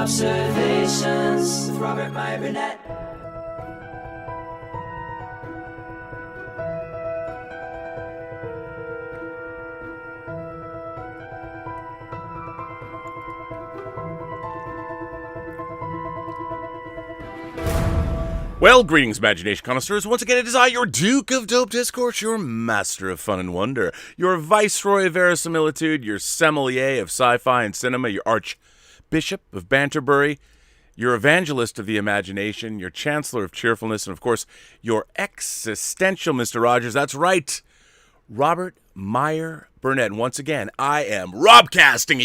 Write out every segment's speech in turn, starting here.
Robservations with Robert Meyer Burnett. Well, greetings, imagination connoisseurs. Once again, it is I, your Duke of Dope Discourse, your master of fun and wonder, your viceroy of verisimilitude, your sommelier of sci-fi and cinema, your archbishop of Banterbury, your evangelist of the imagination, your chancellor of cheerfulness, and of course, your existential Mr. Rogers. That's right, Robert Meyer Burnett. And once again, I am robcasting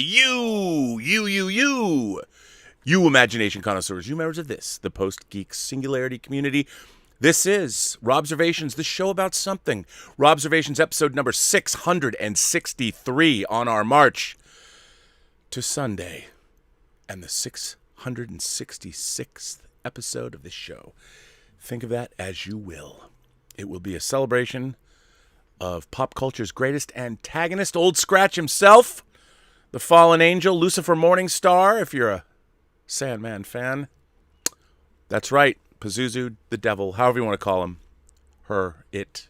you imagination connoisseurs, you members of this, the Post-Geek Singularity community. This is Robservations, the show about something. Robservations episode number 663 on our march to Sunday. And the 666th episode of this show. Think of that as you will. It will be a celebration of pop culture's greatest antagonist, Old Scratch himself, the fallen angel, Lucifer Morningstar, if you're a Sandman fan. That's right, Pazuzu, the devil, however you want to call him, her, it.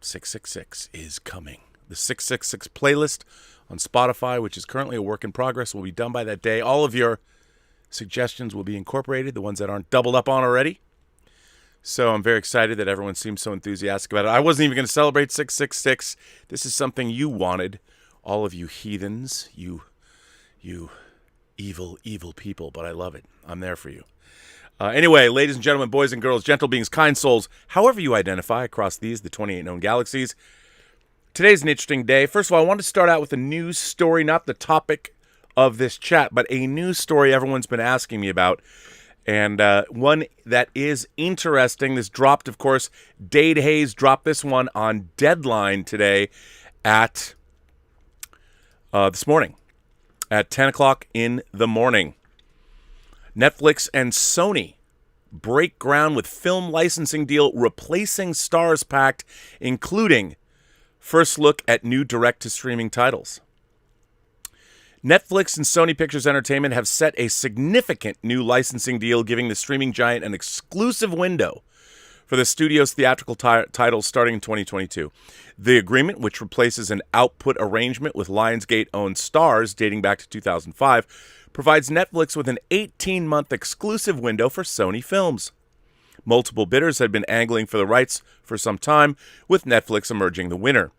666 is coming. The 666 playlist on Spotify, which is currently a work in progress, will be done by that day. All of your suggestions will be incorporated, the ones that aren't doubled up on already. So I'm very excited that everyone seems so enthusiastic about it. I wasn't even going to celebrate 666. This is something you wanted, all of you heathens, you evil, evil people, but I love it. I'm there for you. Anyway, ladies and gentlemen, boys and girls, gentle beings, kind souls, however you identify across the 28 known galaxies, today's an interesting day. First of all, I want to start out with a news story, not the topic of this chat, but a news story everyone's been asking me about, and one that is interesting. This dropped, of course, Dade Hayes dropped this one on Deadline today at this morning. At 10 o'clock in the morning. Netflix and Sony break ground with film licensing deal replacing Stars Pact, including first look at new direct-to-streaming titles. Netflix and Sony Pictures Entertainment have set a significant new licensing deal, giving the streaming giant an exclusive window for the studio's theatrical titles starting in 2022. The agreement, which replaces an output arrangement with Lionsgate-owned Starz dating back to 2005, provides Netflix with an 18-month exclusive window for Sony films. Multiple bidders had been angling for the rights for some time, with Netflix emerging the winner.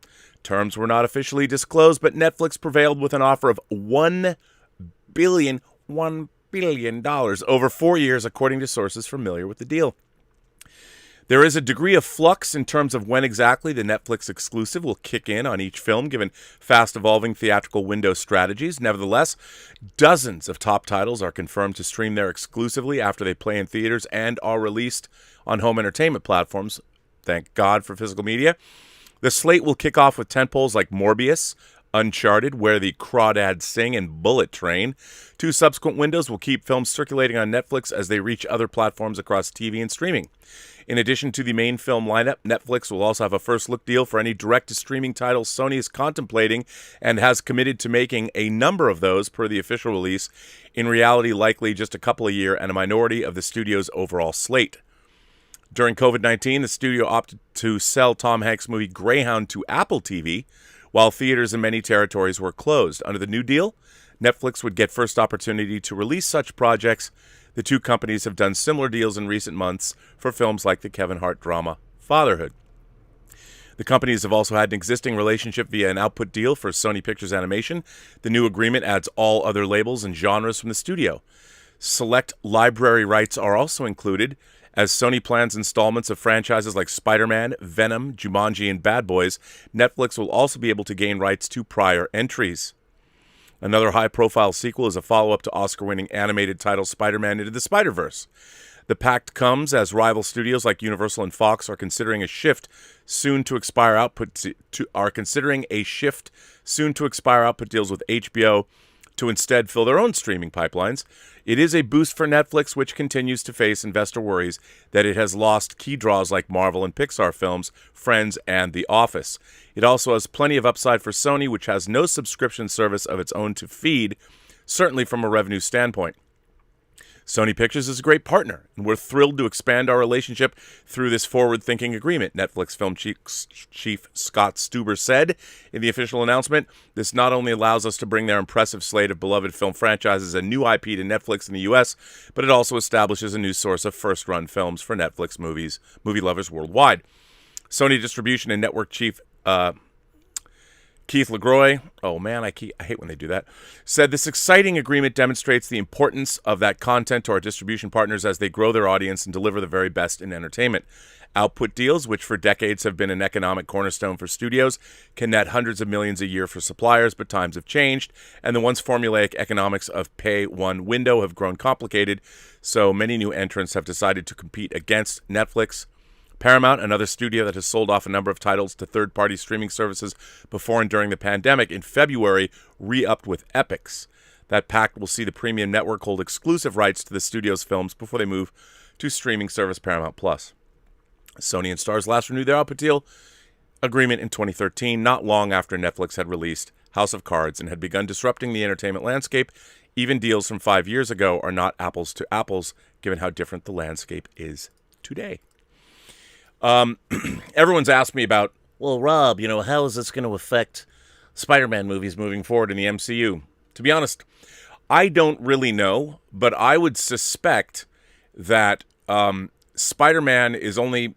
Terms were not officially disclosed, but Netflix prevailed with an offer of $1 billion over 4 years, according to sources familiar with the deal. There is a degree of flux in terms of when exactly the Netflix exclusive will kick in on each film, given fast-evolving theatrical window strategies. Nevertheless, dozens of top titles are confirmed to stream there exclusively after they play in theaters and are released on home entertainment platforms. Thank God for physical media. The slate will kick off with tentpoles like Morbius, Uncharted, Where the Crawdads Sing, and Bullet Train. 2 subsequent windows will keep films circulating on Netflix as they reach other platforms across TV and streaming. In addition to the main film lineup, Netflix will also have a first-look deal for any direct-to-streaming titles Sony is contemplating and has committed to making a number of those per the official release, in reality likely just a couple a year and a minority of the studio's overall slate. During COVID-19, the studio opted to sell Tom Hanks' movie Greyhound to Apple TV, while theaters in many territories were closed. Under the new deal, Netflix would get first opportunity to release such projects. The two companies have done similar deals in recent months for films like the Kevin Hart drama Fatherhood. The companies have also had an existing relationship via an output deal for Sony Pictures Animation. The new agreement adds all other labels and genres from the studio. Select library rights are also included, as Sony plans installments of franchises like Spider-Man, Venom, Jumanji, and Bad Boys. Netflix will also be able to gain rights to prior entries. Another high-profile sequel is a follow-up to Oscar-winning animated title Spider-Man Into the Spider-Verse. The pact comes as rival studios like Universal and Fox are considering a shift soon to expire output deals with HBO to instead fill their own streaming pipelines. It is a boost for Netflix, which continues to face investor worries that it has lost key draws like Marvel and Pixar films, Friends, and The Office. It also has plenty of upside for Sony, which has no subscription service of its own to feed certainly from a revenue standpoint. Sony Pictures is a great partner, and we're thrilled to expand our relationship through this forward-thinking agreement, Netflix film chief Scott Stuber said in the official announcement. This not only allows us to bring their impressive slate of beloved film franchises and new IP to Netflix in the U.S., but it also establishes a new source of first-run films for Netflix movie lovers worldwide. Sony Distribution and Network Chief Keith LeGroy, oh man, I hate when they do that, said this exciting agreement demonstrates the importance of that content to our distribution partners as they grow their audience and deliver the very best in entertainment. Output deals, which for decades have been an economic cornerstone for studios, can net hundreds of millions a year for suppliers, but times have changed, and the once formulaic economics of pay one window have grown complicated, so many new entrants have decided to compete against Netflix. Paramount, another studio that has sold off a number of titles to third-party streaming services before and during the pandemic, in February re-upped with Epix. That pact will see the premium network hold exclusive rights to the studio's films before they move to streaming service Paramount+. Sony and Starz last renewed their output deal agreement in 2013, not long after Netflix had released House of Cards and had begun disrupting the entertainment landscape. Even deals from 5 years ago are not apples to apples, given how different the landscape is today. Everyone's asked me about, well, Rob, how is this going to affect Spider-Man movies moving forward in the MCU? To be honest, I don't really know, but I would suspect that Spider-Man is only,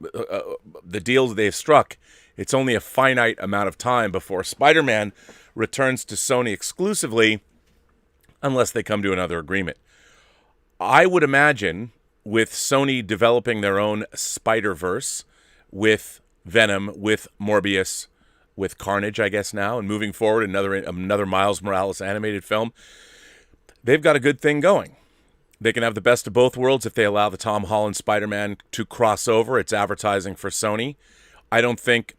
the deals they've struck, it's only a finite amount of time before Spider-Man returns to Sony exclusively, unless they come to another agreement. I would imagine with Sony developing their own Spider-Verse, with Venom, with Morbius, with Carnage, I guess now, and moving forward, another Miles Morales animated film, they've got a good thing going. They can have the best of both worlds if they allow the Tom Holland Spider-Man to cross over. It's advertising for Sony. I don't think,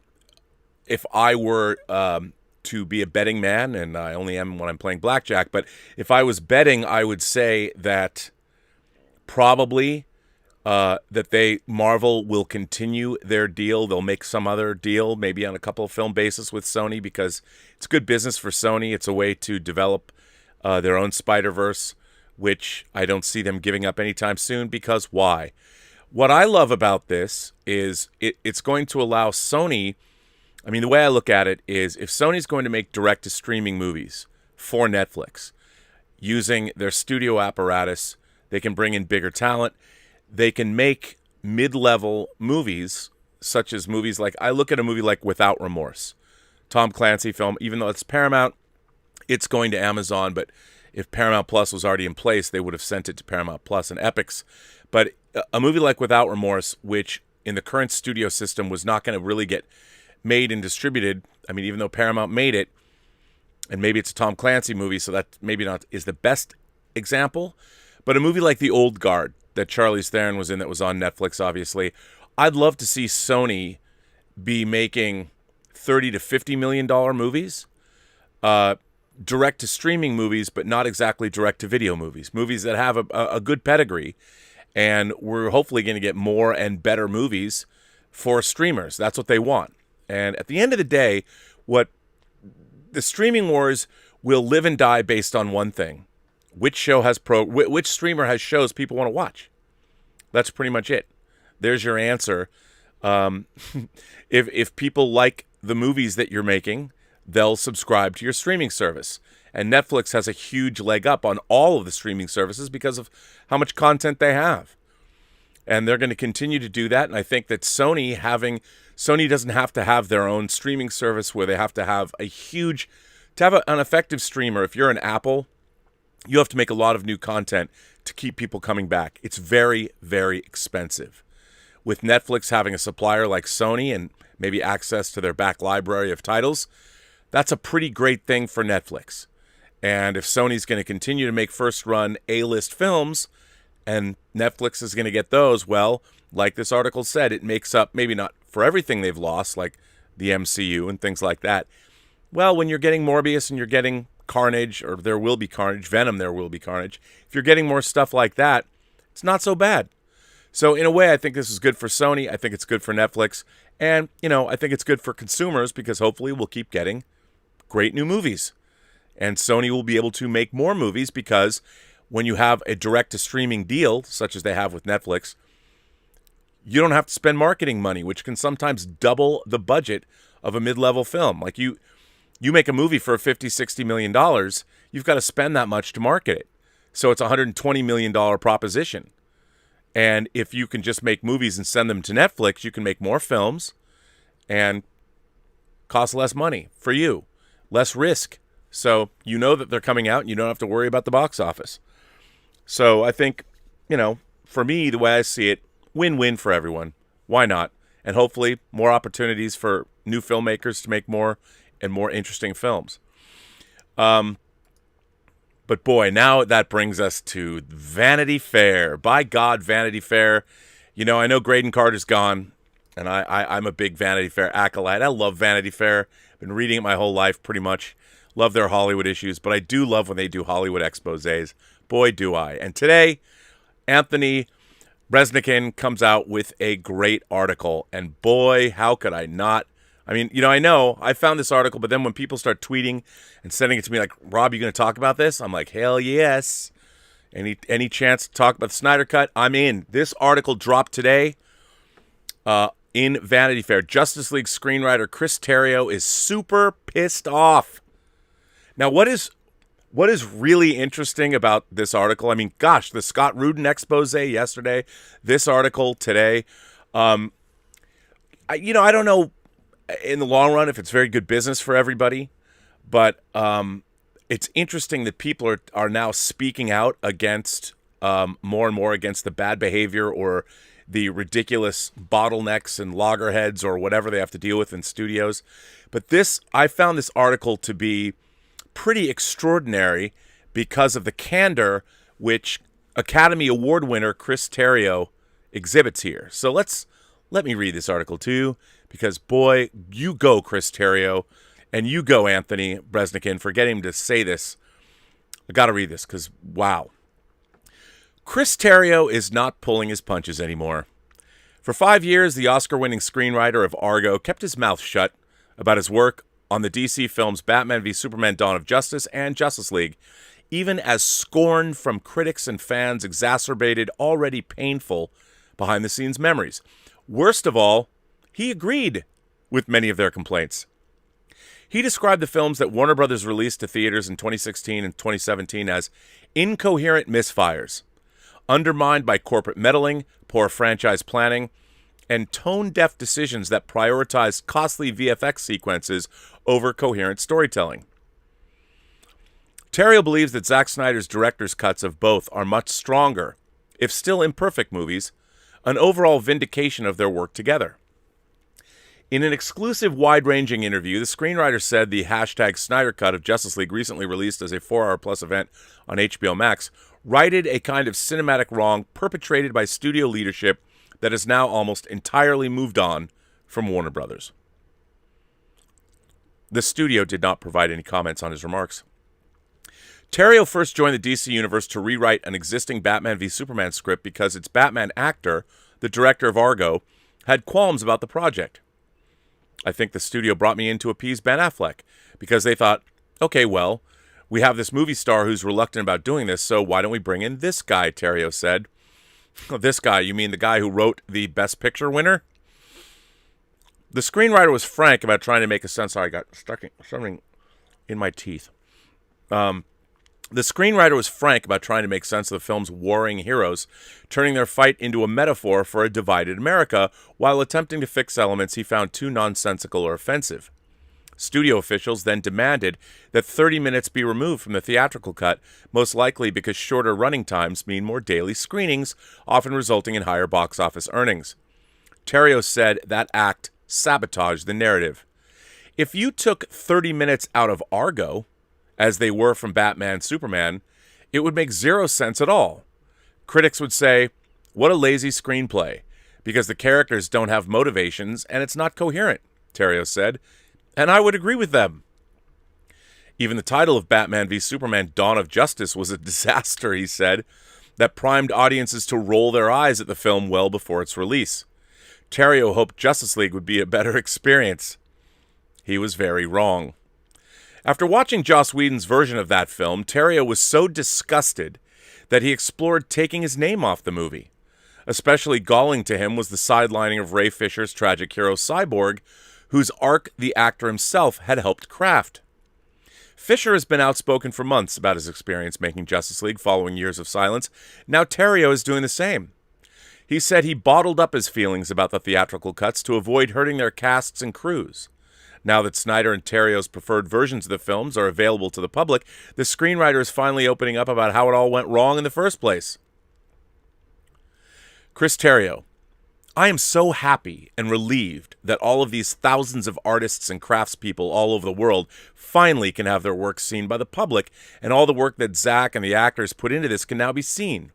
if I were to be a betting man, and I only am when I'm playing blackjack, but if I was betting, I would say that probably Marvel will continue their deal. They'll make some other deal, maybe on a couple of film basis with Sony, because it's good business for Sony. It's a way to develop their own Spider-Verse, which I don't see them giving up anytime soon, because why? What I love about this is it's going to allow Sony, the way I look at it is, if Sony's going to make direct-to-streaming movies for Netflix, using their studio apparatus, they can bring in bigger talent. They can make mid-level movies, such as movies like, I look at a movie like Without Remorse, Tom Clancy film. Even though it's Paramount, it's going to Amazon, but if Paramount Plus was already in place, they would have sent it to Paramount Plus and Epix. But a movie like Without Remorse, which in the current studio system was not going to really get made and distributed, even though Paramount made it, and maybe it's a Tom Clancy movie, so that maybe not is the best example, but a movie like The Old Guard, that Charlize Theron was in, that was on Netflix, obviously. I'd love to see Sony be making $30 to $50 million movies, direct-to-streaming movies, but not exactly direct-to-video movies that have a good pedigree, and we're hopefully going to get more and better movies for streamers. That's what they want. And at the end of the day, what the streaming wars will live and die based on one thing. Which streamer has shows people want to watch? That's pretty much it. There's your answer. If people like the movies that you're making, they'll subscribe to your streaming service. And Netflix has a huge leg up on all of the streaming services because of how much content they have. And they're going to continue to do that. And I think that Sony doesn't have to have their own streaming service where they have to have to have an effective streamer. If you're an Apple, you have to make a lot of new content to keep people coming back. It's very, very expensive. With Netflix having a supplier like Sony and maybe access to their back library of titles, that's a pretty great thing for Netflix. And if Sony's going to continue to make first-run A-list films, and Netflix is going to get those, well, like this article said, it makes up, maybe not for everything they've lost, like the MCU and things like that. Well, when you're getting Morbius and you're getting Carnage, or there will be Carnage, Venom, there will be Carnage. If you're getting more stuff like that, it's not so bad. So in a way, I think this is good for Sony. I think it's good for Netflix. And, I think it's good for consumers because hopefully we'll keep getting great new movies. And Sony will be able to make more movies because when you have a direct-to-streaming deal, such as they have with Netflix, you don't have to spend marketing money, which can sometimes double the budget of a mid-level film. Like you make a movie for $50-60 million, you've got to spend that much to market it. So it's a $120 million proposition. And if you can just make movies and send them to Netflix, you can make more films and cost less money for you, less risk. So you know that they're coming out and you don't have to worry about the box office. So I think, for me, the way I see it, win-win for everyone. Why not? And hopefully more opportunities for new filmmakers to make more and more interesting films. But boy, now that brings us to Vanity Fair. By God, Vanity Fair. I know Graydon Carter's gone, and I'm a big Vanity Fair acolyte. I love Vanity Fair. I've been reading it my whole life, pretty much. Love their Hollywood issues, but I do love when they do Hollywood exposés. Boy, do I. And today, Anthony Breznican comes out with a great article, and boy, how could I not? I mean, I know I found this article, but then when people start tweeting and sending it to me like, Rob, you going to talk about this? I'm like, hell yes. Any chance to talk about the Snyder Cut? I'm in. This article dropped today in Vanity Fair. Justice League screenwriter Chris Terrio is super pissed off. Now, what is really interesting about this article? I mean, gosh, the Scott Rudin expose yesterday, this article today. I don't know in the long run if it's very good business for everybody, but it's interesting that people are now speaking out against more and more against the bad behavior or the ridiculous bottlenecks and loggerheads or whatever they have to deal with in studios. But I found this article to be pretty extraordinary because of the candor which Academy Award winner Chris Terrio exhibits here. So let me read this article too, because boy, you go Chris Terrio, and you go Anthony Breznican for getting him to say this. I got to read this because wow. Chris Terrio is not pulling his punches anymore. For 5 years, the Oscar-winning screenwriter of Argo kept his mouth shut about his work on the DC films Batman v Superman: Dawn of Justice and Justice League, even as scorn from critics and fans exacerbated already painful behind-the-scenes memories. Worst of all, he agreed with many of their complaints. He described the films that Warner Brothers released to theaters in 2016 and 2017 as incoherent misfires, undermined by corporate meddling, poor franchise planning, and tone-deaf decisions that prioritize costly VFX sequences over coherent storytelling. Terrio believes that Zack Snyder's director's cuts of both are much stronger, if still imperfect movies, an overall vindication of their work together. In an exclusive wide-ranging interview, the screenwriter said the hashtag Snyder Cut of Justice League, recently released as a 4-hour-plus event on HBO Max, righted a kind of cinematic wrong perpetrated by studio leadership that has now almost entirely moved on from Warner Brothers. The studio did not provide any comments on his remarks. Terrio first joined the DC Universe to rewrite an existing Batman v Superman script because its Batman actor, the director of Argo, had qualms about the project. I think the studio brought me in to appease Ben Affleck because they thought, okay, well, we have this movie star who's reluctant about doing this, so why don't we bring in this guy, Terrio said. This guy, you mean the guy who wrote the Best Picture winner? The screenwriter was frank about trying to make a sense. Sorry, I got something in my teeth. The screenwriter was frank about trying to make sense of the film's warring heroes, turning their fight into a metaphor for a divided America, while attempting to fix elements he found too nonsensical or offensive. Studio officials then demanded that 30 minutes be removed from the theatrical cut, most likely because shorter running times mean more daily screenings, often resulting in higher box office earnings. Terrio said that act sabotaged the narrative. If you took 30 minutes out of Argo, as they were from Batman Superman, it would make zero sense at all. Critics would say, what a lazy screenplay, because the characters don't have motivations and it's not coherent, Terrio said, and I would agree with them. Even the title of Batman v Superman: Dawn of Justice was a disaster, he said, that primed audiences to roll their eyes at the film well before its release. Terrio hoped Justice League would be a better experience. He was very wrong. After watching Joss Whedon's version of that film, Terrio was so disgusted that he explored taking his name off the movie. Especially galling to him was the sidelining of Ray Fisher's tragic hero Cyborg, whose arc the actor himself had helped craft. Fisher has been outspoken for months about his experience making Justice League following years of silence. Now Terrio is doing the same. He said he bottled up his feelings about the theatrical cuts to avoid hurting their casts and crews. Now that Snyder and Terrio's preferred versions of the films are available to the public, the screenwriter is finally opening up about how it all went wrong in the first place. Chris Terrio: I am so happy and relieved that all of these thousands of artists and craftspeople all over the world finally can have their work seen by the public, and all the work that Zack and the actors put into this can now be seen.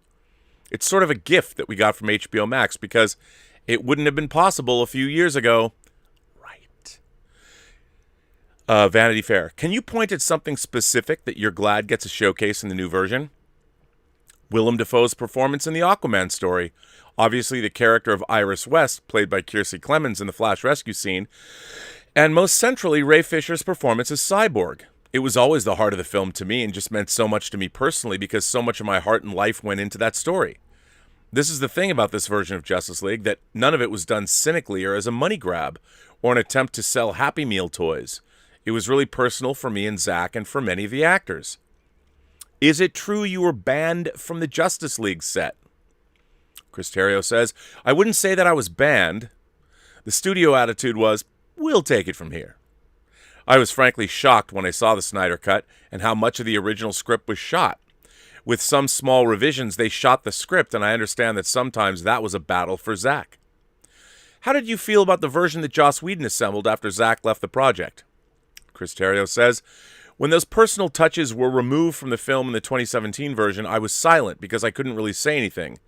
It's sort of a gift that we got from HBO Max because it wouldn't have been possible a few years ago. Vanity Fair: can you point at something specific that you're glad gets a showcase in the new version? Willem Dafoe's performance in the Aquaman story. Obviously the character of Iris West, played by Kiersey Clemons in the Flash rescue scene. And most centrally, Ray Fisher's performance as Cyborg. It was always the heart of the film to me and just meant so much to me personally because so much of my heart and life went into that story. This is the thing about this version of Justice League, that none of it was done cynically or as a money grab or an attempt to sell Happy Meal toys. It was really personal for me and Zack and for many of the actors. Is it true you were banned from the Justice League set? Chris Terrio says, I wouldn't say that I was banned. The studio attitude was, we'll take it from here. I was frankly shocked when I saw the Snyder Cut and how much of the original script was shot. With some small revisions, they shot the script, and I understand that sometimes that was a battle for Zack. How did you feel about the version that Joss Whedon assembled after Zack left the project? Chris Terrio says, when those personal touches were removed from the film in the 2017 version, I was silent because I couldn't really say anything.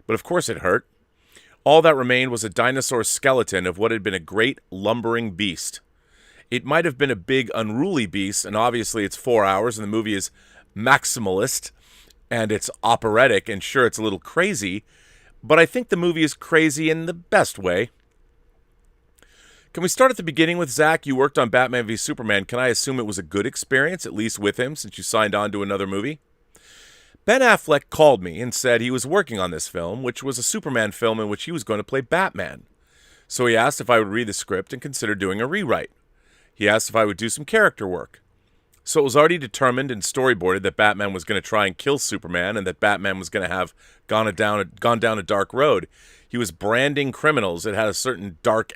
But of course it hurt. All that remained was a dinosaur skeleton of what had been a great lumbering beast. It might have been a big unruly beast, and obviously it's 4 hours and the movie is maximalist and it's operatic, and sure, it's a little crazy, but I think the movie is crazy in the best way. Can we start at the beginning with Zack? You worked on Batman v Superman. Can I assume it was a good experience, at least with him, since you signed on to another movie? Ben Affleck called me and said he was working on this film, which was a Superman film in which he was going to play Batman. So he asked if I would read the script and consider doing a rewrite. He asked if I would do some character work. So it was already determined and storyboarded that Batman was going to try and kill Superman and that Batman was going to have gone down a dark road. He was branding criminals. It had certain dark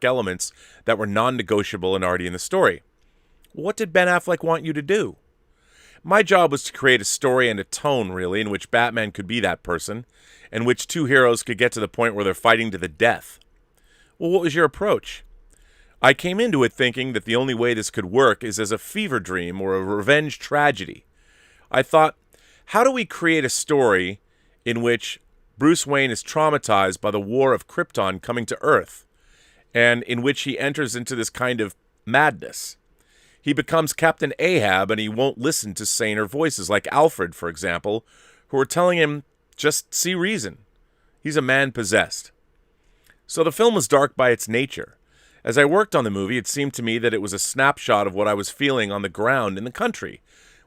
elements that were non-negotiable and already in the story. What did Ben Affleck want you to do? My job was to create a story and a tone, really, in which Batman could be that person, and which two heroes could get to the point where they're fighting to the death. Well, what was your approach? I came into it thinking that the only way this could work is as a fever dream or a revenge tragedy. I thought, how do we create a story in which Bruce Wayne is traumatized by the war of Krypton coming to Earth, and in which he enters into this kind of madness? He becomes Captain Ahab, and he won't listen to saner voices like Alfred, for example, who are telling him, just see reason. He's a man possessed. So the film was dark by its nature. As I worked on the movie, it seemed to me that it was a snapshot of what I was feeling on the ground in the country,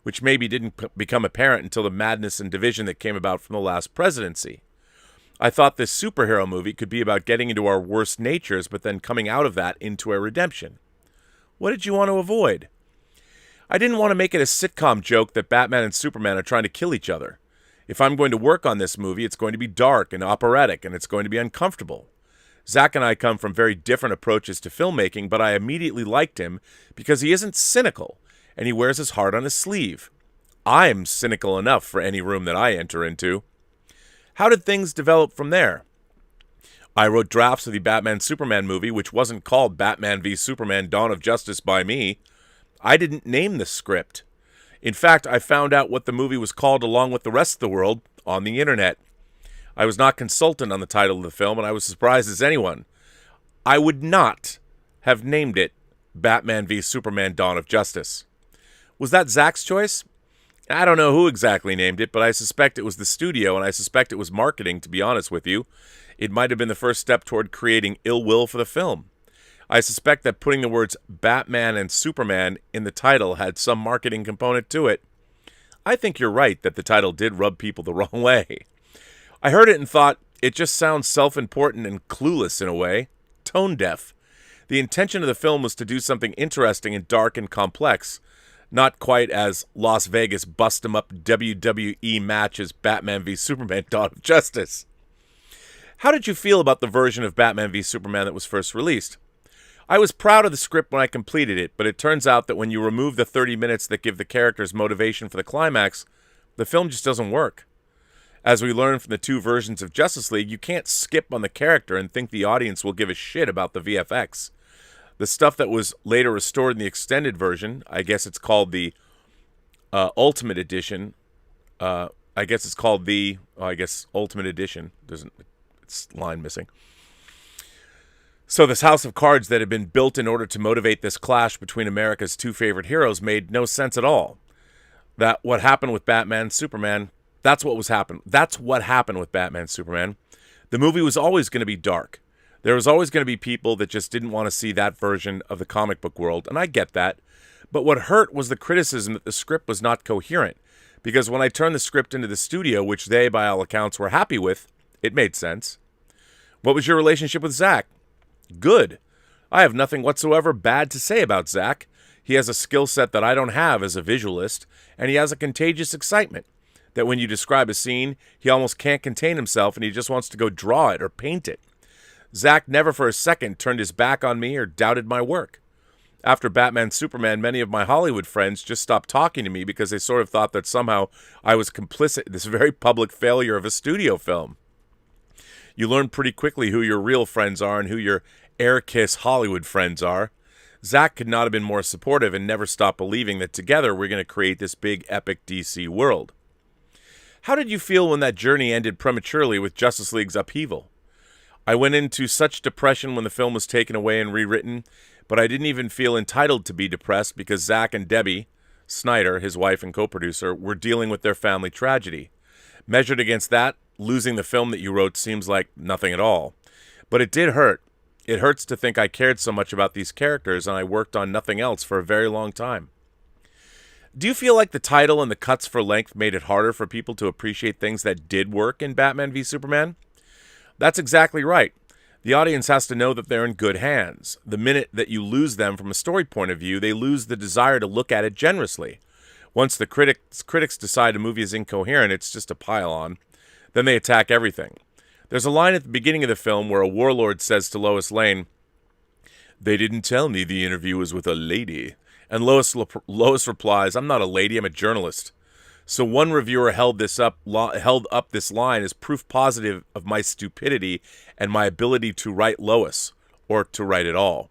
which maybe didn't become apparent until the madness and division that came about from the last presidency. I thought this superhero movie could be about getting into our worst natures, but then coming out of that into a redemption. What did you want to avoid? I didn't want to make it a sitcom joke that Batman and Superman are trying to kill each other. If I'm going to work on this movie, it's going to be dark and operatic, and it's going to be uncomfortable. Zack and I come from very different approaches to filmmaking, but I immediately liked him because he isn't cynical, and he wears his heart on his sleeve. I'm cynical enough for any room that I enter into. How did things develop from there? I wrote drafts of the Batman-Superman movie, which wasn't called Batman v Superman Dawn of Justice by me. I didn't name the script. In fact, I found out what the movie was called along with the rest of the world on the internet. I was not consultant on the title of the film, and I was surprised as anyone. I would not have named it Batman v Superman Dawn of Justice. Was that Zack's choice? I don't know who exactly named it, but I suspect it was the studio, and I suspect it was marketing, to be honest with you. It might have been the first step toward creating ill will for the film. I suspect that putting the words Batman and Superman in the title had some marketing component to it. I think you're right that the title did rub people the wrong way. I heard it and thought, it just sounds self-important and clueless in a way. Tone deaf. The intention of the film was to do something interesting and dark and complex. Not quite as Las Vegas bust-em-up WWE match as Batman v Superman Dawn of Justice. How did you feel about the version of Batman v Superman that was first released? I was proud of the script when I completed it, but it turns out that when you remove the 30 minutes that give the characters motivation for the climax, the film just doesn't work. As we learned from the two versions of Justice League, you can't skip on the character and think the audience will give a shit about the VFX. The stuff that was later restored in the extended version, I guess it's called the Ultimate Edition. Ultimate Edition. It's line missing. So this house of cards that had been built in order to motivate this clash between America's two favorite heroes made no sense at all. That what happened with Batman and Superman, that's what happened with Batman and Superman. The movie was always going to be dark. There was always going to be people that just didn't want to see that version of the comic book world, and I get that. But what hurt was the criticism that the script was not coherent, because when I turned the script into the studio, which they, by all accounts, were happy with, it made sense. What was your relationship with Zack? Good. I have nothing whatsoever bad to say about Zack. He has a skill set that I don't have as a visualist, and he has a contagious excitement that when you describe a scene, he almost can't contain himself and he just wants to go draw it or paint it. Zack never for a second turned his back on me or doubted my work. After Batman Superman, many of my Hollywood friends just stopped talking to me because they sort of thought that somehow I was complicit in this very public failure of a studio film. You learn pretty quickly who your real friends are and who your air kiss Hollywood friends are. Zack could not have been more supportive and never stopped believing that together we're going to create this big epic DC world. How did you feel when that journey ended prematurely with Justice League's upheaval? I went into such depression when the film was taken away and rewritten, but I didn't even feel entitled to be depressed because Zack and Debbie, Snyder, his wife and co-producer, were dealing with their family tragedy. Measured against that, losing the film that you wrote seems like nothing at all. But it did hurt. It hurts to think I cared so much about these characters and I worked on nothing else for a very long time. Do you feel like the title and the cuts for length made it harder for people to appreciate things that did work in Batman v Superman? That's exactly right. The audience has to know that they're in good hands. The minute that you lose them from a story point of view, they lose the desire to look at it generously. Once the critics decide a movie is incoherent, it's just a pile-on. Then they attack everything. There's a line at the beginning of the film where a warlord says to Lois Lane, "They didn't tell me the interview was with a lady." And Lois replies, "I'm not a lady, I'm a journalist." So one reviewer held up this line as proof positive of my stupidity and my ability to write Lois, or to write at all.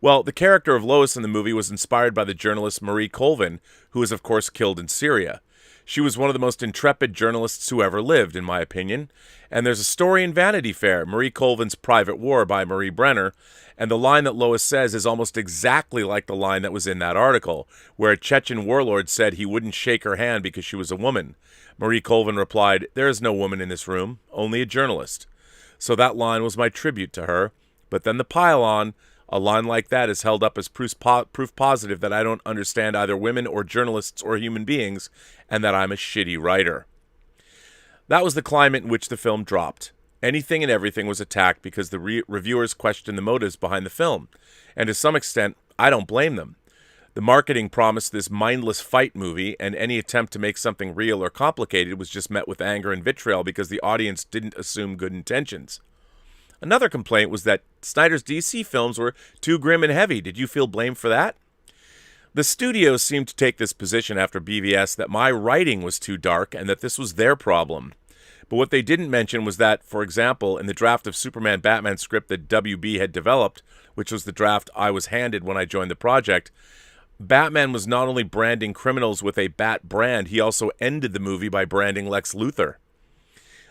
Well, the character of Lois in the movie was inspired by the journalist Marie Colvin, who was of course killed in Syria. She was one of the most intrepid journalists who ever lived, in my opinion. And there's a story in Vanity Fair, Marie Colvin's Private War by Marie Brenner, and the line that Lois says is almost exactly like the line that was in that article, where a Chechen warlord said he wouldn't shake her hand because she was a woman. Marie Colvin replied, "There is no woman in this room, only a journalist." So that line was my tribute to her. But then the pile-on, a line like that is held up as proof positive that I don't understand either women or journalists or human beings, and that I'm a shitty writer. That was the climate in which the film dropped. Anything and everything was attacked because the reviewers questioned the motives behind the film. And to some extent, I don't blame them. The marketing promised this mindless fight movie, and any attempt to make something real or complicated was just met with anger and vitriol because the audience didn't assume good intentions. Another complaint was that Snyder's DC films were too grim and heavy. Did you feel blamed for that? The studios seemed to take this position after BVS that my writing was too dark and that this was their problem. But what they didn't mention was that, for example, in the draft of Superman Batman script that WB had developed, which was the draft I was handed when I joined the project, Batman was not only branding criminals with a bat brand, he also ended the movie by branding Lex Luthor.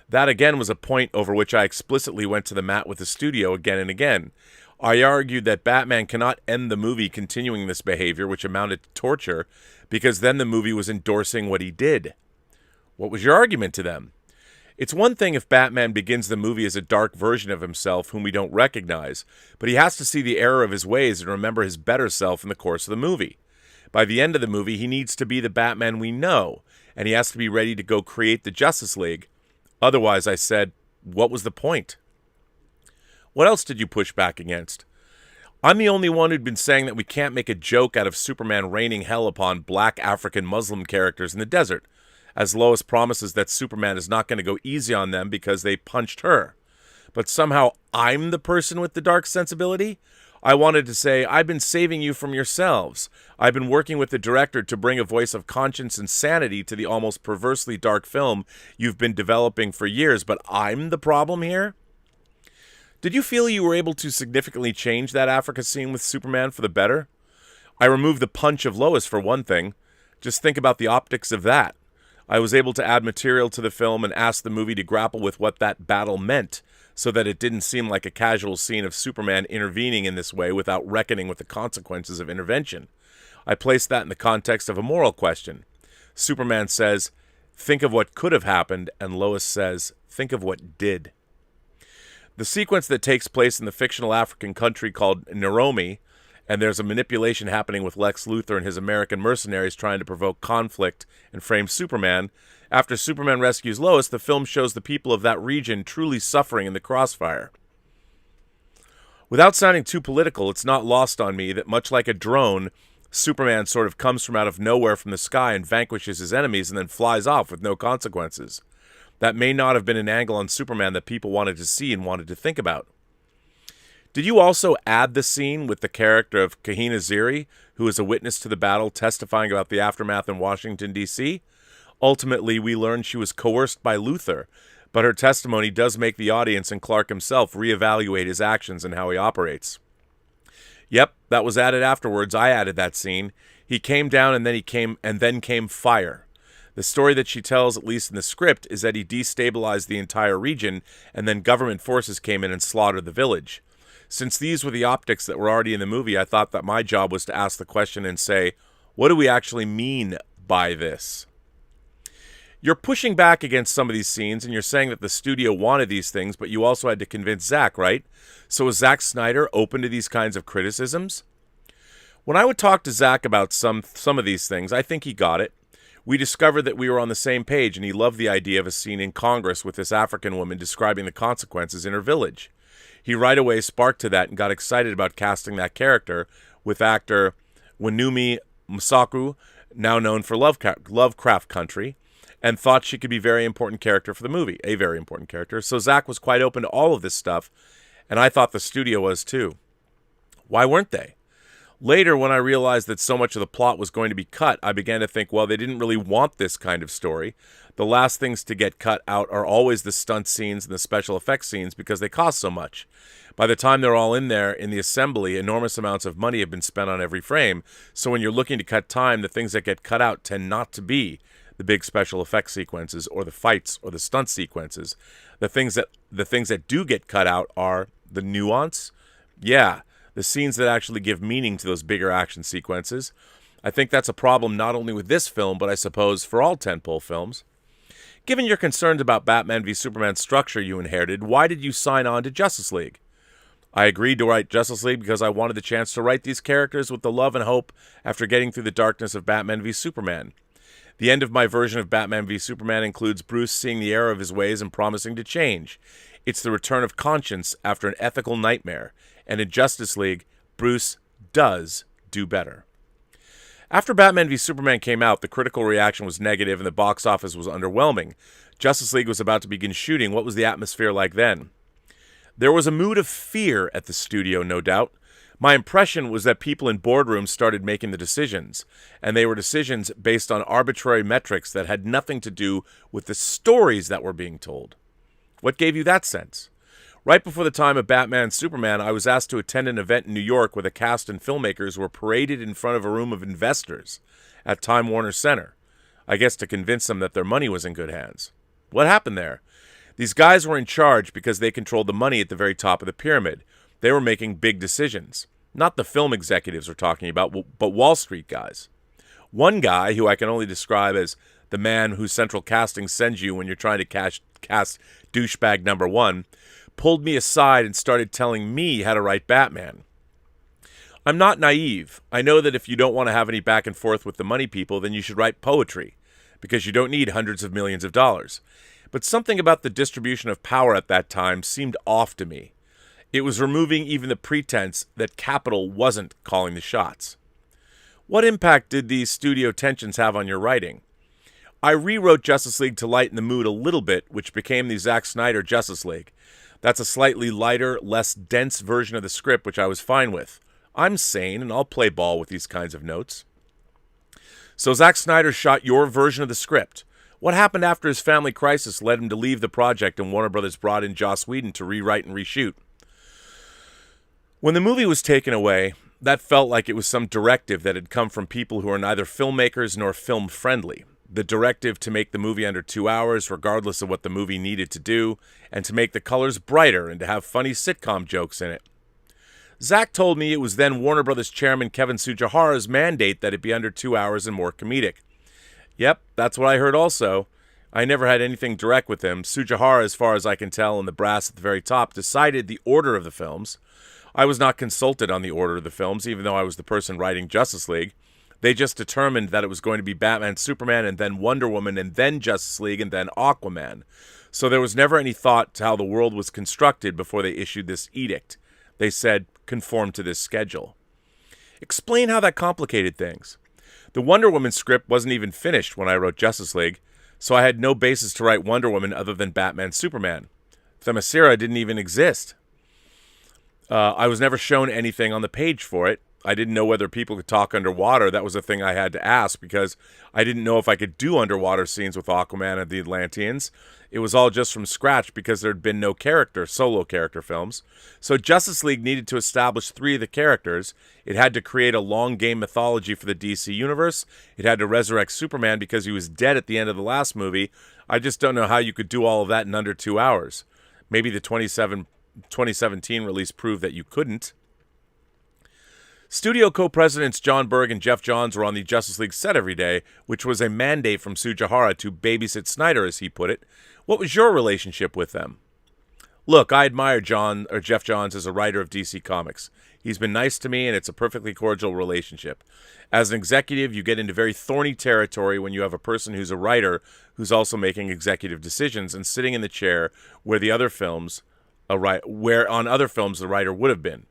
That again was a point over which I explicitly went to the mat with the studio again and again. I argued that Batman cannot end the movie continuing this behavior, which amounted to torture, because then the movie was endorsing what he did. What was your argument to them? It's one thing if Batman begins the movie as a dark version of himself whom we don't recognize, but he has to see the error of his ways and remember his better self in the course of the movie. By the end of the movie, he needs to be the Batman we know, and he has to be ready to go create the Justice League. Otherwise, I said, what was the point? What else did you push back against? I'm the only one who'd been saying that we can't make a joke out of Superman raining hell upon black African Muslim characters in the desert, as Lois promises that Superman is not going to go easy on them because they punched her. But somehow I'm the person with the dark sensibility? I wanted to say, I've been saving you from yourselves. I've been working with the director to bring a voice of conscience and sanity to the almost perversely dark film you've been developing for years, but I'm the problem here? Did you feel you were able to significantly change that Africa scene with Superman for the better? I removed the punch of Lois for one thing. Just think about the optics of that. I was able to add material to the film and ask the movie to grapple with what that battle meant, so that it didn't seem like a casual scene of Superman intervening in this way without reckoning with the consequences of intervention. I placed that in the context of a moral question. Superman says, think of what could have happened, and Lois says, think of what did. The sequence that takes place in the fictional African country called Nairobi, and there's a manipulation happening with Lex Luthor and his American mercenaries trying to provoke conflict and frame Superman. After Superman rescues Lois, the film shows the people of that region truly suffering in the crossfire. Without sounding too political, it's not lost on me that much like a drone, Superman sort of comes from out of nowhere from the sky and vanquishes his enemies and then flies off with no consequences. That may not have been an angle on Superman that people wanted to see and wanted to think about. Did you also add the scene with the character of Kahina Ziri, who is a witness to the battle, testifying about the aftermath in Washington, D.C.? Ultimately, we learned she was coerced by Luthor, but her testimony does make the audience and Clark himself reevaluate his actions and how he operates. Yep, that was added afterwards. I added that scene. He came down and then came fire. The story that she tells, at least in the script, is that he destabilized the entire region and then government forces came in and slaughtered the village. Since these were the optics that were already in the movie, I thought that my job was to ask the question and say, what do we actually mean by this? You're pushing back against some of these scenes, and you're saying that the studio wanted these things, but you also had to convince Zack, right? So is Zack Snyder open to these kinds of criticisms? When I would talk to Zack about some of these things, I think he got it. We discovered that we were on the same page, and he loved the idea of a scene in Congress with this African woman describing the consequences in her village. He right away sparked to that and got excited about casting that character with actor Wanumi Musaku, now known for Lovecraft Country, and thought she could be a very important character for the movie, a very important character. So Zack was quite open to all of this stuff, and I thought the studio was too. Why weren't they? Later, when I realized that so much of the plot was going to be cut, I began to think, well, they didn't really want this kind of story. The last things to get cut out are always the stunt scenes and the special effects scenes because they cost so much. By the time they're all in there in the assembly, enormous amounts of money have been spent on every frame. So when you're looking to cut time, the things that get cut out tend not to be the big special effects sequences or the fights or the stunt sequences. The things that do get cut out are the nuance. Yeah, the scenes that actually give meaning to those bigger action sequences. I think that's a problem not only with this film, but I suppose for all tentpole films. Given your concerns about Batman v Superman's structure you inherited, why did you sign on to Justice League? I agreed to write Justice League because I wanted the chance to write these characters with the love and hope after getting through the darkness of Batman v Superman. The end of my version of Batman v Superman includes Bruce seeing the error of his ways and promising to change. It's the return of conscience after an ethical nightmare. And in Justice League, Bruce does do better. After Batman v Superman came out, the critical reaction was negative and the box office was underwhelming. Justice League was about to begin shooting. What was the atmosphere like then? There was a mood of fear at the studio, no doubt. My impression was that people in boardrooms started making the decisions, and they were decisions based on arbitrary metrics that had nothing to do with the stories that were being told. What gave you that sense? Right before the time of Batman and Superman, I was asked to attend an event in New York where the cast and filmmakers were paraded in front of a room of investors at Time Warner Center. I guess to convince them that their money was in good hands. What happened there? These guys were in charge because they controlled the money at the very top of the pyramid. They were making big decisions. Not the film executives we're talking about, but Wall Street guys. One guy, who I can only describe as the man whose central casting sends you when you're trying to cast douchebag number one, pulled me aside and started telling me how to write Batman. I'm not naive. I know that if you don't want to have any back and forth with the money people, then you should write poetry, because you don't need hundreds of millions of dollars. But something about the distribution of power at that time seemed off to me. It was removing even the pretense that capital wasn't calling the shots. What impact did these studio tensions have on your writing? I rewrote Justice League to lighten the mood a little bit, which became the Zack Snyder Justice League. That's a slightly lighter, less dense version of the script, which I was fine with. I'm sane, and I'll play ball with these kinds of notes. So Zack Snyder shot your version of the script. What happened after his family crisis led him to leave the project and Warner Brothers brought in Joss Whedon to rewrite and reshoot? When the movie was taken away, that felt like it was some directive that had come from people who are neither filmmakers nor film-friendly. The directive to make the movie under 2 hours, regardless of what the movie needed to do, and to make the colors brighter and to have funny sitcom jokes in it. Zack told me it was then Warner Brothers chairman Kevin Tsujihara's mandate that it be under 2 hours and more comedic. Yep, that's what I heard also. I never had anything direct with him. Tsujihara, as far as I can tell, and the brass at the very top, decided the order of the films. I was not consulted on the order of the films, even though I was the person writing Justice League. They just determined that it was going to be Batman, Superman, and then Wonder Woman, and then Justice League, and then Aquaman. So there was never any thought to how the world was constructed before they issued this edict. They said, conform to this schedule. Explain how that complicated things. The Wonder Woman script wasn't even finished when I wrote Justice League, so I had no basis to write Wonder Woman other than Batman, Superman. Themyscira didn't even exist. I was never shown anything on the page for it. I didn't know whether people could talk underwater. That was a thing I had to ask because I didn't know if I could do underwater scenes with Aquaman and the Atlanteans. It was all just from scratch because there had been no solo character films. So Justice League needed to establish 3 of the characters. It had to create a long game mythology for the DC universe. It had to resurrect Superman because he was dead at the end of the last movie. I just don't know how you could do all of that in under 2 hours. Maybe the 2017 release proved that you couldn't. Studio co-presidents John Berg and Jeff Johns were on the Justice League set every day, which was a mandate from Tsujihara to babysit Snyder, as he put it. What was your relationship with them? Look, I admire Jeff Johns as a writer of DC Comics. He's been nice to me, and it's a perfectly cordial relationship. As an executive, you get into very thorny territory when you have a person who's a writer who's also making executive decisions and sitting in the chair where on other films the writer would have been.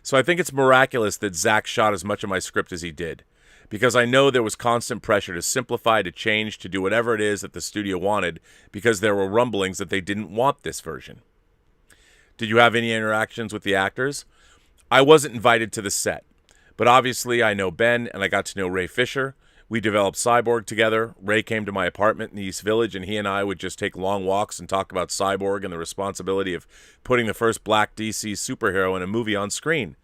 So I think it's miraculous that Zack shot as much of my script as he did, because I know there was constant pressure to simplify, to change, to do whatever it is that the studio wanted, because there were rumblings that they didn't want this version. Did you have any interactions with the actors? I wasn't invited to the set, but obviously I know Ben, and I got to know Ray Fisher. We developed Cyborg together. Ray came to my apartment in the East Village, and he and I would just take long walks and talk about Cyborg and the responsibility of putting the first black DC superhero in a movie on screen.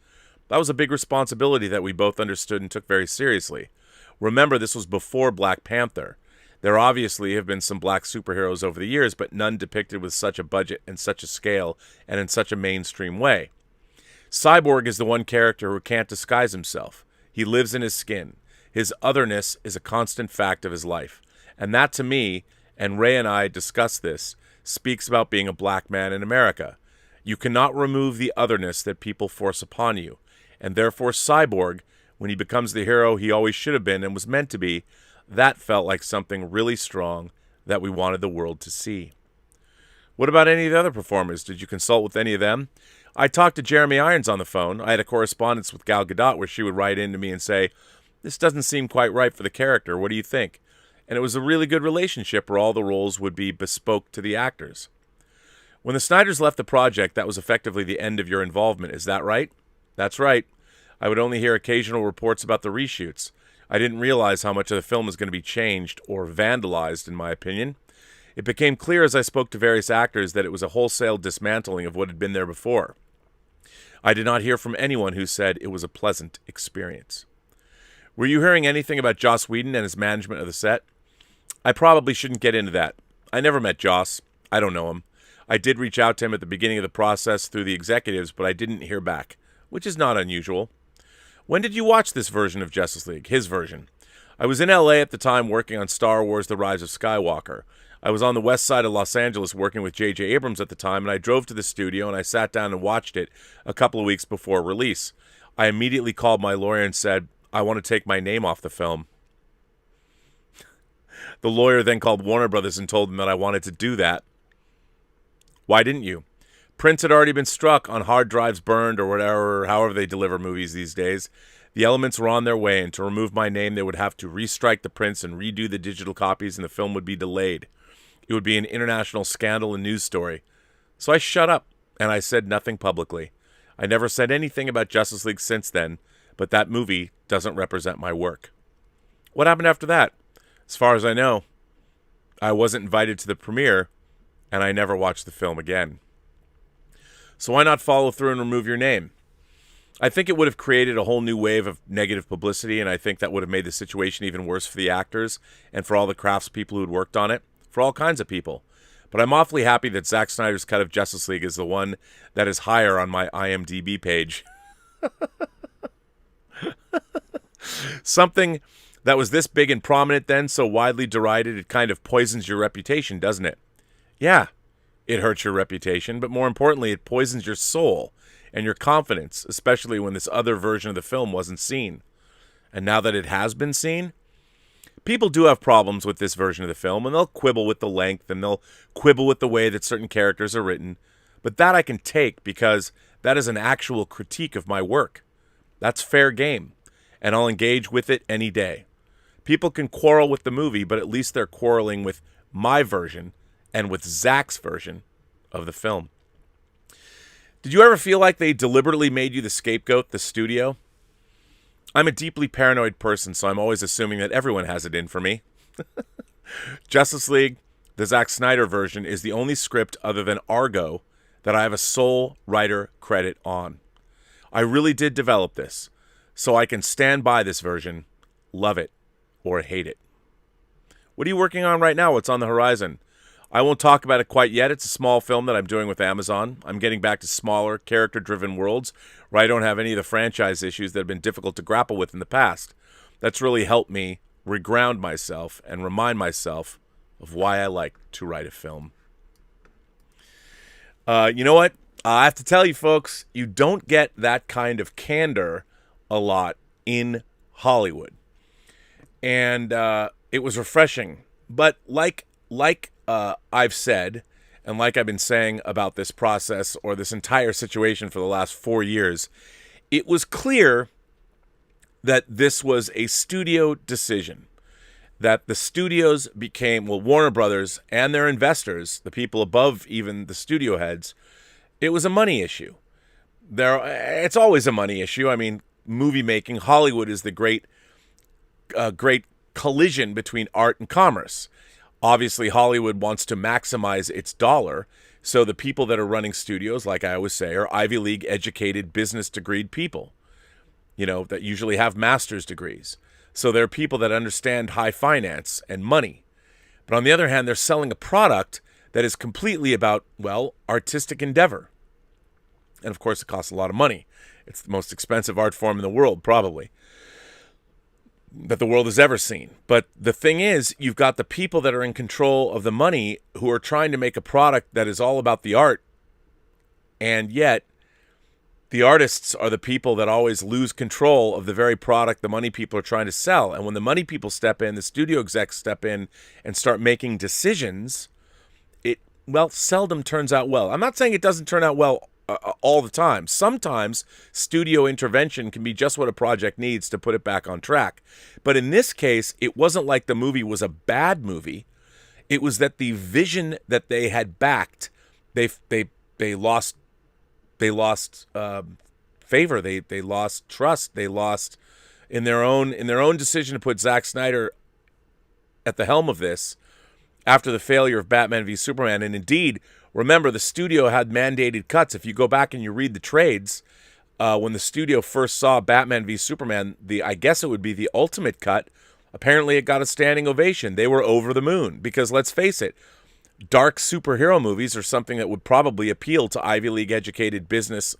That was a big responsibility that we both understood and took very seriously. Remember, this was before Black Panther. There obviously have been some black superheroes over the years, but none depicted with such a budget and such a scale and in such a mainstream way. Cyborg is the one character who can't disguise himself. He lives in his skin. His otherness is a constant fact of his life. And that, to me, and Ray and I discussed this, speaks about being a black man in America. You cannot remove the otherness that people force upon you. And therefore Cyborg, when he becomes the hero he always should have been and was meant to be, that felt like something really strong that we wanted the world to see. What about any of the other performers? Did you consult with any of them? I talked to Jeremy Irons on the phone. I had a correspondence with Gal Gadot where she would write into me and say, "This doesn't seem quite right for the character. What do you think?" And it was a really good relationship where all the roles would be bespoke to the actors. When the Snyders left the project, that was effectively the end of your involvement. Is that right? That's right. I would only hear occasional reports about the reshoots. I didn't realize how much of the film was going to be changed or vandalized, in my opinion. It became clear as I spoke to various actors that it was a wholesale dismantling of what had been there before. I did not hear from anyone who said it was a pleasant experience. Were you hearing anything about Joss Whedon and his management of the set? I probably shouldn't get into that. I never met Joss. I don't know him. I did reach out to him at the beginning of the process through the executives, but I didn't hear back, which is not unusual. When did you watch this version of Justice League, his version? I was in LA at the time working on Star Wars The Rise of Skywalker. I was on the west side of Los Angeles working with J.J. Abrams at the time, and I drove to the studio and I sat down and watched it a couple of weeks before release. I immediately called my lawyer and said, I want to take my name off the film. The lawyer then called Warner Brothers and told them that I wanted to do that. Why didn't you? Prints had already been struck, on hard drives burned, or whatever, however they deliver movies these days. The elements were on their way, and to remove my name, they would have to restrike the prints and redo the digital copies, and the film would be delayed. It would be an international scandal and news story. So I shut up, and I said nothing publicly. I never said anything about Justice League since then, but that movie doesn't represent my work. What happened after that? As far as I know, I wasn't invited to the premiere, and I never watched the film again. So why not follow through and remove your name? I think it would have created a whole new wave of negative publicity, and I think that would have made the situation even worse for the actors and for all the craftspeople who had worked on it, for all kinds of people. But I'm awfully happy that Zack Snyder's cut of Justice League is the one that is higher on my IMDb page. Something that was this big and prominent then, so widely derided, it kind of poisons your reputation, doesn't it? Yeah, it hurts your reputation, but more importantly, it poisons your soul and your confidence, especially when this other version of the film wasn't seen. And now that it has been seen, people do have problems with this version of the film, and they'll quibble with the length, and they'll quibble with the way that certain characters are written. But that I can take, because that is an actual critique of my work. That's fair game, and I'll engage with it any day. People can quarrel with the movie, but at least they're quarreling with my version and with Zack's version of the film. Did you ever feel like they deliberately made you the scapegoat, the studio? I'm a deeply paranoid person, so I'm always assuming that everyone has it in for me. Justice League, the Zack Snyder version, is the only script other than Argo that I have a sole writer credit on. I really did develop this, so I can stand by this version, love it, or hate it. What are you working on right now? What's on the horizon? I won't talk about it quite yet. It's a small film that I'm doing with Amazon. I'm getting back to smaller, character-driven worlds where I don't have any of the franchise issues that have been difficult to grapple with in the past. That's really helped me reground myself and remind myself of why I like to write a film. You know what? I have to tell you, folks, you don't get that kind of candor a lot in Hollywood. And it was refreshing. But like I've said, and like I've been saying about this process or this entire situation for the last 4 years, it was clear that this was a studio decision. That the studios became, Warner Brothers and their investors, the people above even the studio heads, it was a money issue. It's always a money issue. I mean, movie making, Hollywood is the great collision between art and commerce. Obviously, Hollywood wants to maximize its dollar, so the people that are running studios, like I always say, are Ivy League educated, business degreed people, that usually have master's degrees. So they're people that understand high finance and money. But on the other hand, they're selling a product that is completely about, artistic endeavor. And of course, it costs a lot of money. It's the most expensive art form in the world, probably, that the world has ever seen. But the thing is, you've got the people that are in control of the money who are trying to make a product that is all about the art, and yet the artists are the people that always lose control of the very product the money people are trying to sell. And when the money people step in, the studio execs step in and start making decisions, it seldom turns out well. I'm not saying it doesn't turn out well all the time. Sometimes studio intervention can be just what a project needs to put it back on track. But in this case, it wasn't like the movie was a bad movie. It was that the vision that they had backed, they lost favor. They lost trust. They lost in their own decision to put Zack Snyder at the helm of this after the failure of Batman v Superman. And indeed, remember, the studio had mandated cuts. If you go back and you read the trades, when the studio first saw Batman v Superman, I guess it would be the ultimate cut, apparently it got a standing ovation. They were over the moon because, let's face it, dark superhero movies are something that would probably appeal to Ivy League educated business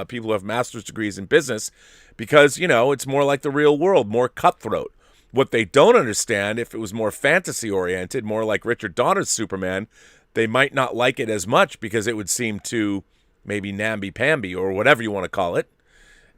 people who have master's degrees in business because, it's more like the real world, more cutthroat, What they don't understand, if it was more fantasy-oriented, more like Richard Donner's Superman, they might not like it as much because it would seem too maybe namby-pamby or whatever you want to call it.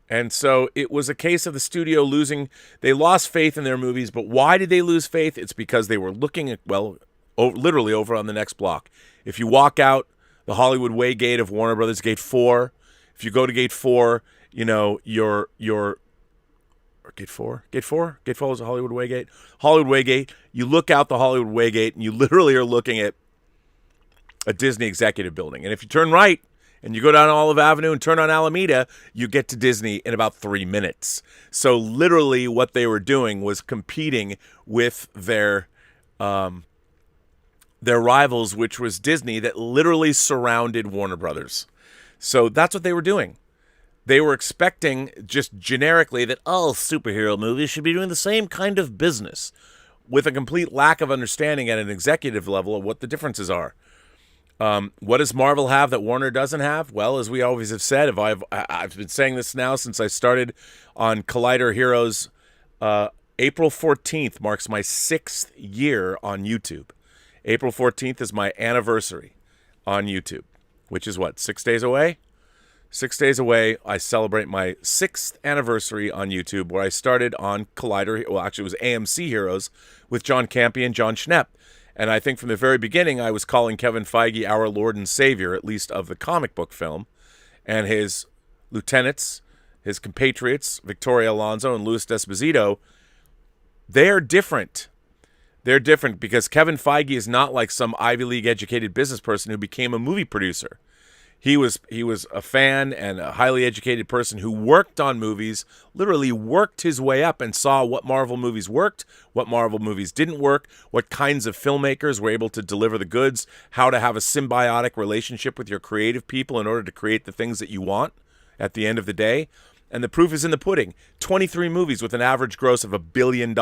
And so it was a case of the studio losing. They lost faith in their movies, but why did they lose faith? It's because they were looking at, well, literally over on the next block. If you walk out the Hollywood Way gate of Warner Brothers, Gate 4, if you go to Gate 4, you know, you're Gate 4? Gate 4? Gate 4 is the Hollywood Way gate. Hollywood Way gate. You look out the Hollywood Way gate, and you literally are looking at a Disney executive building. And if you turn right, and you go down Olive Avenue and turn on Alameda, you get to Disney in about 3 minutes. So literally what they were doing was competing with their rivals, which was Disney, that literally surrounded Warner Brothers. So that's what they were doing. They were expecting just generically that all superhero movies should be doing the same kind of business, with a complete lack of understanding at an executive level of what the differences are. What does Marvel have that Warner doesn't have? Well, as we always have said, I've been saying this now since I started on Collider Heroes. April 14th marks my 6th year on YouTube. April 14th is my anniversary on YouTube, which is what, 6 days away? 6 days away, I celebrate my 6th anniversary on YouTube, where I started on Collider. Well, actually, it was AMC Heroes with John Campy and John Schnepp. And I think from the very beginning, I was calling Kevin Feige our Lord and Savior, at least of the comic book film, and his lieutenants, his compatriots, Victoria Alonso and Louis D'Esposito. They're different. They're different because Kevin Feige is not like some Ivy League educated business person who became a movie producer. He was a fan and a highly educated person who worked on movies, literally worked his way up and saw what Marvel movies worked, what Marvel movies didn't work, what kinds of filmmakers were able to deliver the goods, how to have a symbiotic relationship with your creative people in order to create the things that you want at the end of the day. And the proof is in the pudding. 23 movies with an average gross of $1 billion.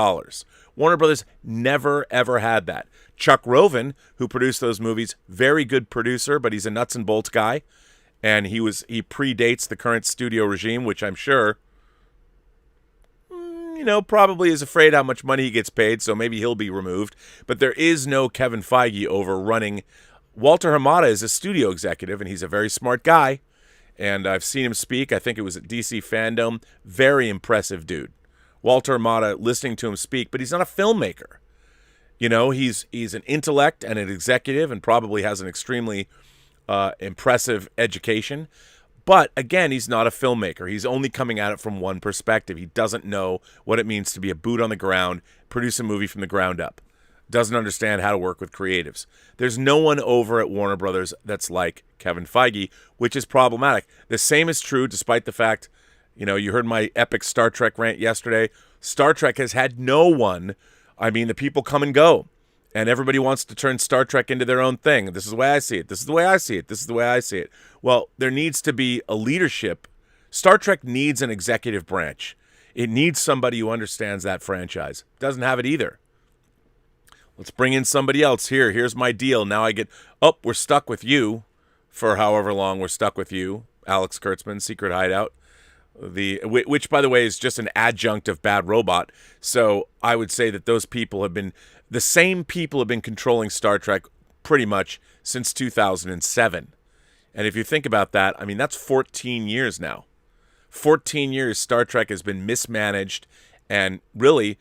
Warner Brothers never, ever had that. Chuck Roven, who produced those movies, very good producer, but he's a nuts and bolts guy. And he predates the current studio regime, which I'm sure, probably is afraid how much money he gets paid, so maybe he'll be removed. But there is no Kevin Feige over running. Walter Hamada is a studio executive, and he's a very smart guy. And I've seen him speak. I think it was at DC Fandom. Very impressive dude. Walter Hamada, listening to him speak, but he's not a filmmaker. He's an intellect and an executive and probably has an extremely impressive education. But again, he's not a filmmaker. He's only coming at it from one perspective. He doesn't know what it means to be a boot on the ground, produce a movie from the ground up. Doesn't understand how to work with creatives. There's no one over at Warner Brothers that's like Kevin Feige, which is problematic. The same is true despite the fact, you heard my epic Star Trek rant yesterday. Star Trek has had no one. I mean, the people come and go, and everybody wants to turn Star Trek into their own thing. This is the way I see it. This is the way I see it. This is the way I see it. Well, there needs to be a leadership. Star Trek needs an executive branch. It needs somebody who understands that franchise. Doesn't have it either. Let's bring in somebody else here. Here's my deal. Now we're stuck with you for however long we're stuck with you. Alex Kurtzman, Secret Hideout. Which, by the way, is just an adjunct of Bad Robot. So I would say that the same people have been controlling Star Trek pretty much since 2007. And if you think about that, I mean, that's 14 years now. 14 years Star Trek has been mismanaged and really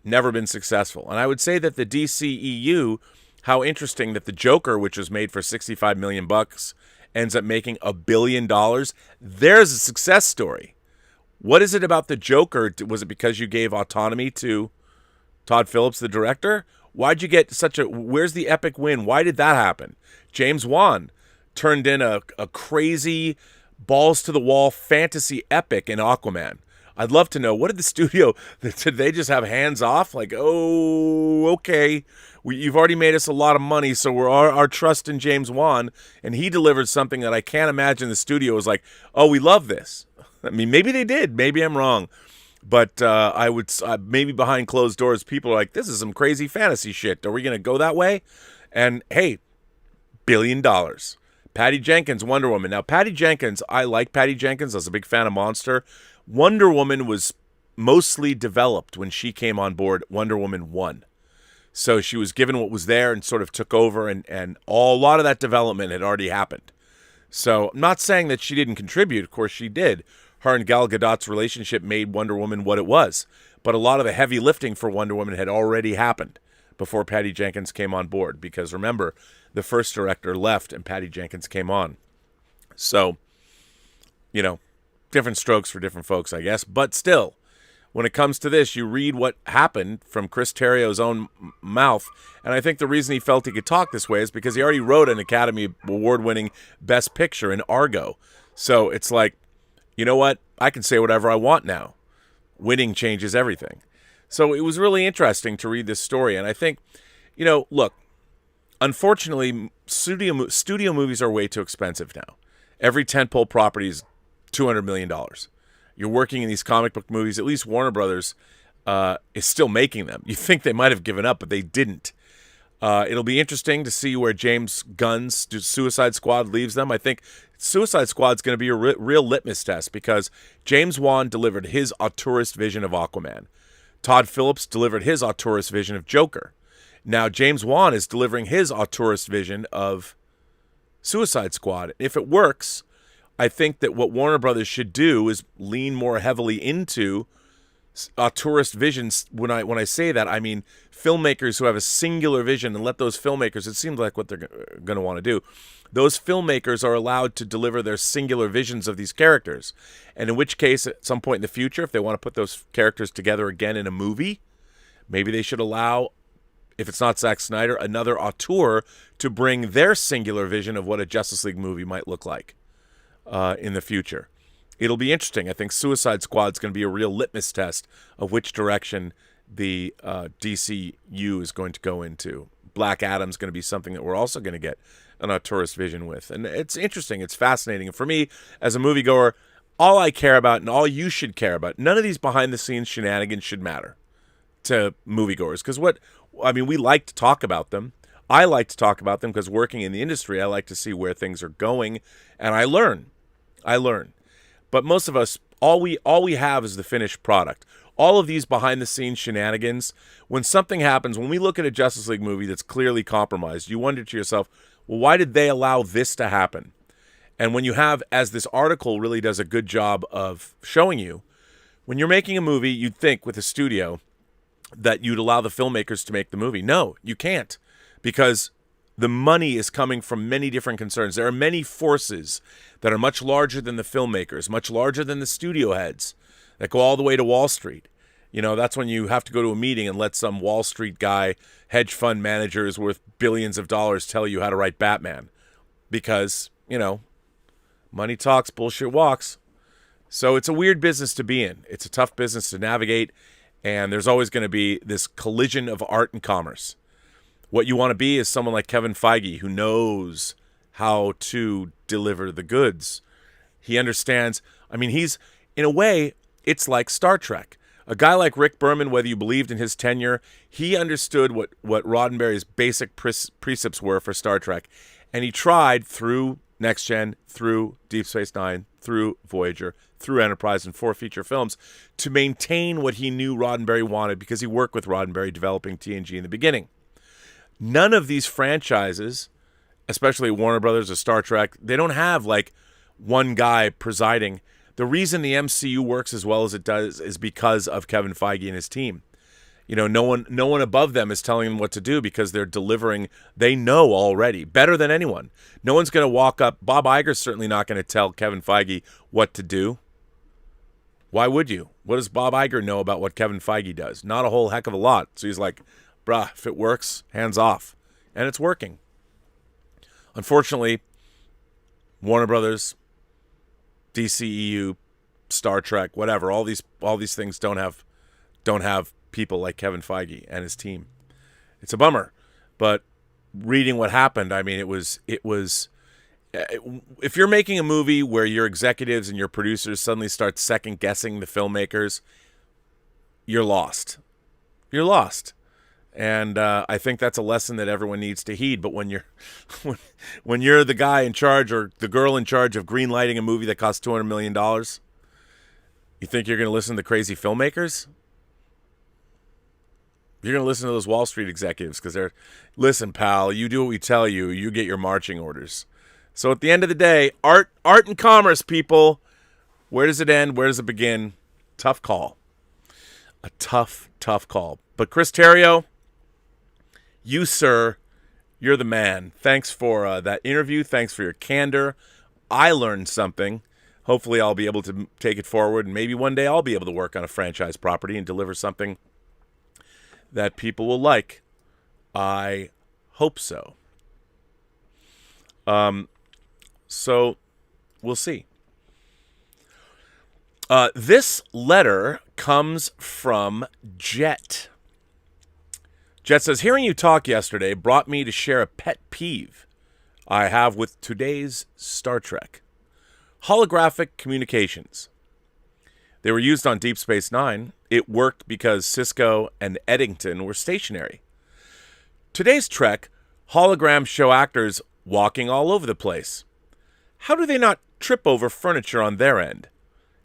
never been successful. And I would say that the DCEU, how interesting that the Joker, which was made for $65 million, ends up making $1 billion. There's a success story. What is it about the Joker? Was it because you gave autonomy to Todd Phillips, the director? Why'd you get where's the epic win? Why did that happen? James Wan turned in a crazy balls to the wall fantasy epic in Aquaman. I'd love to know, what did the studio, did they just have hands off? Like, oh, okay, you've already made us a lot of money, so we're our trust in James Wan, and he delivered something that I can't imagine the studio was like, oh, we love this. I mean, maybe they did. Maybe I'm wrong. But I would maybe behind closed doors, people are like, this is some crazy fantasy shit. Are we going to go that way? And hey, $1 billion. Patty Jenkins, Wonder Woman. Now, Patty Jenkins, I like Patty Jenkins. I was a big fan of Monster. Wonder Woman was mostly developed when she came on board Wonder Woman 1. So she was given what was there and sort of took over, and a lot of that development had already happened. So I'm not saying that she didn't contribute. Of course she did. Her and Gal Gadot's relationship made Wonder Woman what it was. But a lot of the heavy lifting for Wonder Woman had already happened before Patty Jenkins came on board. Because remember, the first director left and Patty Jenkins came on. So, different strokes for different folks, I guess. But still, when it comes to this, you read what happened from Chris Terrio's own mouth. And I think the reason he felt he could talk this way is because he already wrote an Academy Award-winning Best Picture in Argo. So it's like, you know what? I can say whatever I want now. Winning changes everything. So it was really interesting to read this story. And I think, look, unfortunately, studio movies are way too expensive now. Every tentpole property is $200 million. You're working in these comic book movies. At least Warner Brothers is still making them. You think they might have given up, but they didn't. It'll be interesting to see where James Gunn's Suicide Squad leaves them. I think Suicide Squad's going to be a real litmus test because James Wan delivered his auteurist vision of Aquaman. Todd Phillips delivered his auteurist vision of Joker. Now James Wan is delivering his auteurist vision of Suicide Squad. If it works, I think that what Warner Brothers should do is lean more heavily into auteurist visions. When I say that, I mean filmmakers who have a singular vision, and let those filmmakers, it seems like what they're going to want to do. Those filmmakers are allowed to deliver their singular visions of these characters. And in which case, at some point in the future, if they want to put those characters together again in a movie, maybe they should allow, if it's not Zack Snyder, another auteur to bring their singular vision of what a Justice League movie might look like in the future. It'll be interesting. I think Suicide Squad's going to be a real litmus test of which direction the DCU is going to go into. Black Adam's going to be something that we're also going to get an auteurist vision with. And it's interesting. It's fascinating. And for me, as a moviegoer, all I care about and all you should care about, none of these behind-the-scenes shenanigans should matter to moviegoers. Because we like to talk about them. I like to talk about them because working in the industry, I like to see where things are going. And I learn. But most of us, all we have is the finished product. All of these behind-the-scenes shenanigans, when something happens, when we look at a Justice League movie that's clearly compromised, you wonder to yourself, well, why did they allow this to happen? And when you have, as this article really does a good job of showing you, when you're making a movie, you'd think with a studio that you'd allow the filmmakers to make the movie. No, you can't, because the money is coming from many different concerns. There are many forces that are much larger than the filmmakers, much larger than the studio heads, that go all the way to Wall Street. That's when you have to go to a meeting and let some Wall Street guy, hedge fund manager is worth billions of dollars, tell you how to write Batman. Because, money talks, bullshit walks. So it's a weird business to be in. It's a tough business to navigate, and there's always going to be this collision of art and commerce. What you want to be is someone like Kevin Feige, who knows how to deliver the goods. He understands. He's, in a way, it's like Star Trek. A guy like Rick Berman, whether you believed in his tenure, he understood what Roddenberry's basic precepts were for Star Trek. And he tried through Next Gen, through Deep Space Nine, through Voyager, through Enterprise, and 4 feature films to maintain what he knew Roddenberry wanted, because he worked with Roddenberry developing TNG in the beginning. None of these franchises, especially Warner Brothers or Star Trek, they don't have like one guy presiding. The reason the MCU works as well as it does is because of Kevin Feige and his team. No one above them is telling them what to do, because they're delivering. They know already better than anyone. No one's going to walk up. Bob Iger's certainly not going to tell Kevin Feige what to do. Why would you? What does Bob Iger know about what Kevin Feige does? Not a whole heck of a lot. So he's like, bruh, if it works, hands off. And it's working. Unfortunately, Warner Brothers, DCEU, Star Trek, whatever, all these things don't have people like Kevin Feige and his team. It's a bummer, but reading what happened, it was if you're making a movie where your executives and your producers suddenly start second guessing the filmmakers, you're lost. You're lost. And I think that's a lesson that everyone needs to heed. But when you're the guy in charge or the girl in charge of green lighting a movie that costs $200 million, You think you're going to listen to the crazy filmmakers? You're going to listen to those Wall Street executives because they're, listen, pal, you do what we tell you, you get your marching orders. So at the end of the day, art and commerce, people, where does it end? Where does it begin? Tough call. A tough call. But Chris Terrio, you, sir, you're the man. Thanks for that interview. Thanks for your candor. I learned something. Hopefully I'll be able to take it forward, and maybe one day I'll be able to work on a franchise property and deliver something that people will like. I hope so. So we'll see. This letter comes from Jet. Jet says, hearing you talk yesterday brought me to share a pet peeve I have with today's Star Trek. Holographic communications. They were used on Deep Space Nine. It worked because Sisko and Eddington were stationary. Today's Trek, holograms show actors walking all over the place. How do they not trip over furniture on their end?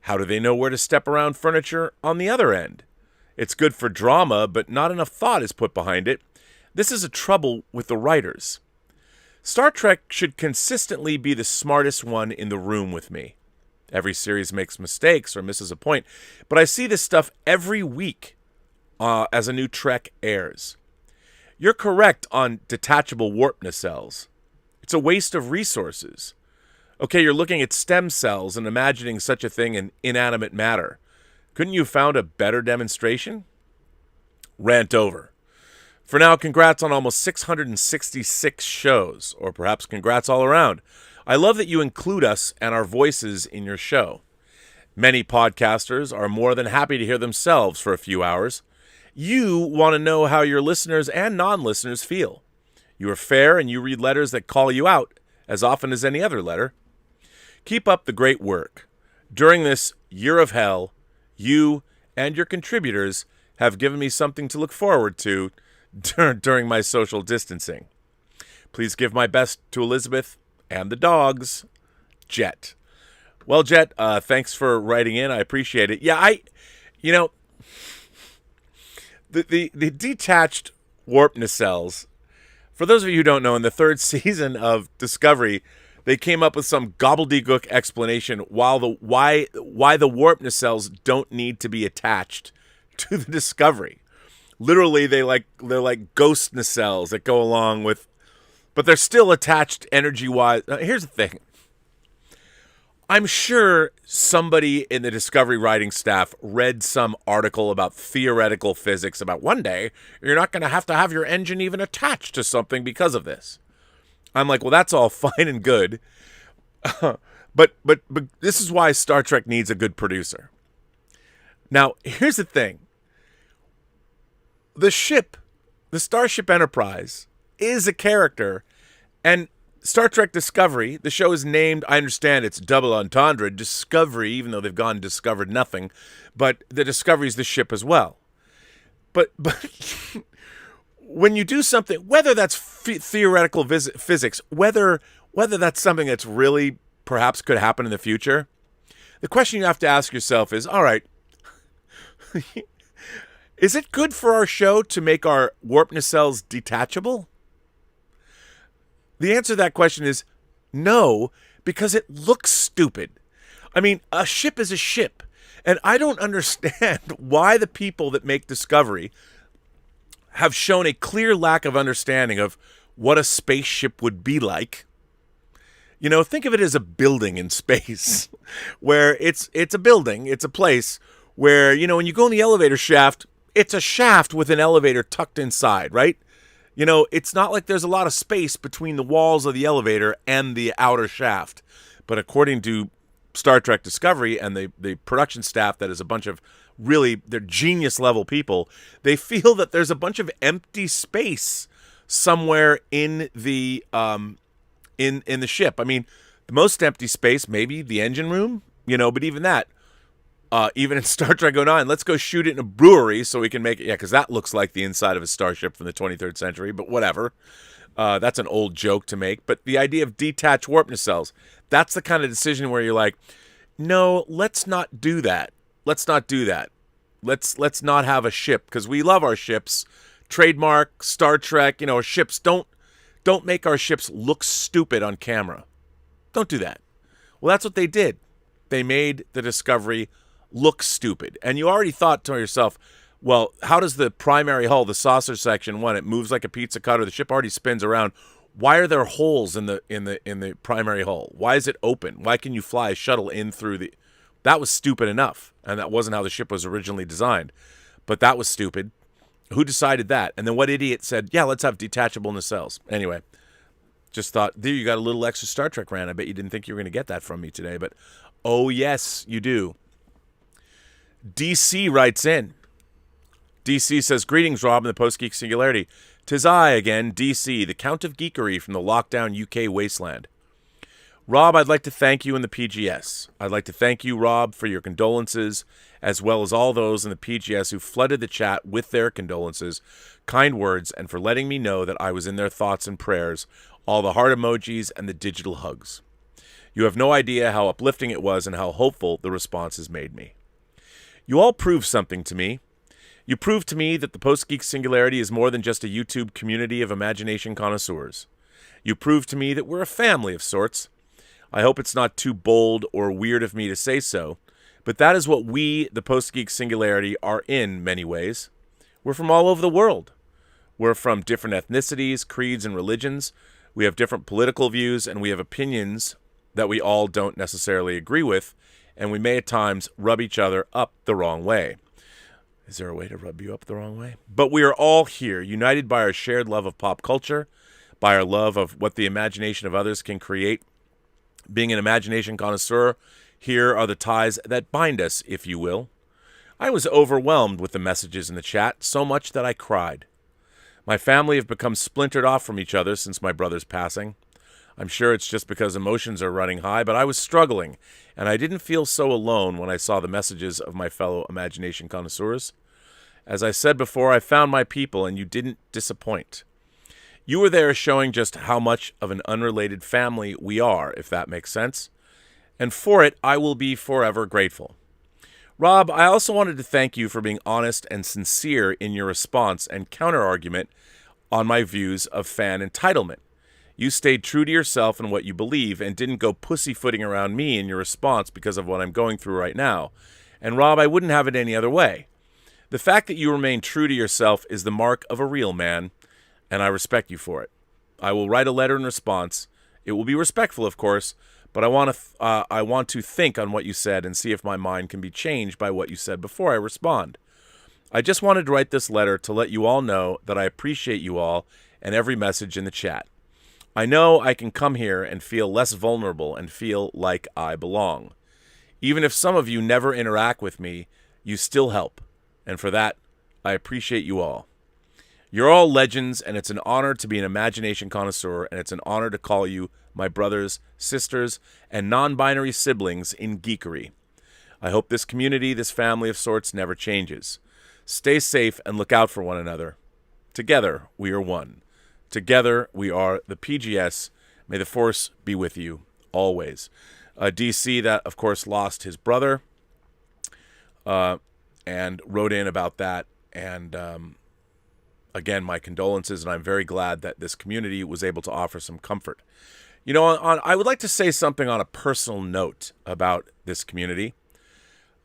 How do they know where to step around furniture on the other end? It's good for drama, but not enough thought is put behind it. This is a trouble with the writers. Star Trek should consistently be the smartest one in the room with me. Every series makes mistakes or misses a point, but I see this stuff every week as a new Trek airs. You're correct on detachable warp nacelles. It's a waste of resources. Okay, you're looking at stem cells and imagining such a thing in inanimate matter. Couldn't you have found a better demonstration? Rant over. For now, congrats on almost 666 shows, or perhaps congrats all around. I love that you include us and our voices in your show. Many podcasters are more than happy to hear themselves for a few hours. You want to know how your listeners and non-listeners feel. You are fair and you read letters that call you out as often as any other letter. Keep up the great work. During this year of hell, you and your contributors have given me something to look forward to during my social distancing. Please give my best to Elizabeth and the dogs. Jet. Well, Jet, thanks for writing in. I appreciate it. Yeah, the detached warp nacelles, for those of you who don't know, in the third season of Discovery, they came up with some gobbledygook explanation why the warp nacelles don't need to be attached to the Discovery. Literally, they're like ghost nacelles that go along with, but they're still attached energy-wise. Here's the thing. I'm sure somebody in the Discovery writing staff read some article about theoretical physics about one day you're not going to have your engine even attached to something because of this. I'm like, well, that's all fine and good. but this is why Star Trek needs a good producer. Now, here's the thing. The ship, the Starship Enterprise, is a character, and Star Trek Discovery, the show is named, I understand it's double entendre, Discovery, even though they've gone and discovered nothing, but the Discovery is the ship as well. But when you do something, whether that's theoretical physics, whether that's something that's really perhaps could happen in the future, the question you have to ask yourself is, all right, is it good for our show to make our warp nacelles detachable? The answer to that question is no, because it looks stupid. I mean, a ship is a ship, and I don't understand why the people that make Discovery have shown a clear lack of understanding of what a spaceship would be like. You know, think of it as a building in space, where it's a building, it's a place where, you know, when you go in the elevator shaft, it's a shaft with an elevator tucked inside, right? You know, it's not like there's a lot of space between the walls of the elevator and the outer shaft. But according to Star Trek Discovery and the production staff, that is a bunch of really, they're genius level people, they feel that there's a bunch of empty space somewhere in the in the ship. I mean, the most empty space, maybe the engine room, you know, but even that, even in Star Trek 09, let's go shoot it in a brewery so we can make it. Yeah, because that looks like the inside of a starship from the 23rd century, but whatever. That's an old joke to make. But the idea of detached warp nacelles, that's the kind of decision where you're like, no, let's not do that. let's not do that. Let's not have a ship, because we love our ships. Trademark Star Trek, our ships. Don't make our ships look stupid on camera. Don't do that. Well, that's what they did. They made the Discovery look stupid. And you already thought to yourself, well, how does the primary hull, the saucer section, when it moves like a pizza cutter, the ship already spins around. Why are there holes in the primary hull? Why is it open? Why can you fly a shuttle in through the... That was stupid enough, and that wasn't how the ship was originally designed. But that was stupid. Who decided that? And then what idiot said, yeah, let's have detachable nacelles. Anyway, just thought, there, you got a little extra Star Trek rant. I bet you didn't think you were going to get that from me today, but oh, yes, you do. DC writes in. DC says, greetings, Rob, in the Post-Geek Singularity. 'Tis I again, DC, the Count of Geekery from the lockdown UK wasteland. Rob, I'd like to thank you in the PGS. I'd like to thank you, Rob, for your condolences, as well as all those in the PGS who flooded the chat with their condolences, kind words, and for letting me know that I was in their thoughts and prayers, all the heart emojis and the digital hugs. You have no idea how uplifting it was and how hopeful the responses made me. You all proved something to me. You proved to me that the Post-Geek Singularity is more than just a YouTube community of imagination connoisseurs. You proved to me that we're a family of sorts. I hope it's not too bold or weird of me to say so, but that is what we, the Post-Geek Singularity, are in many ways. We're from all over the world. We're from different ethnicities, creeds, and religions. We have different political views, and we have opinions that we all don't necessarily agree with, and we may at times rub each other up the wrong way. Is there a way to rub you up the wrong way? But we are all here, united by our shared love of pop culture, by our love of what the imagination of others can create. Being an imagination connoisseur, here are the ties that bind us, if you will. I was overwhelmed with the messages in the chat, so much that I cried. My family have become splintered off from each other since my brother's passing. I'm sure it's just because emotions are running high, but I was struggling, and I didn't feel so alone when I saw the messages of my fellow imagination connoisseurs. As I said before, I found my people, and you didn't disappoint. You were there showing just how much of an unrelated family we are, if that makes sense. And for it, I will be forever grateful. Rob, I also wanted to thank you for being honest and sincere in your response and counter-argument on my views of fan entitlement. You stayed true to yourself and what you believe and didn't go pussyfooting around me in your response because of what I'm going through right now. And Rob, I wouldn't have it any other way. The fact that you remain true to yourself is the mark of a real man, and I respect you for it. I will write a letter in response. It will be respectful, of course, but I want to think on what you said and see if my mind can be changed by what you said before I respond. I just wanted to write this letter to let you all know that I appreciate you all and every message in the chat. I know I can come here and feel less vulnerable and feel like I belong. Even if some of you never interact with me, you still help. And for that, I appreciate you all. You're all legends, and it's an honor to be an imagination connoisseur, and it's an honor to call you my brothers, sisters, and non-binary siblings in geekery. I hope this community, this family of sorts, never changes. Stay safe and look out for one another. Together, we are one. Together, we are the PGS. May the Force be with you, always. DC, that, of course, lost his brother, and wrote in about that, and again, my condolences, and I'm very glad that this community was able to offer some comfort. You know, I would like to say something on a personal note about this community.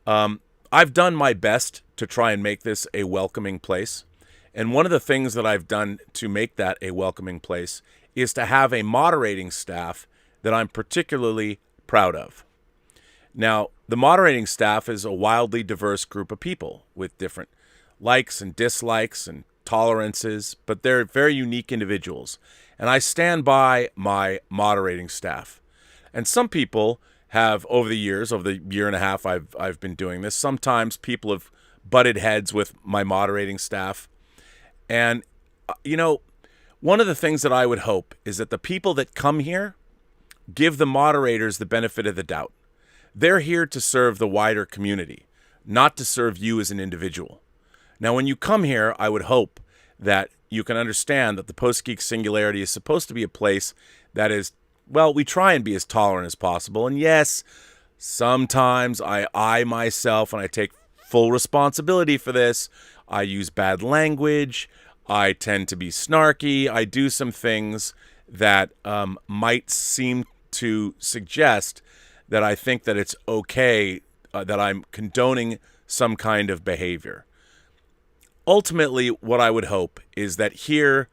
I've done my best to try and make this a welcoming place, and one of the things that I've done to make that a welcoming place is to have a moderating staff that I'm particularly proud of. Now, the moderating staff is a wildly diverse group of people with different likes and dislikes and tolerances, but they're very unique individuals. And I stand by my moderating staff. And some people have, over the years, over the year and a half I've been doing this, sometimes people have butted heads with my moderating staff. And, you know, one of the things that I would hope is that the people that come here give the moderators the benefit of the doubt. They're here to serve the wider community, not to serve you as an individual. Now, when you come here, I would hope that you can understand that the Post-Geek Singularity is supposed to be a place that is, well, we try and be as tolerant as possible. And yes, Sometimes I myself, and I take full responsibility for this, I use bad language. I tend to be snarky. I do some things that might seem to suggest that I think that it's okay, that I'm condoning some kind of behavior. Ultimately, what I would hope is that here,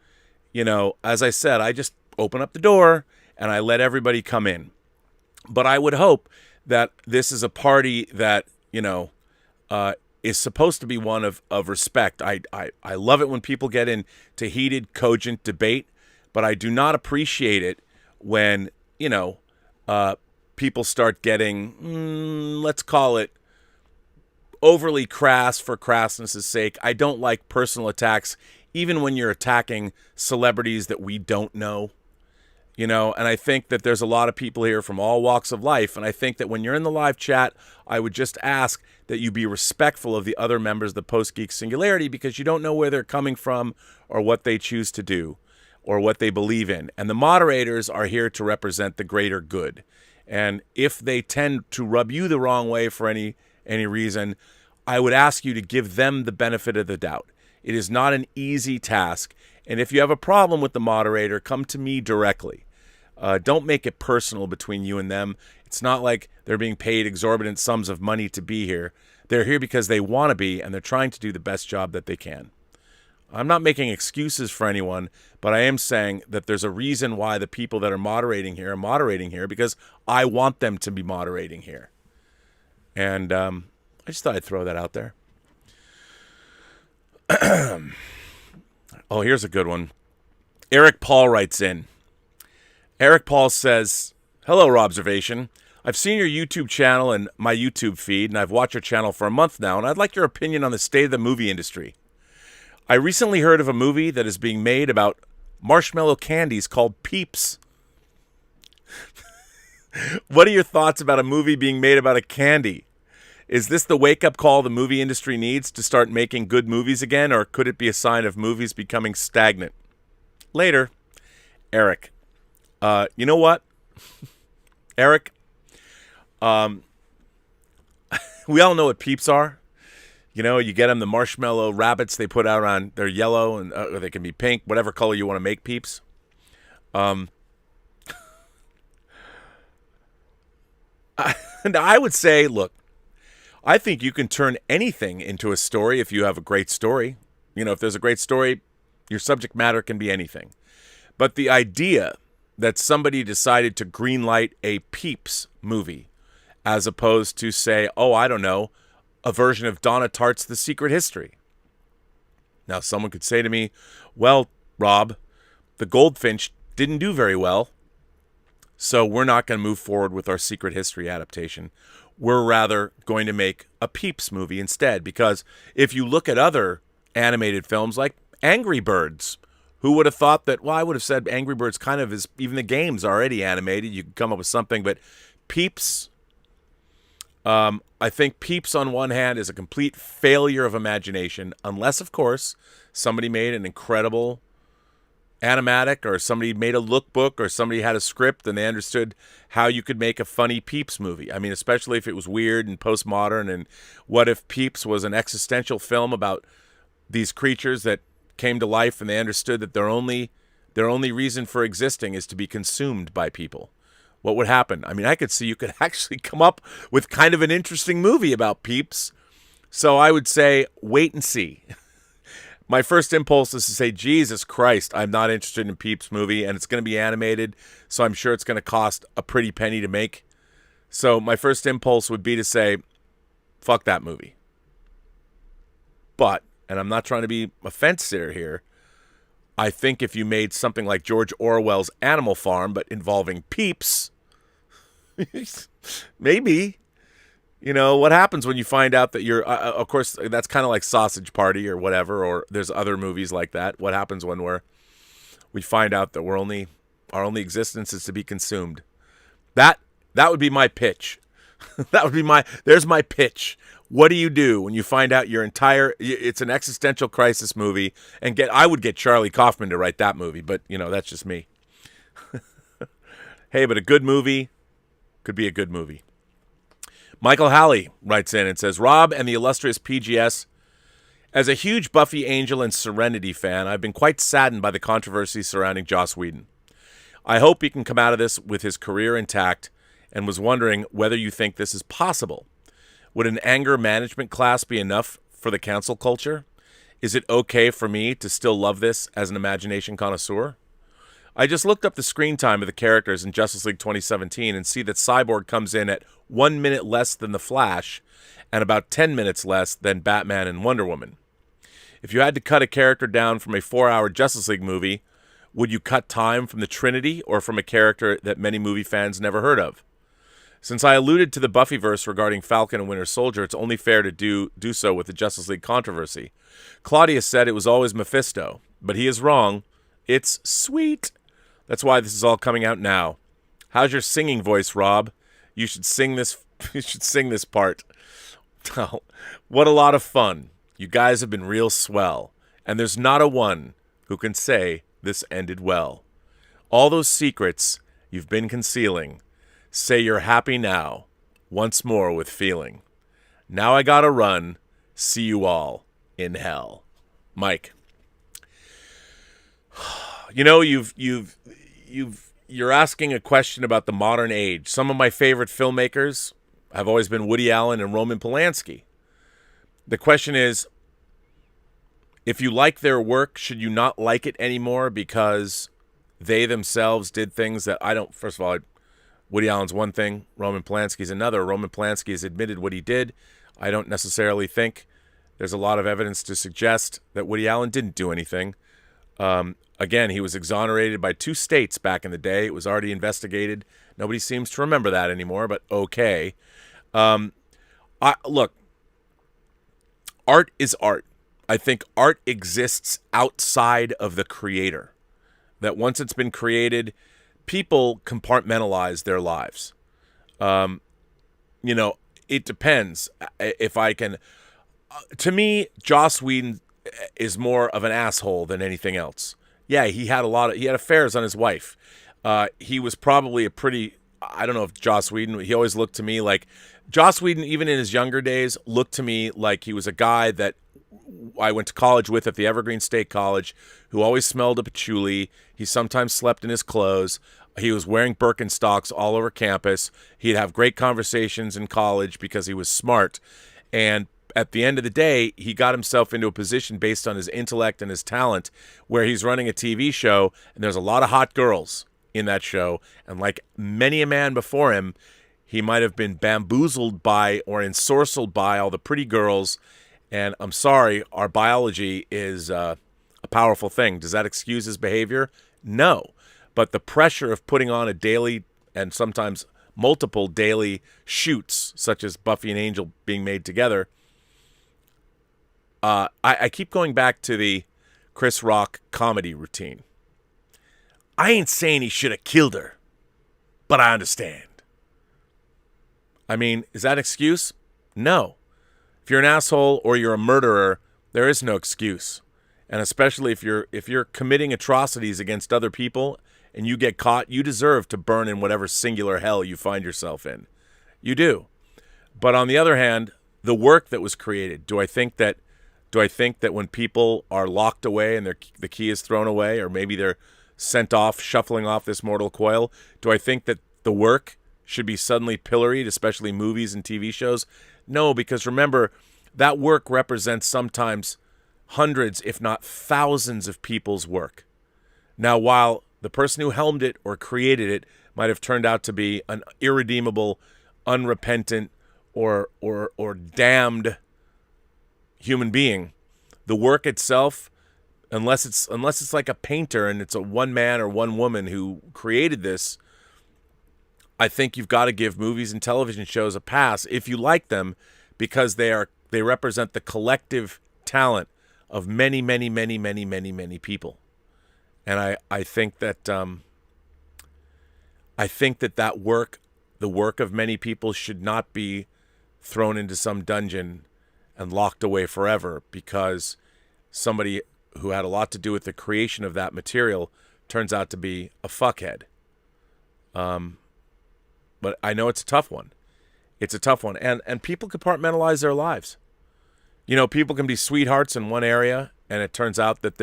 as I said, I just open up the door and I let everybody come in. But I would hope that this is a party that, is supposed to be one of respect. I love it when people get into heated, cogent debate, but I do not appreciate it when, people start getting, let's call it, overly crass for crassness' sake. I don't like personal attacks, even when you're attacking celebrities that we don't know. And I think that there's a lot of people here from all walks of life. And I think that when you're in the live chat, I would just ask that you be respectful of the other members of the Post-Geek Singularity, because you don't know where they're coming from or what they choose to do or what they believe in. And the moderators are here to represent the greater good. And if they tend to rub you the wrong way for any reason, I would ask you to give them the benefit of the doubt. It is not an easy task. And if you have a problem with the moderator, come to me directly. Don't make it personal between you and them. It's not like they're being paid exorbitant sums of money to be here. They're here because they want to be, and they're trying to do the best job that they can. I'm not making excuses for anyone, but I am saying that there's a reason why the people that are moderating here, because I want them to be moderating here. And I just thought I'd throw that out there. Oh, here's a good one. Eric Paul writes in. Eric Paul says, "Hello, Robservation. I've seen your YouTube channel and my YouTube feed, and I've watched your channel for a month now, and I'd like your opinion on the state of the movie industry. I recently heard of a movie that is being made about marshmallow candies called Peeps. What are your thoughts about a movie being made about a candy? Is this the wake-up call the movie industry needs to start making good movies again, or could it be a sign of movies becoming stagnant? Later." Eric. You know what? Eric, we all know what Peeps are. You get them the marshmallow rabbits they put out on. They're yellow, and or they can be pink, whatever color you want to make Peeps. And I would say, look, I think you can turn anything into a story if you have a great story. If there's a great story, your subject matter can be anything. But the idea that somebody decided to greenlight a Peeps movie as opposed to, say, I don't know, a version of Donna Tartt's The Secret History. Now, someone could say to me, well, Rob, The Goldfinch didn't do very well, so we're not going to move forward with our Secret History adaptation. We're rather going to make a Peeps movie instead, because if you look at other animated films like Angry Birds, who would have thought that, well, I would have said Angry Birds kind of is, even the game's already animated. You can come up with something, but Peeps, I think Peeps on one hand is a complete failure of imagination, unless, of course, somebody made an incredible animatic, or somebody made a lookbook, or somebody had a script and they understood how you could make a funny Peeps movie. I mean, especially if it was weird and postmodern. And what if Peeps was an existential film about these creatures that came to life and they understood that their only reason for existing is to be consumed by people? What would happen? I mean, I could see you could actually come up with kind of an interesting movie about Peeps. So I would say wait and see. My first impulse is to say, Jesus Christ, I'm not interested in a Peeps movie, and it's going to be animated, so I'm sure it's going to cost a pretty penny to make. So my first impulse would be to say, fuck that movie. But, and I'm not trying to be a fence sitter here, I think if you made something like George Orwell's Animal Farm, but involving Peeps, maybe. What happens when you find out that you're, of course, that's kind of like Sausage Party or whatever, or there's other movies like that. What happens when we find out that our only existence is to be consumed? That would be my pitch. There's my pitch. What do you do when you find out it's an existential crisis movie? And I would get Charlie Kaufman to write that movie, but that's just me. Hey, but a good movie could be a good movie. Michael Halley writes in and says, Rob and the illustrious PGS, as a huge Buffy, Angel, and Serenity fan, I've been quite saddened by the controversy surrounding Joss Whedon. I hope he can come out of this with his career intact, and was wondering whether you think this is possible. Would an anger management class be enough for the cancel culture? Is it okay for me to still love this as an imagination connoisseur? I just looked up the screen time of the characters in Justice League 2017 and see that Cyborg comes in at 1 minute less than The Flash and about 10 minutes less than Batman and Wonder Woman. If you had to cut a character down from a 4-hour Justice League movie, would you cut time from the Trinity or from a character that many movie fans never heard of? Since I alluded to the Buffyverse regarding Falcon and Winter Soldier, it's only fair to do so with the Justice League controversy. Claudius said it was always Mephisto, but he is wrong. It's sweet. That's why this is all coming out now. How's your singing voice, Rob? You should sing this. You should sing this part. Oh, what a lot of fun. You guys have been real swell, and there's not a one who can say this ended well. All those secrets you've been concealing, say you're happy now, once more with feeling. Now I gotta run, see you all in hell. Mike. You know, you're asking a question about the modern age. Some of my favorite filmmakers have always been Woody Allen and Roman Polanski. The question is, if you like their work, should you not like it anymore because they themselves did things that I don't... First of all, Woody Allen's one thing, Roman Polanski's another. Roman Polanski has admitted what he did. I don't necessarily think there's a lot of evidence to suggest that Woody Allen didn't do anything. Again, he was exonerated by 2 states back in the day. It was already investigated. Nobody seems to remember that anymore, but okay. Look, art is art. I think art exists outside of the creator. That once it's been created, people compartmentalize their lives. You know, it depends. If I can... to me, Joss Whedon is more of an asshole than anything else. Yeah, he had affairs on his wife. He was probably a pretty... I don't know if Joss Whedon... He always looked to me like... Joss Whedon, even in his younger days, looked to me like he was a guy that I went to college with at the Evergreen State College, who always smelled of patchouli. He sometimes slept in his clothes. He was wearing Birkenstocks all over campus. He'd have great conversations in college because he was smart. And at the end of the day, he got himself into a position based on his intellect and his talent where he's running a TV show, and there's a lot of hot girls in that show. And like many a man before him, he might have been bamboozled by or ensorcelled by all the pretty girls. And I'm sorry, our biology is a powerful thing. Does that excuse his behavior? No. But the pressure of putting on a daily and sometimes multiple daily shoots, such as Buffy and Angel being made together, I keep going back to the Chris Rock comedy routine. I ain't saying he should have killed her, but I understand. I mean, is that an excuse? No. If you're an asshole or you're a murderer, there is no excuse. And especially if you're committing atrocities against other people and you get caught, you deserve to burn in whatever singular hell you find yourself in. You do. But on the other hand, the work that was created, do I think that when people are locked away and the key is thrown away, or maybe they're sent off, shuffling off this mortal coil, do I think that the work should be suddenly pilloried, especially movies and TV shows? No, because remember, that work represents sometimes hundreds, if not thousands of people's work. Now, while the person who helmed it or created it might have turned out to be an irredeemable, unrepentant, or damned human being, the work itself, unless it's like a painter and it's a one man or one woman who created this, I think you've got to give movies and television shows a pass if you like them, because they represent the collective talent of many, many, many, many, many, many people. And I think that that work, the work of many people, should not be thrown into some dungeon and locked away forever because somebody who had a lot to do with the creation of that material turns out to be a fuckhead. But I know it's a tough one. It's a tough one. And people compartmentalize their lives. You know, people can be sweethearts in one area, and it turns out that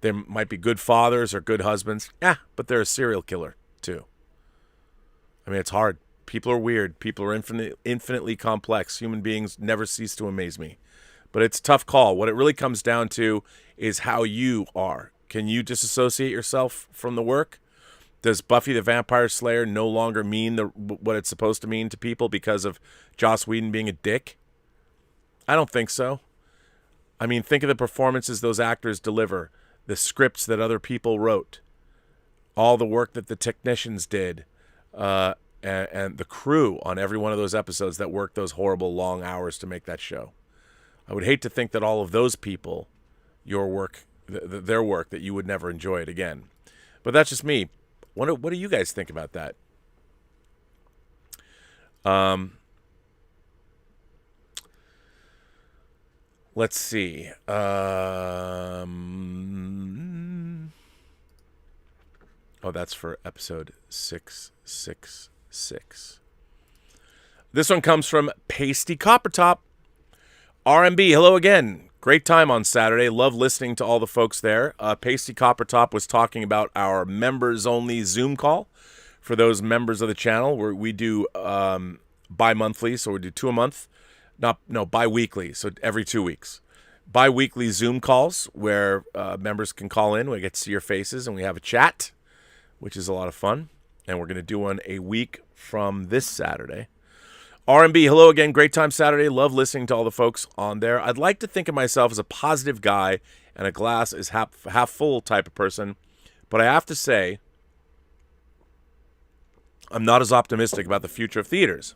they might be good fathers or good husbands. Yeah, but they're a serial killer, too. I mean, it's hard. People are weird. People are infinitely complex. Human beings never cease to amaze me. But it's a tough call. What it really comes down to is how you are. Can you disassociate yourself from the work? Does Buffy the Vampire Slayer no longer mean what it's supposed to mean to people because of Joss Whedon being a dick? I don't think so. I mean, think of the performances those actors deliver, the scripts that other people wrote, all the work that the technicians did, and the crew on every one of those episodes that worked those horrible long hours to make that show. I would hate to think that all of those people, your work, their work, that you would never enjoy it again. But that's just me. What do you guys think about that? Let's see. Oh, that's for episode 666. This one comes from Pasty Coppertop. RMB, hello again. Great time on Saturday. Love listening to all the folks there. Pasty Coppertop was talking about our members-only Zoom call for those members of the channel, where we do bi-monthly, so we do 2 a month. Bi-weekly, so every 2 weeks. Bi-weekly Zoom calls where members can call in. We get to see your faces, and we have a chat, which is a lot of fun. And we're going to do one a week from this Saturday. R&B, hello again. Great time Saturday. Love listening to all the folks on there. I'd like to think of myself as a positive guy and a glass is half full type of person. But I have to say, I'm not as optimistic about the future of theaters.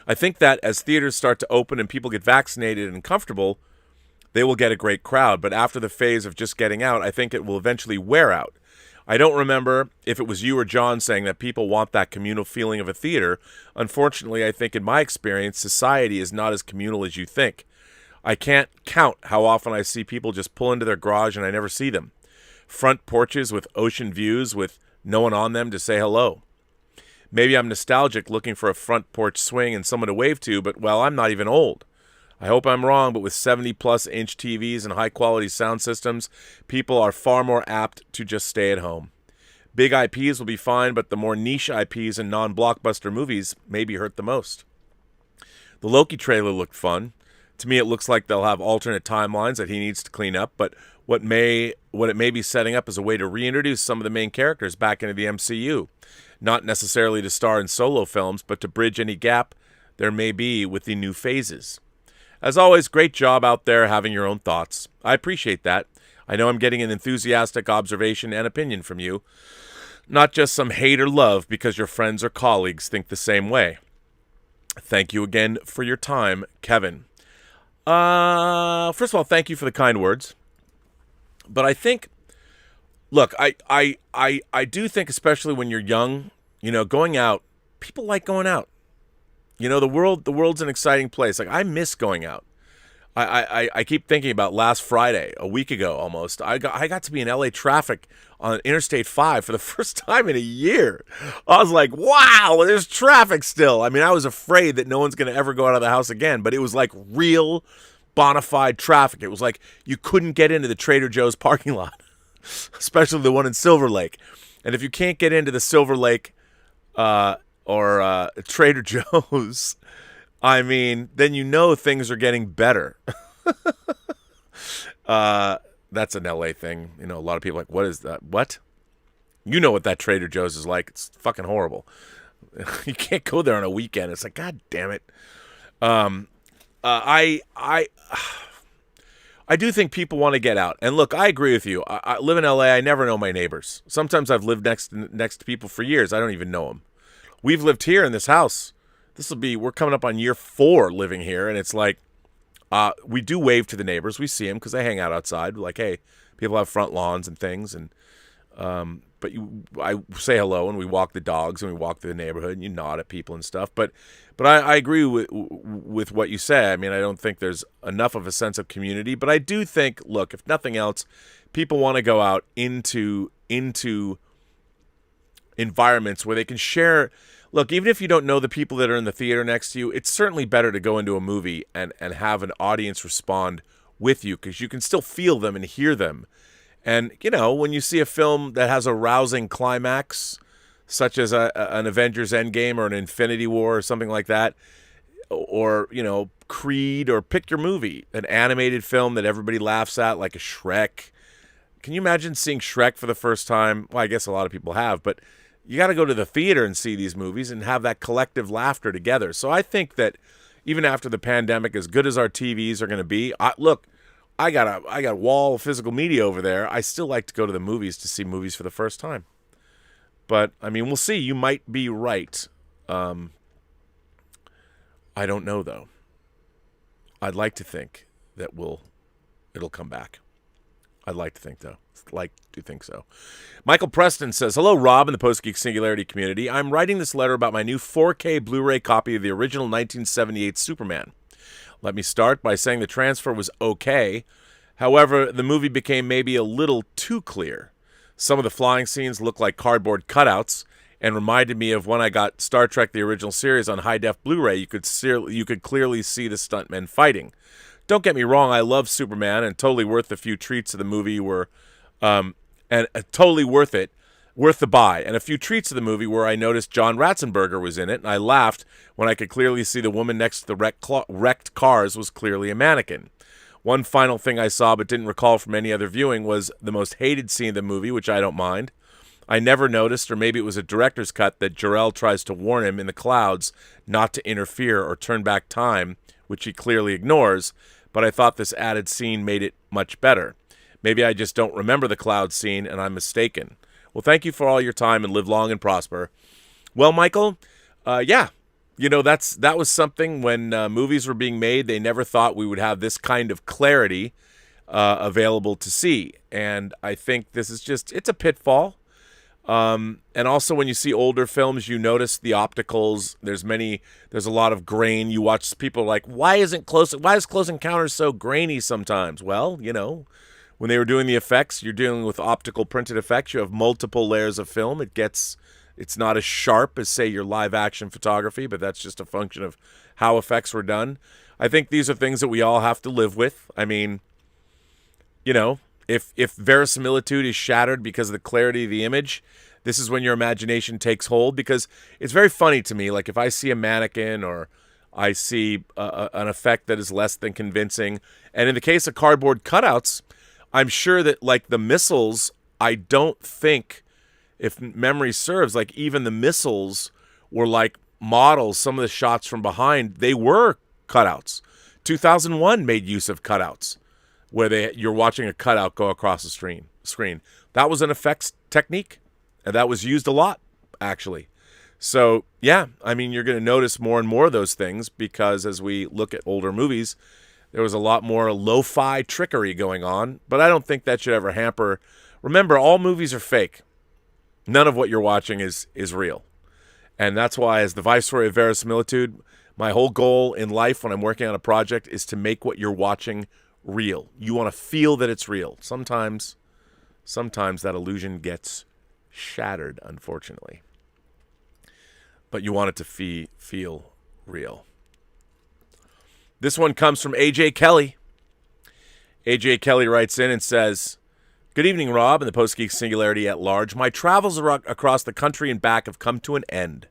I think that as theaters start to open and people get vaccinated and comfortable, they will get a great crowd. But after the phase of just getting out, I think it will eventually wear out. I don't remember if it was you or John saying that people want that communal feeling of a theater. Unfortunately, I think in my experience, society is not as communal as you think. I can't count how often I see people just pull into their garage and I never see them. Front porches with ocean views with no one on them to say hello. Maybe I'm nostalgic looking for a front porch swing and someone to wave to, but, well, I'm not even old. I hope I'm wrong, but with 70-plus inch TVs and high-quality sound systems, people are far more apt to just stay at home. Big IPs will be fine, but the more niche IPs and non-blockbuster movies maybe hurt the most. The Loki trailer looked fun. To me, it looks like they'll have alternate timelines that he needs to clean up, but what it may be setting up is a way to reintroduce some of the main characters back into the MCU. Not necessarily to star in solo films, but to bridge any gap there may be with the new phases. As always, great job out there having your own thoughts. I appreciate that. I know I'm getting an enthusiastic observation and opinion from you. Not just some hate or love because your friends or colleagues think the same way. Thank you again for your time, Kevin. First of all, thank you for the kind words. But I think, look, I do think, especially when you're young, going out, people like going out. The world's an exciting place. Like, I miss going out. I keep thinking about last Friday, a week ago almost. I got to be in LA traffic on Interstate 5 for the first time in a year. I was like, wow, there's traffic still. I mean, I was afraid that no one's going to ever go out of the house again, but it was like real bona fide traffic. It was like you couldn't get into the Trader Joe's parking lot, especially the one in Silver Lake. And if you can't get into the Silver Lake or Trader Joe's, I mean, then things are getting better. That's an LA thing. A lot of people are like, what is that? What? You know what that Trader Joe's is like. It's fucking horrible. You can't go there on a weekend. It's like, God damn it. I do think people want to get out. And look, I agree with you. I live in LA. I never know my neighbors. Sometimes I've lived next to people for years. I don't even know them. We've lived here in this house. We're coming up on year 4 living here. And it's like, we do wave to the neighbors. We see them because they hang out outside. We're like, hey, people have front lawns and things. And, but I say hello and we walk the dogs and we walk through the neighborhood and you nod at people and stuff. But I agree with what you say. I mean, I don't think there's enough of a sense of community, but I do think, look, if nothing else, people want to go out into environments where they can share. look, even if you don't know the people that are in the theater next to you, it's certainly better to go into a movie and have an audience respond with you, because you can still feel them and hear them. And, when you see a film that has a rousing climax, such as an Avengers Endgame or an Infinity War or something like that, or, Creed, or pick your movie, an animated film that everybody laughs at, like a Shrek. Can you imagine seeing Shrek for the first time? Well, I guess a lot of people have, but you got to go to the theater and see these movies and have that collective laughter together. So I think that even after the pandemic, as good as our TVs are going to be, I got a wall of physical media over there. I still like to go to the movies to see movies for the first time. But, we'll see. You might be right. I don't know, though. I'd like to think that it'll come back. I'd like to think, though. So. Michael Preston says, hello, Rob and the Post-Geek Singularity community. I'm writing this letter about my new 4K Blu-ray copy of the original 1978 Superman. Let me start by saying the transfer was okay. However, the movie became maybe a little too clear. Some of the flying scenes look like cardboard cutouts and reminded me of when I got Star Trek the Original Series on high-def Blu-ray. You could clearly see the stuntmen fighting. Don't get me wrong, I love Superman, and totally worth the few treats of the movie were, totally worth it, worth the buy. And a few treats of the movie where I noticed John Ratzenberger was in it, and I laughed when I could clearly see the woman next to the wrecked cars was clearly a mannequin. One final thing I saw but didn't recall from any other viewing was the most hated scene of the movie, which I don't mind. I never noticed, or maybe it was a director's cut, that Jor-El tries to warn him in the clouds not to interfere or turn back time, which he clearly ignores, but I thought this added scene made it much better. Maybe I just don't remember the cloud scene and I'm mistaken. Well, thank you for all your time and live long and prosper. Well, Michael, yeah, that was something when movies were being made. They never thought we would have this kind of clarity available to see. And I think this is it's a pitfall. And also when you see older films, you notice the opticals. There's a lot of grain. You watch people like, why is Close Encounters so grainy sometimes? Well, when they were doing the effects, you're dealing with optical printed effects. You have multiple layers of film. It's not as sharp as, say, your live action photography, but that's just a function of how effects were done. I think these are things that we all have to live with. If verisimilitude is shattered because of the clarity of the image, this is when your imagination takes hold, because it's very funny to me. Like if I see a mannequin or I see an effect that is less than convincing, and in the case of cardboard cutouts, I'm sure that like the missiles, I don't think, if memory serves, like even the missiles were like models. Some of the shots from behind, they were cutouts. 2001 made use of cutouts, where you're watching a cutout go across the screen. That was an effects technique, and that was used a lot, actually. So, yeah, you're going to notice more and more of those things, because as we look at older movies, there was a lot more lo-fi trickery going on, but I don't think that should ever hamper. Remember, all movies are fake. None of what you're watching is real. And that's why, as the viceroy of verisimilitude, my whole goal in life when I'm working on a project is to make what you're watching real. You want to feel that it's real. Sometimes that illusion gets shattered, unfortunately. But you want it to feel real. This one comes from AJ Kelly. AJ Kelly writes in and says, good evening, Rob, and the Post-Geek Singularity at large. My travels across the country and back have come to an end,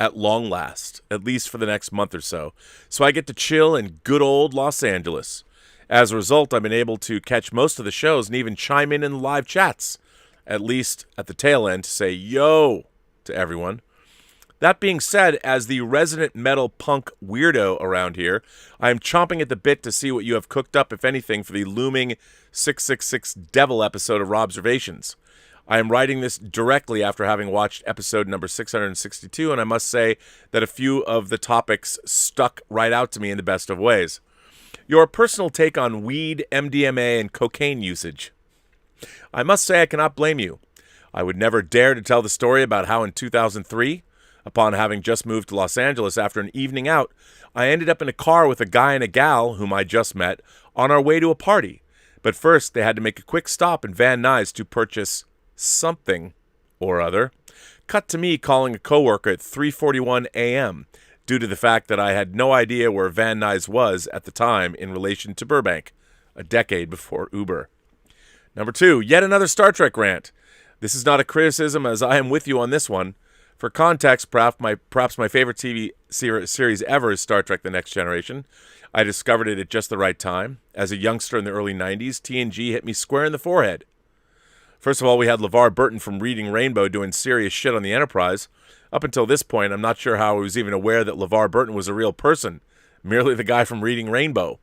at long last, at least for the next month or so. So I get to chill in good old Los Angeles. As a result, I've been able to catch most of the shows and even chime in the live chats, at least at the tail end, to say yo to everyone. That being said, as the resident metal punk weirdo around here, I am chomping at the bit to see what you have cooked up, if anything, for the looming 666 Devil episode of Robservations. I am writing this directly after having watched episode number 662, and I must say that a few of the topics stuck right out to me in the best of ways. Your personal take on weed, MDMA, and cocaine usage. I must say I cannot blame you. I would never dare to tell the story about how in 2003, upon having just moved to Los Angeles after an evening out, I ended up in a car with a guy and a gal whom I just met on our way to a party. But first, they had to make a quick stop in Van Nuys to purchase something or other. cut to me calling a coworker at 3:41 a.m. due to the fact that I had no idea where Van Nuys was at the time in relation to Burbank, a decade before Uber. Number 2, yet another Star Trek rant. This is not a criticism, as I am with you on this one. For context, perhaps my favorite TV series ever is Star Trek The Next Generation. I discovered it at just the right time. As a youngster in the early 90s, TNG hit me square in the forehead. First of all, we had LeVar Burton from Reading Rainbow doing serious shit on the Enterprise. Up until this point, I'm not sure how I was even aware that LeVar Burton was a real person, merely the guy from Reading Rainbow.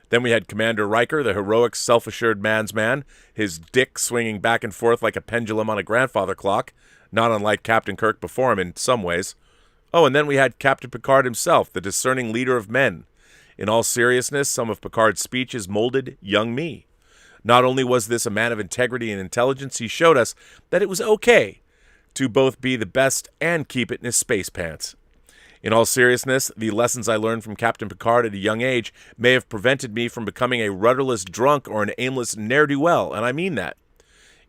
Then we had Commander Riker, the heroic, self-assured man's man, his dick swinging back and forth like a pendulum on a grandfather clock, not unlike Captain Kirk before him in some ways. Oh, and then we had Captain Picard himself, the discerning leader of men. In all seriousness, some of Picard's speeches molded young me. Not only was this a man of integrity and intelligence, he showed us that it was okay to both be the best and keep it in his space pants. In all seriousness, the lessons I learned from Captain Picard at a young age may have prevented me from becoming a rudderless drunk or an aimless ne'er-do-well, and I mean that.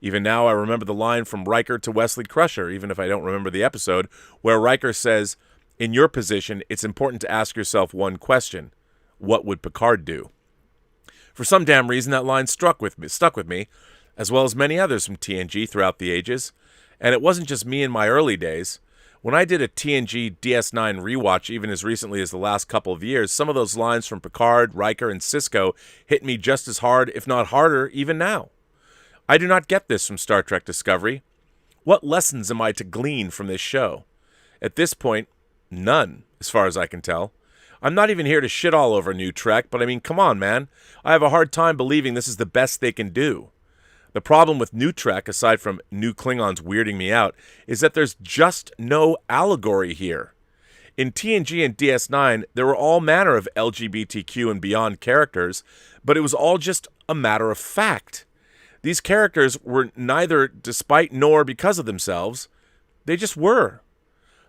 Even now, I remember the line from Riker to Wesley Crusher, even if I don't remember the episode, where Riker says, "In your position, it's important to ask yourself one question. What would Picard do?" For some damn reason, that line stuck with me, as well as many others from TNG throughout the ages. And it wasn't just me in my early days. When I did a TNG DS9 rewatch even as recently as the last couple of years, some of those lines from Picard, Riker, and Sisko hit me just as hard, if not harder, even now. I do not get this from Star Trek Discovery. What lessons am I to glean from this show? At this point, none, as far as I can tell. I'm not even here to shit all over New Trek, but I mean, come on, man. I have a hard time believing this is the best they can do. The problem with New Trek, aside from new Klingons weirding me out, is that there's just no allegory here. In TNG and DS9, there were all manner of LGBTQ and beyond characters, but it was all just a matter of fact. These characters were neither despite nor because of themselves. They just were.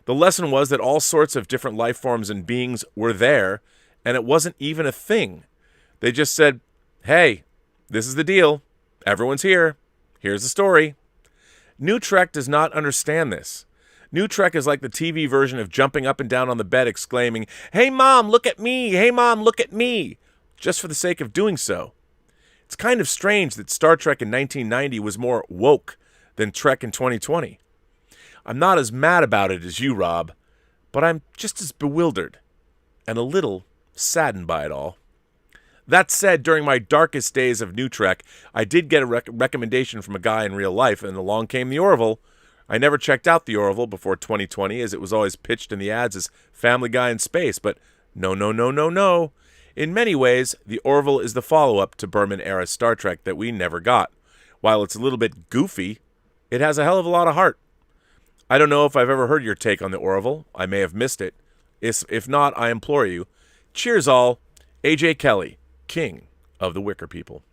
The lesson was that all sorts of different life forms and beings were there, and it wasn't even a thing. They just said, hey, this is the deal. Everyone's here. Here's the story. New Trek does not understand this. New Trek is like the TV version of jumping up and down on the bed exclaiming, "Hey Mom, look at me! Hey Mom, look at me!" just for the sake of doing so. It's kind of strange that Star Trek in 1990 was more woke than Trek in 2020. I'm not as mad about it as you, Rob, but I'm just as bewildered and a little saddened by it all. That said, during my darkest days of New Trek, I did get a recommendation from a guy in real life, and along came the Orville. I never checked out the Orville before 2020, as it was always pitched in the ads as Family Guy in space, but no. In many ways, the Orville is the follow-up to Berman-era Star Trek that we never got. While it's a little bit goofy, it has a hell of a lot of heart. I don't know if I've ever heard your take on the Orville. I may have missed it. If not, I implore you. Cheers all. A.J. Kelly, King of the Wicker People.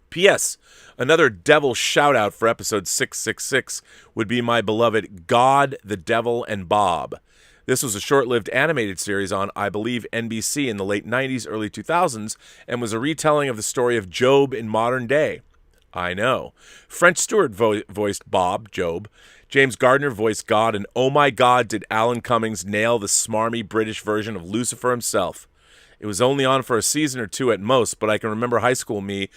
P.S. Another devil shout-out for episode 666 would be my beloved God, the Devil, and Bob. This was a short-lived animated series on, I believe, NBC in the late 90s, early 2000s, and was a retelling of the story of Job in modern day. I know. French Stewart voiced Bob, Job. James Gardner voiced God, and oh my God, did Alan Cummings nail the smarmy British version of Lucifer himself. It was only on for a season or two at most, but I can remember high school me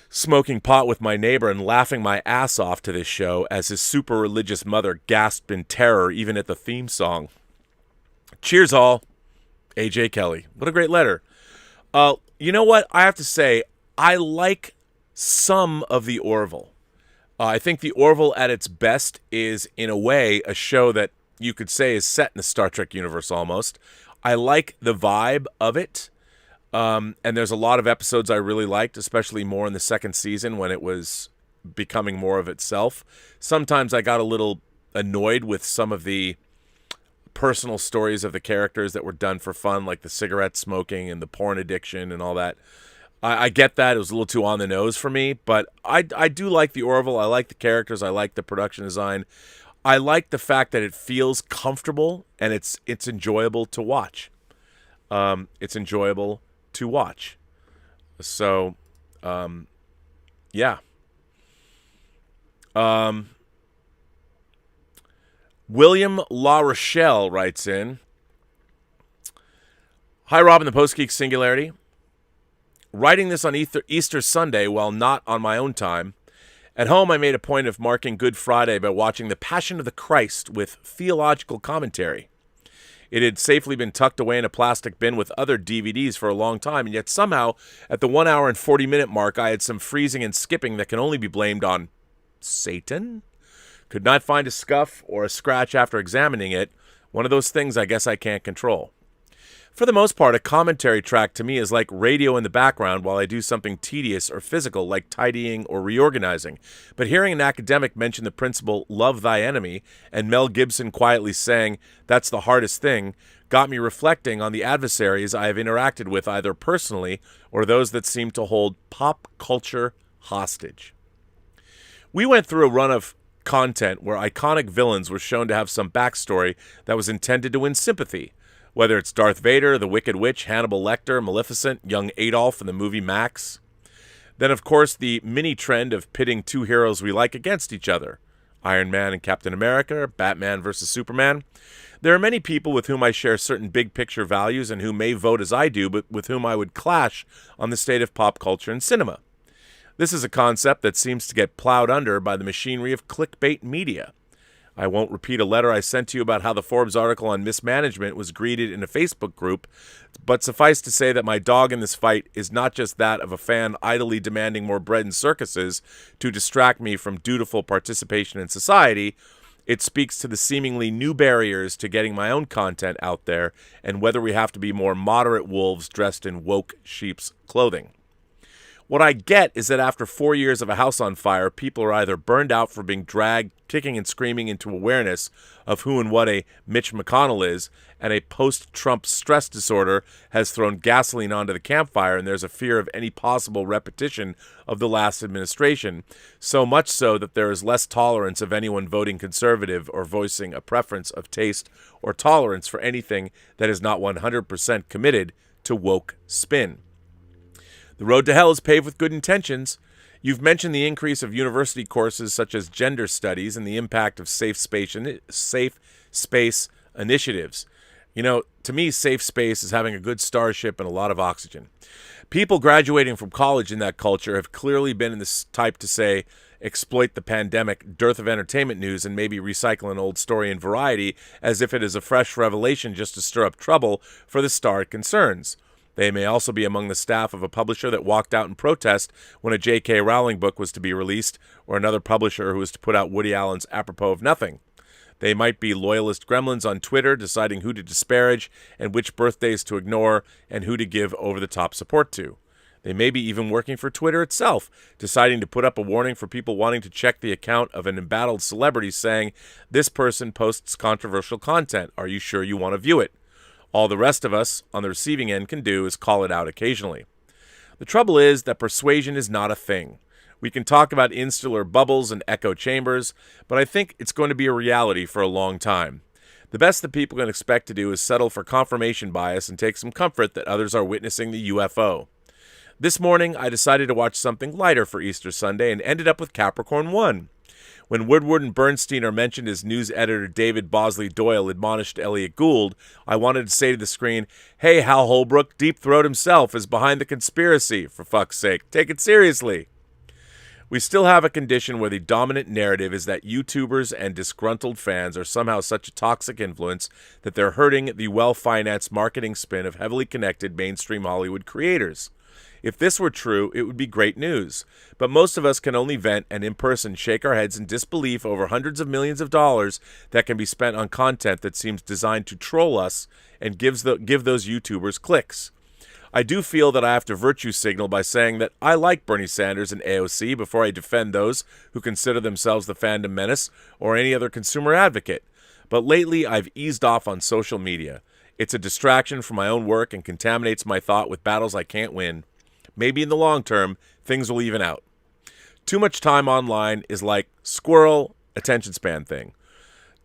smoking pot with my neighbor and laughing my ass off to this show as his super religious mother gasped in terror even at the theme song. Cheers all. A.J. Kelly. What a great letter. You know what? I have to say, I like some of the Orville. I think the Orville at its best is, in a way, a show that you could say is set in the Star Trek universe almost. I like the vibe of it. And there's a lot of episodes I really liked, especially more in the second season when it was becoming more of itself. Sometimes I got a little annoyed with some of the personal stories of the characters that were done for fun, like the cigarette smoking and the porn addiction and all that. I get that. It was a little too on the nose for me, but I do like the Orville. I like the characters. I like the production design. I like the fact that it feels comfortable and it's enjoyable to watch. It's enjoyable to watch. So, yeah. William La Rochelle writes in, Hi, Rob and the Post-Geek Singularity. Writing this on Easter Sunday while not on my own time. At home, I made a point of marking Good Friday by watching The Passion of the Christ with theological commentary. It had safely been tucked away in a plastic bin with other DVDs for a long time, and yet somehow, at the 1 hour and 40-minute mark, I had some freezing and skipping that can only be blamed on Satan? Could not find a scuff or a scratch after examining it. One of those things I guess I can't control. For the most part, a commentary track to me is like radio in the background while I do something tedious or physical like tidying or reorganizing. But hearing an academic mention the principle, love thy enemy, and Mel Gibson quietly saying, that's the hardest thing, got me reflecting on the adversaries I have interacted with either personally or those that seem to hold pop culture hostage. We went through a run of content where iconic villains were shown to have some backstory that was intended to win sympathy. Whether it's Darth Vader, the Wicked Witch, Hannibal Lecter, Maleficent, young Adolf in the movie Max. Then, of course, the mini trend of pitting two heroes we like against each other. Iron Man and Captain America, Batman versus Superman. There are many people with whom I share certain big picture values and who may vote as I do, but with whom I would clash on the state of pop culture and cinema. This is a concept that seems to get plowed under by the machinery of clickbait media. I won't repeat a letter I sent to you about how the Forbes article on mismanagement was greeted in a Facebook group, but suffice to say that my dog in this fight is not just that of a fan idly demanding more bread and circuses to distract me from dutiful participation in society. It speaks to the seemingly new barriers to getting my own content out there and whether we have to be more moderate wolves dressed in woke sheep's clothing. What I get is that after 4 years of a house on fire, people are either burned out for being dragged, kicking and screaming into awareness of who and what a Mitch McConnell is, and a post-Trump stress disorder has thrown gasoline onto the campfire, and there's a fear of any possible repetition of the last administration, so much so that there is less tolerance of anyone voting conservative or voicing a preference of taste or tolerance for anything that is not 100% committed to woke spin. The road to hell is paved with good intentions. You've mentioned the increase of university courses such as gender studies and the impact of safe space initiatives. You know, to me, safe space is having a good starship and a lot of oxygen. People graduating from college in that culture have clearly been in this type to say, exploit the pandemic dearth of entertainment news and maybe recycle an old story in Variety as if it is a fresh revelation just to stir up trouble for the star it concerns. They may also be among the staff of a publisher that walked out in protest when a J.K. Rowling book was to be released, or another publisher who was to put out Woody Allen's Apropos of Nothing. They might be loyalist gremlins on Twitter deciding who to disparage and which birthdays to ignore and who to give over-the-top support to. They may be even working for Twitter itself, deciding to put up a warning for people wanting to check the account of an embattled celebrity saying, this person posts controversial content. Are you sure you want to view it? All the rest of us on the receiving end can do is call it out occasionally. The trouble is that persuasion is not a thing. We can talk about insular bubbles and echo chambers, but I think it's going to be a reality for a long time. The best that people can expect to do is settle for confirmation bias and take some comfort that others are witnessing the UFO. This morning, I decided to watch something lighter for Easter Sunday and ended up with Capricorn 1. When Woodward and Bernstein are mentioned as news editor David Bosley Doyle admonished Elliot Gould, I wanted to say to the screen, hey, Hal Holbrook, Deep Throat himself is behind the conspiracy, for fuck's sake. Take it seriously. We still have a condition where the dominant narrative is that YouTubers and disgruntled fans are somehow such a toxic influence that they're hurting the well-financed marketing spin of heavily connected mainstream Hollywood creators. If this were true, it would be great news. But most of us can only vent and in person shake our heads in disbelief over hundreds of millions of dollars that can be spent on content that seems designed to troll us and give those YouTubers clicks. I do feel that I have to virtue signal by saying that I like Bernie Sanders and AOC before I defend those who consider themselves the fandom menace or any other consumer advocate. But lately, I've eased off on social media. It's a distraction from my own work and contaminates my thought with battles I can't win. Maybe in the long term, things will even out. Too much time online is like squirrel attention span thing.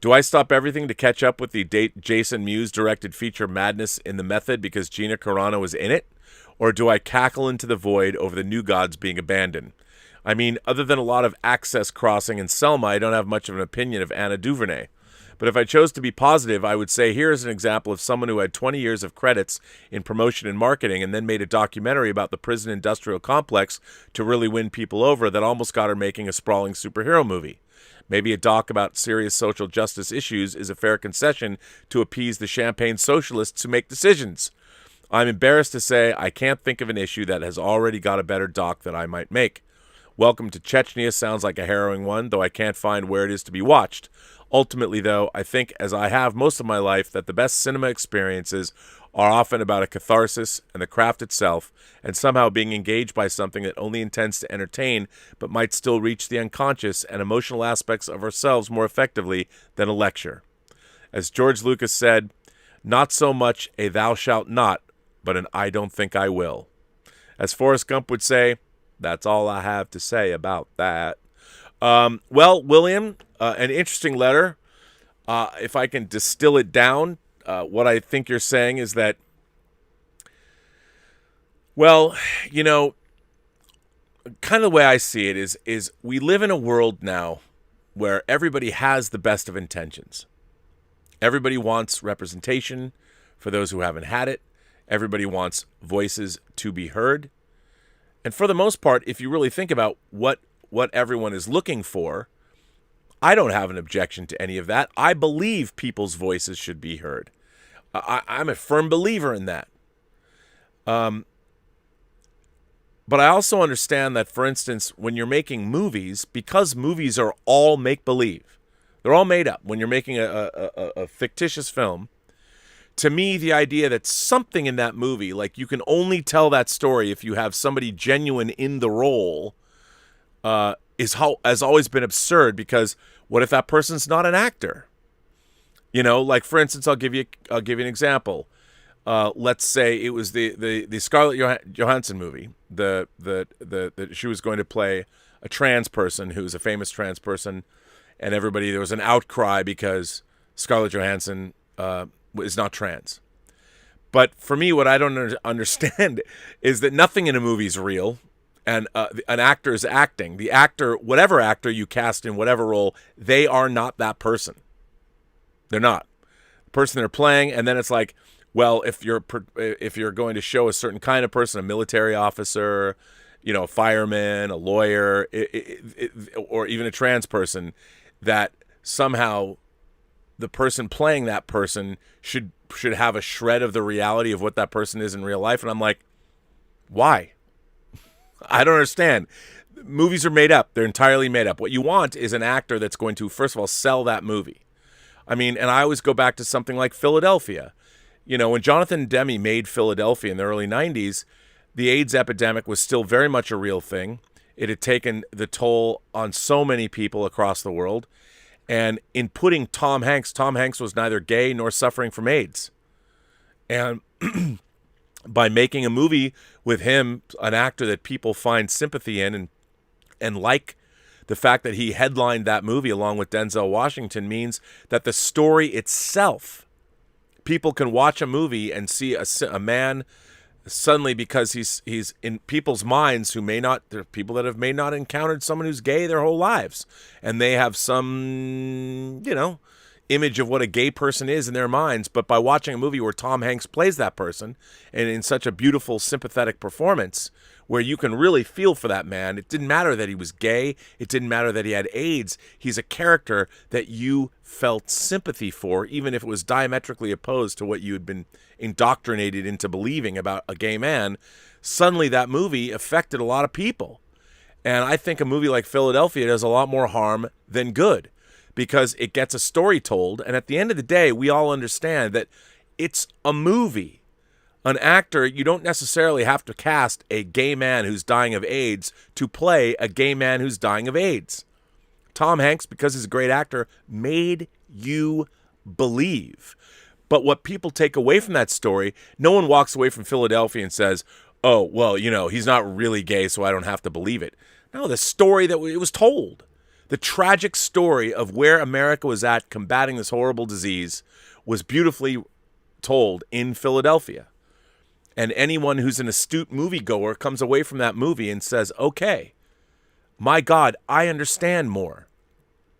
Do I stop everything to catch up with the Jason Mewes-directed feature Madness in the Method because Gina Carano is in it? Or do I cackle into the void over the New Gods being abandoned? I mean, other than a lot of access crossing and Selma, I don't have much of an opinion of Anna DuVernay. But if I chose to be positive, I would say here is an example of someone who had 20 years of credits in promotion and marketing and then made a documentary about the prison industrial complex to really win people over that almost got her making a sprawling superhero movie. Maybe a doc about serious social justice issues is a fair concession to appease the champagne socialists who make decisions. I'm embarrassed to say I can't think of an issue that has already got a better doc that I might make. Welcome to Chechnya sounds like a harrowing one, though I can't find where it is to be watched. Ultimately, though, I think, as I have most of my life, that the best cinema experiences are often about a catharsis and the craft itself, and somehow being engaged by something that only intends to entertain, but might still reach the unconscious and emotional aspects of ourselves more effectively than a lecture. As George Lucas said, not so much a thou shalt not, but an I don't think I will. As Forrest Gump would say, that's all I have to say about that. Well, William, an interesting letter. If I can distill it down, what I think you're saying is that, well, you know, kind of the way I see it is we live in a world now where everybody has the best of intentions. Everybody wants representation for those who haven't had it. Everybody wants voices to be heard. And for the most part, if you really think about what everyone is looking for, I don't have an objection to any of that. I believe people's voices should be heard. I'm a firm believer in that. But I also understand that, for instance, when you're making movies, because movies are all make-believe, they're all made up. When you're making a fictitious film, to me, the idea that something in that movie, like you can only tell that story if you have somebody genuine in the role, has always been absurd. Because what if that person's not an actor? You know, like for instance, I'll give you an example. Let's say it was the Scarlett Johansson movie. The she was going to play a trans person who's a famous trans person, and there was an outcry because Scarlett Johansson is not trans. But for me, what I don't understand is that nothing in a movie is real, and an actor is acting. The actor, whatever actor you cast in whatever role, they are not that person. They're not the person they're playing. And then it's like, well, if you're going to show a certain kind of person, a military officer, you know, a fireman, a lawyer, or even a trans person, that somehow the person playing that person should have a shred of the reality of what that person is in real life. And I'm like, why? I don't understand. Movies are made up. They're entirely made up. What you want is an actor that's going to, first of all, sell that movie. I mean, and I always go back to something like Philadelphia. You know, when Jonathan Demme made Philadelphia in the early 90s, the AIDS epidemic was still very much a real thing. It had taken the toll on so many people across the world. And in putting Tom Hanks was neither gay nor suffering from AIDS. And by making a movie with him, an actor that people find sympathy in and like the fact that he headlined that movie along with Denzel Washington, means that the story itself, people can watch a movie and see a man suddenly, because he's in people's minds who there are people that may not encountered someone who's gay their whole lives, and they have some, you know, image of what a gay person is in their minds. But by watching a movie where Tom Hanks plays that person, and in such a beautiful, sympathetic performance, where you can really feel for that man, it didn't matter that he was gay, it didn't matter that he had AIDS. He's a character that you felt sympathy for, even if it was diametrically opposed to what you had been indoctrinated into believing about a gay man. Suddenly that movie affected a lot of people. And I think a movie like Philadelphia does a lot more harm than good, because it gets a story told. And at the end of the day, we all understand that it's a movie. An actor, you don't necessarily have to cast a gay man who's dying of AIDS to play a gay man who's dying of AIDS. Tom Hanks, because he's a great actor, made you believe. But what people take away from that story, no one walks away from Philadelphia and says, oh, well, you know, he's not really gay, so I don't have to believe it. No, the story that it was told, the tragic story of where America was at combating this horrible disease, was beautifully told in Philadelphia. And anyone who's an astute moviegoer comes away from that movie and says, okay, my God, I understand more.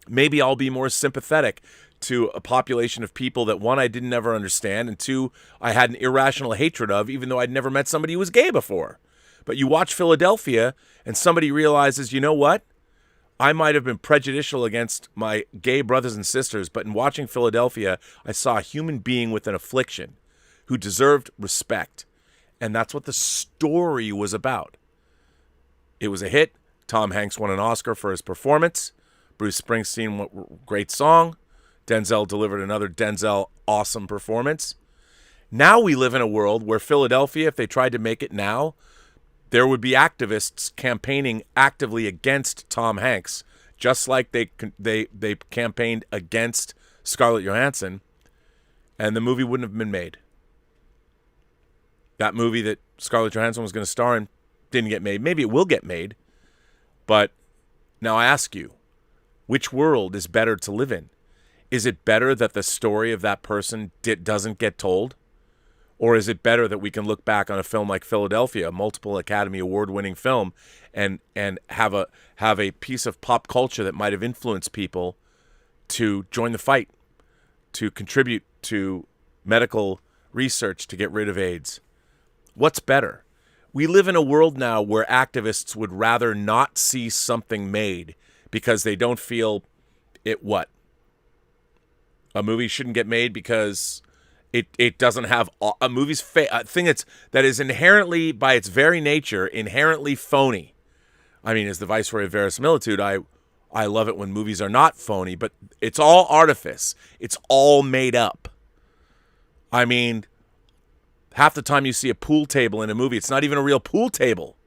Maybe I'll be more sympathetic to a population of people that, one, I didn't ever understand, and two, I had an irrational hatred of, even though I'd never met somebody who was gay before. But you watch Philadelphia, and somebody realizes, you know what? I might have been prejudicial against my gay brothers and sisters, but in watching Philadelphia, I saw a human being with an affliction who deserved respect. And that's what the story was about. It was a hit. Tom Hanks won an Oscar for his performance. Bruce Springsteen, great song. Denzel delivered another Denzel awesome performance. Now we live in a world where Philadelphia, if they tried to make it now, there would be activists campaigning actively against Tom Hanks, just like they campaigned against Scarlett Johansson, and the movie wouldn't have been made. That movie that Scarlett Johansson was going to star in didn't get made. Maybe it will get made, but now I ask you, which world is better to live in? Is it better that the story of that person doesn't get told? Or is it better that we can look back on a film like Philadelphia, a multiple Academy Award-winning film, and have a piece of pop culture that might have influenced people to join the fight, to contribute to medical research to get rid of AIDS? What's better? We live in a world now where activists would rather not see something made because they don't feel it what? A movie shouldn't get made because it doesn't have a movie's a thing that is inherently, by its very nature, inherently phony. I mean, as the viceroy of verisimilitude, I love it when movies are not phony, but it's all artifice. It's all made up. I mean, half the time you see a pool table in a movie, it's not even a real pool table.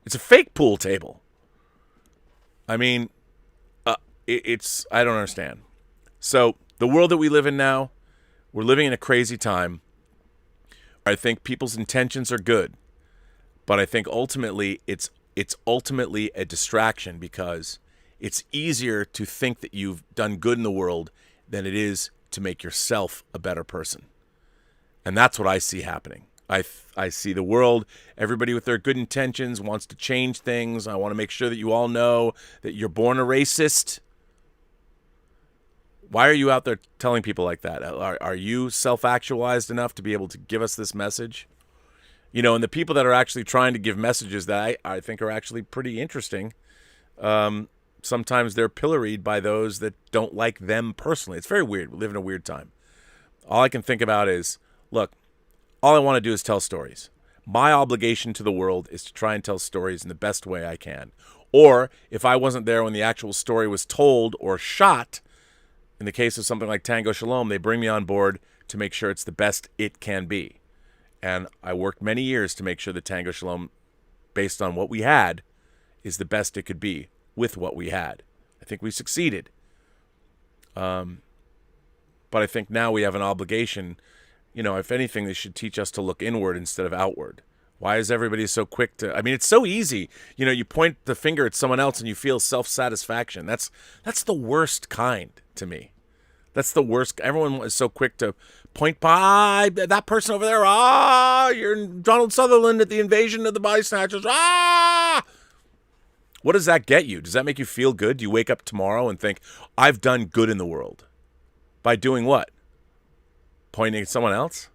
It's a fake pool table. I mean, I don't understand. So the world that we live in now, we're living in a crazy time. I think people's intentions are good, but I think ultimately it's ultimately a distraction, because it's easier to think that you've done good in the world than it is to make yourself a better person. And that's what I see happening. I see the world, everybody with their good intentions wants to change things. I want to make sure that you all know that you're born a racist. Why are you out there telling people like that? Are you self-actualized enough to be able to give us this message? You know, and the people that are actually trying to give messages that I think are actually pretty interesting, sometimes they're pilloried by those that don't like them personally. It's very weird. We live in a weird time. All I can think about is, look, all I want to do is tell stories. My obligation to the world is to try and tell stories in the best way I can. Or if I wasn't there when the actual story was told or shot, in the case of something like Tango Shalom, they bring me on board to make sure it's the best it can be. And I worked many years to make sure that Tango Shalom, based on what we had, is the best it could be with what we had. I think we succeeded. But I think now we have an obligation. You know, if anything, they should teach us to look inward instead of outward. Why is everybody so quick to... I mean, it's so easy. You know, you point the finger at someone else and you feel self-satisfaction. That's the worst kind to me. That's the worst. Everyone is so quick to point by that person over there. You're Donald Sutherland at the invasion of the body snatchers. What does that get you? Does that make you feel good? Do you wake up tomorrow and think, I've done good in the world? By doing what? Pointing at someone else?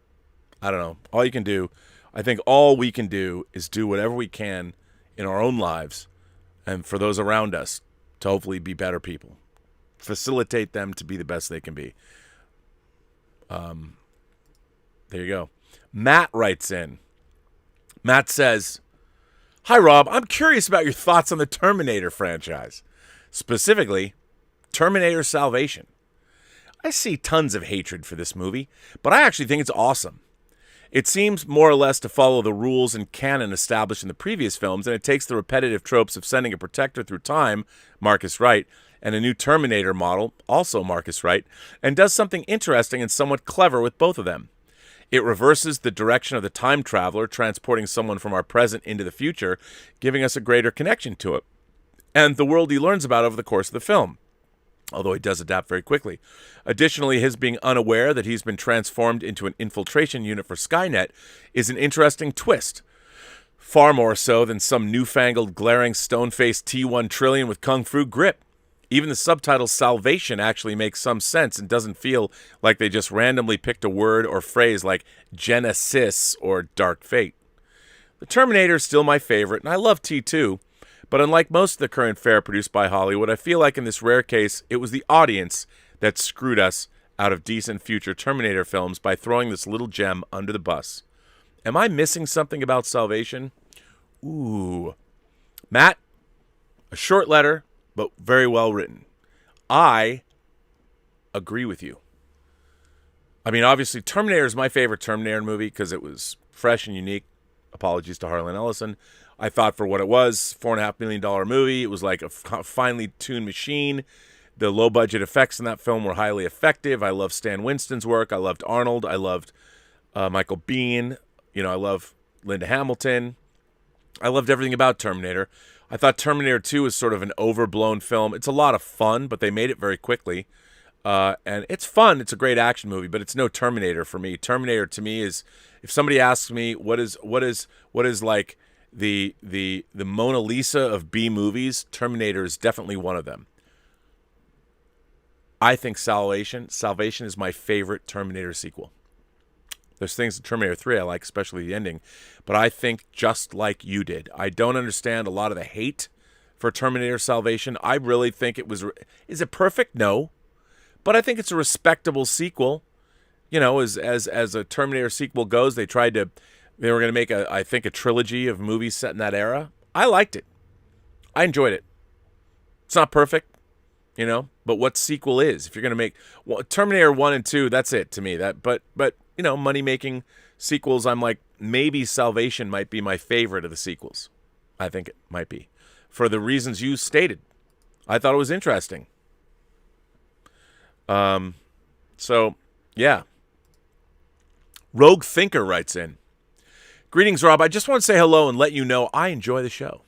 I don't know. All you can do, I think all we can do is do whatever we can in our own lives and for those around us to hopefully be better people. Facilitate them to be the best they can be. There you go. Matt writes in. Matt says, "Hi, Rob. I'm curious about your thoughts on the Terminator franchise. Specifically, Terminator Salvation. I see tons of hatred for this movie, but I actually think it's awesome. It seems more or less to follow the rules and canon established in the previous films, and it takes the repetitive tropes of sending a protector through time, Marcus Wright, and a new Terminator model, also Marcus Wright, and does something interesting and somewhat clever with both of them. It reverses the direction of the time traveler, transporting someone from our present into the future, giving us a greater connection to it, and the world he learns about over the course of the film, although he does adapt very quickly. Additionally, his being unaware that he's been transformed into an infiltration unit for Skynet is an interesting twist, far more so than some newfangled, glaring, stone-faced T-1 trillion with kung fu grip. Even the subtitle Salvation actually makes some sense and doesn't feel like they just randomly picked a word or phrase like Genesis or Dark Fate. The Terminator is still my favorite, and I love T2, but unlike most of the current fare produced by Hollywood, I feel like in this rare case, it was the audience that screwed us out of decent future Terminator films by throwing this little gem under the bus. Am I missing something about Salvation? Ooh. Matt, a short letter, but very well written. I agree with you. I mean, obviously, Terminator is my favorite Terminator movie because it was fresh and unique. Apologies to Harlan Ellison. I thought for what it was, $4.5 million movie. It was like a finely tuned machine. The low-budget effects in that film were highly effective. I loved Stan Winston's work. I loved Arnold. I loved Michael Biehn. You know, I love Linda Hamilton. I loved everything about Terminator. I thought Terminator 2 was sort of an overblown film. It's a lot of fun, but they made it very quickly. And it's fun. It's a great action movie, but it's no Terminator for me. Terminator to me is, if somebody asks me what is like the Mona Lisa of B movies, Terminator is definitely one of them. I think Salvation is my favorite Terminator sequel. There's things in Terminator 3 I like, especially the ending. But I think just like you did. I don't understand a lot of the hate for Terminator Salvation. I really think it was... Is it perfect? No. But I think it's a respectable sequel. You know, as a Terminator sequel goes, they were going to make, I think, a trilogy of movies set in that era. I liked it. I enjoyed it. It's not perfect, you know, but what sequel is? If you're going to make... Well, Terminator 1 and 2, that's it to me. But you know, money-making sequels, I'm like, maybe Salvation might be my favorite of the sequels. I think it might be. For the reasons you stated. I thought it was interesting. So, yeah. Rogue Thinker writes in. Greetings, Rob. I just want to say hello and let you know I enjoy the show.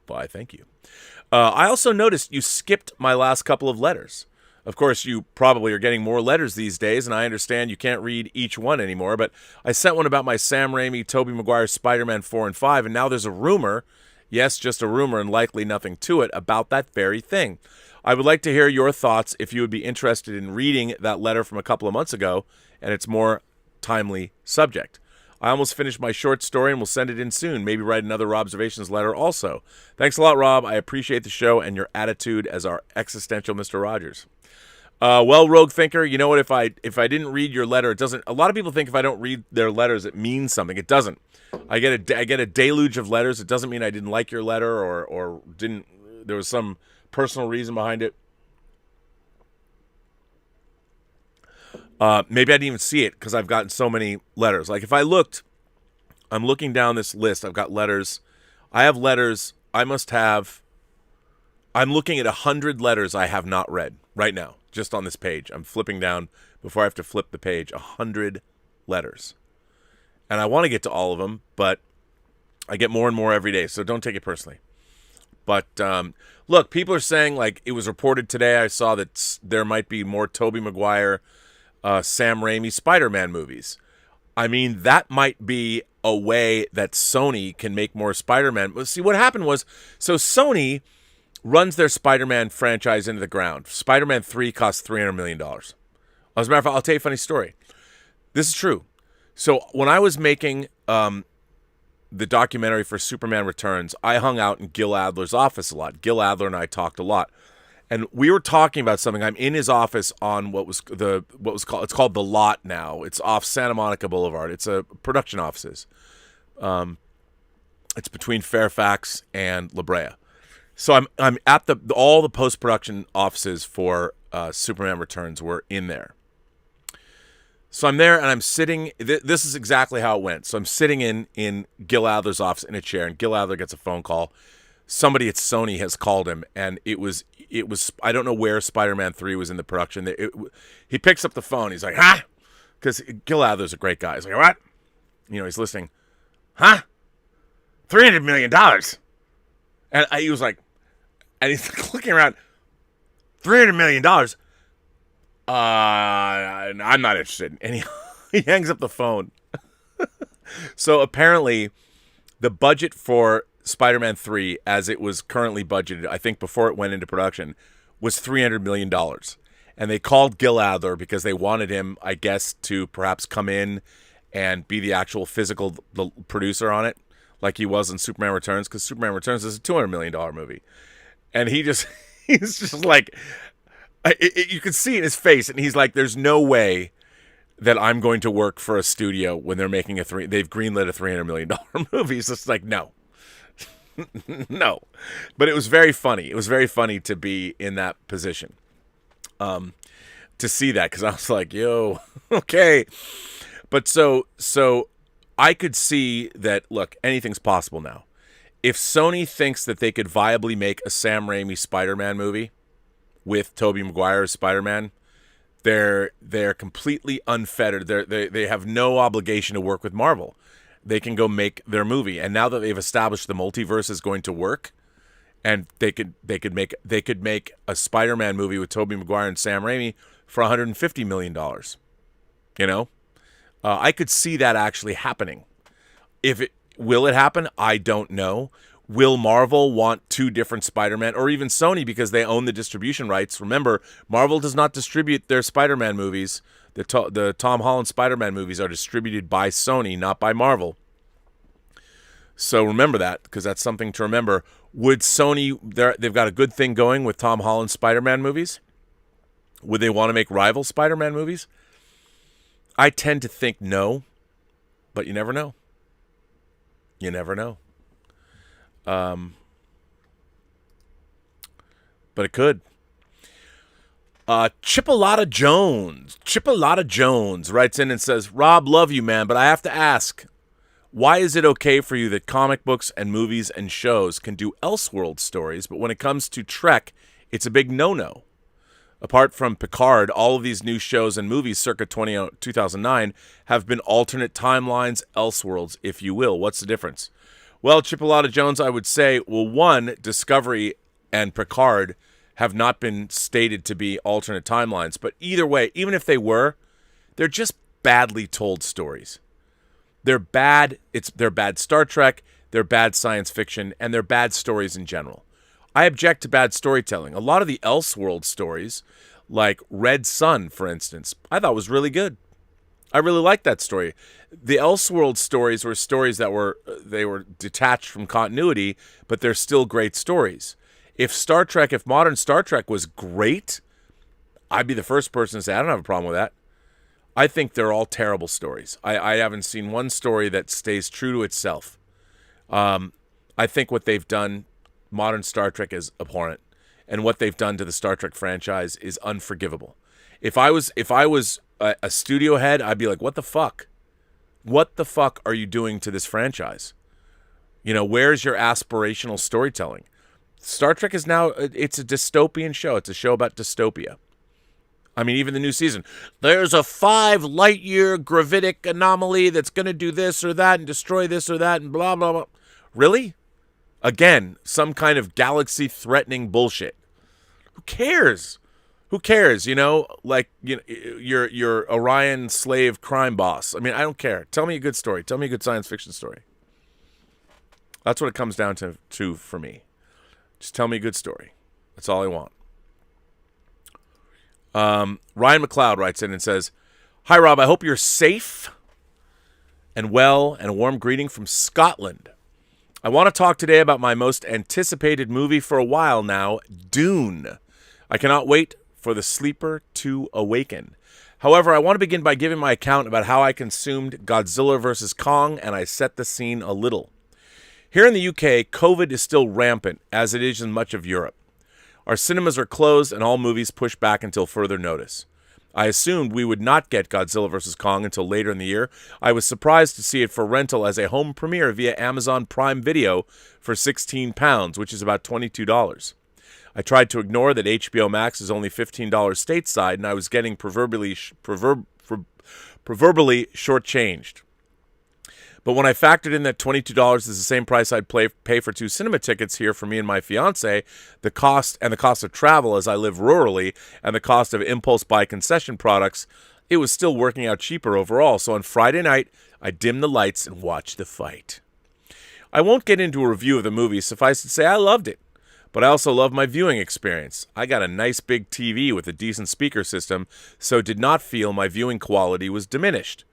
Why, thank you. I also noticed you skipped my last couple of letters. Of course, you probably are getting more letters these days, and I understand you can't read each one anymore, but I sent one about my Sam Raimi, Tobey Maguire, Spider-Man 4 and 5, and now there's a rumor, yes, just a rumor and likely nothing to it, about that very thing. I would like to hear your thoughts if you would be interested in reading that letter from a couple of months ago, and its more timely subject. I almost finished my short story and will send it in soon. Maybe write another Robservations letter also. Thanks a lot, Rob. I appreciate the show and your attitude as our existential Mr. Rogers. Well, Rogue Thinker, you know what? If I didn't read your letter, it doesn't. A lot of people think if I don't read their letters, it means something. It doesn't. I get a deluge of letters. It doesn't mean I didn't like your letter or didn't. There was some personal reason behind it. Maybe I didn't even see it because I've gotten so many letters. Like if I looked, I'm looking down this list. I've got letters. I have letters. I'm looking at 100 letters I have not read right now, just on this page. I'm flipping down before I have to flip the page. 100 letters. And I want to get to all of them, but I get more and more every day, so don't take it personally. But look, people are saying, like, it was reported today, I saw that there might be more Tobey Maguire, Sam Raimi Spider-Man movies. I mean, that might be a way that Sony can make more Spider-Man. See, what happened was, so Sony runs their Spider-Man franchise into the ground. Spider-Man 3 cost $300 million. As a matter of fact, I'll tell you a funny story. This is true. So when I was making the documentary for Superman Returns, I hung out in Gil Adler's office a lot. Gil Adler and I talked a lot. And we were talking about something. I'm in his office on what was called, it's called The Lot now. It's off Santa Monica Boulevard. It's a production offices. It's between Fairfax and La Brea. So I'm at all the post-production offices for Superman Returns were in there. So I'm there and I'm sitting. This is exactly how it went. So I'm sitting in Gil Adler's office in a chair, and Gil Adler gets a phone call. Somebody at Sony has called him, and it was. I don't know where Spider-Man 3 was in the production. He picks up the phone. He's like, "Huh?" Because Gil Adler's a great guy. He's like, "What?" You know, he's listening. "Huh? $300 million." And he was like, and he's looking around. $300 million. I'm not interested. And he hangs up the phone. So apparently, the budget for Spider-Man 3, as it was currently budgeted, I think before it went into production, was $300 million. And they called Gil Adler because they wanted him, I guess, to perhaps come in and be the actual physical producer on it, like he was in Superman Returns, because Superman Returns is a $200 million movie. And he's just like, you can see it in his face, and he's like, there's no way that I'm going to work for a studio when they're making they've greenlit a $300 million movie. It's just like, no. No. But it was very funny. It was very funny to be in that position. To see that, because I was like, yo, okay. But so I could see that, look, anything's possible now. If Sony thinks that they could viably make a Sam Raimi Spider-Man movie with Tobey Maguire as Spider-Man, they're completely unfettered. They have no obligation to work with Marvel. They can go make their movie. And now that they've established the multiverse is going to work, and they could make a Spider-Man movie with Tobey Maguire and Sam Raimi for $150 million. You know? I could see that actually happening. Will it happen? I don't know. Will Marvel want two different Spider-Man, or even Sony, because they own the distribution rights? Remember, Marvel does not distribute their Spider-Man movies. The Tom Holland Spider-Man movies are distributed by Sony, not by Marvel. So remember that, because that's something to remember. Would Sony, they've got a good thing going with Tom Holland Spider-Man movies? Would they want to make rival Spider-Man movies? I tend to think no, but you never know. You never know. But it could. Chipolata Jones writes in and says, Rob, love you, man, but I have to ask, why is it okay for you that comic books and movies and shows can do Elseworld stories, but when it comes to Trek, it's a big no-no? Apart from Picard, all of these new shows and movies circa 2009 have been alternate timelines, Elseworlds, if you will. What's the difference? Well, Chipolata Jones, I would say, well, one, Discovery and Picard have not been stated to be alternate timelines. But either way, even if they were, they're just badly told stories. They're bad. They're bad Star Trek, they're bad science fiction, and they're bad stories in general. I object to bad storytelling. A lot of the Elseworld stories, like Red Sun, for instance, I thought was really good. I really liked that story. The Elseworld stories were stories that were detached from continuity, but they're still great stories. If modern Star Trek was great, I'd be the first person to say, I don't have a problem with that. I think they're all terrible stories. I haven't seen one story that stays true to itself. I think what they've done, modern Star Trek, is abhorrent. And what they've done to the Star Trek franchise is unforgivable. If I was a studio head, I'd be like, what the fuck? What the fuck are you doing to this franchise? You know, where's your aspirational storytelling? Star Trek is now, it's a dystopian show. It's a show about dystopia. I mean, even the new season, there's a 5 light-year gravitic anomaly that's going to do this or that and destroy this or that and blah, blah, blah. Really? Again, some kind of galaxy-threatening bullshit. Who cares? Who cares, you know? Like, you know, your Orion slave crime boss. I mean, I don't care. Tell me a good story. Tell me a good science fiction story. That's what it comes down to for me. Just tell me a good story. That's all I want. Ryan McLeod writes in and says, Hi, Rob. I hope you're safe and well, and a warm greeting from Scotland. I want to talk today about my most anticipated movie for a while now, Dune. I cannot wait for the sleeper to awaken. However, I want to begin by giving my account about how I consumed Godzilla vs. Kong, and I set the scene a little. Here in the UK, COVID is still rampant, as it is in much of Europe. Our cinemas are closed and all movies pushed back until further notice. I assumed we would not get Godzilla vs. Kong until later in the year. I was surprised to see it for rental as a home premiere via Amazon Prime Video for £16, which is about $22. I tried to ignore that HBO Max is only $15 stateside, and I was getting proverbially shortchanged. But when I factored in that $22 is the same price I'd pay for 2 cinema tickets here for me and my fiance, the cost of travel as I live rurally, and the cost of impulse buy concession products, it was still working out cheaper overall. So on Friday night, I dimmed the lights and watched the fight. I won't get into a review of the movie. Suffice to say, I loved it. But I also love my viewing experience. I got a nice big TV with a decent speaker system, so did not feel my viewing quality was diminished.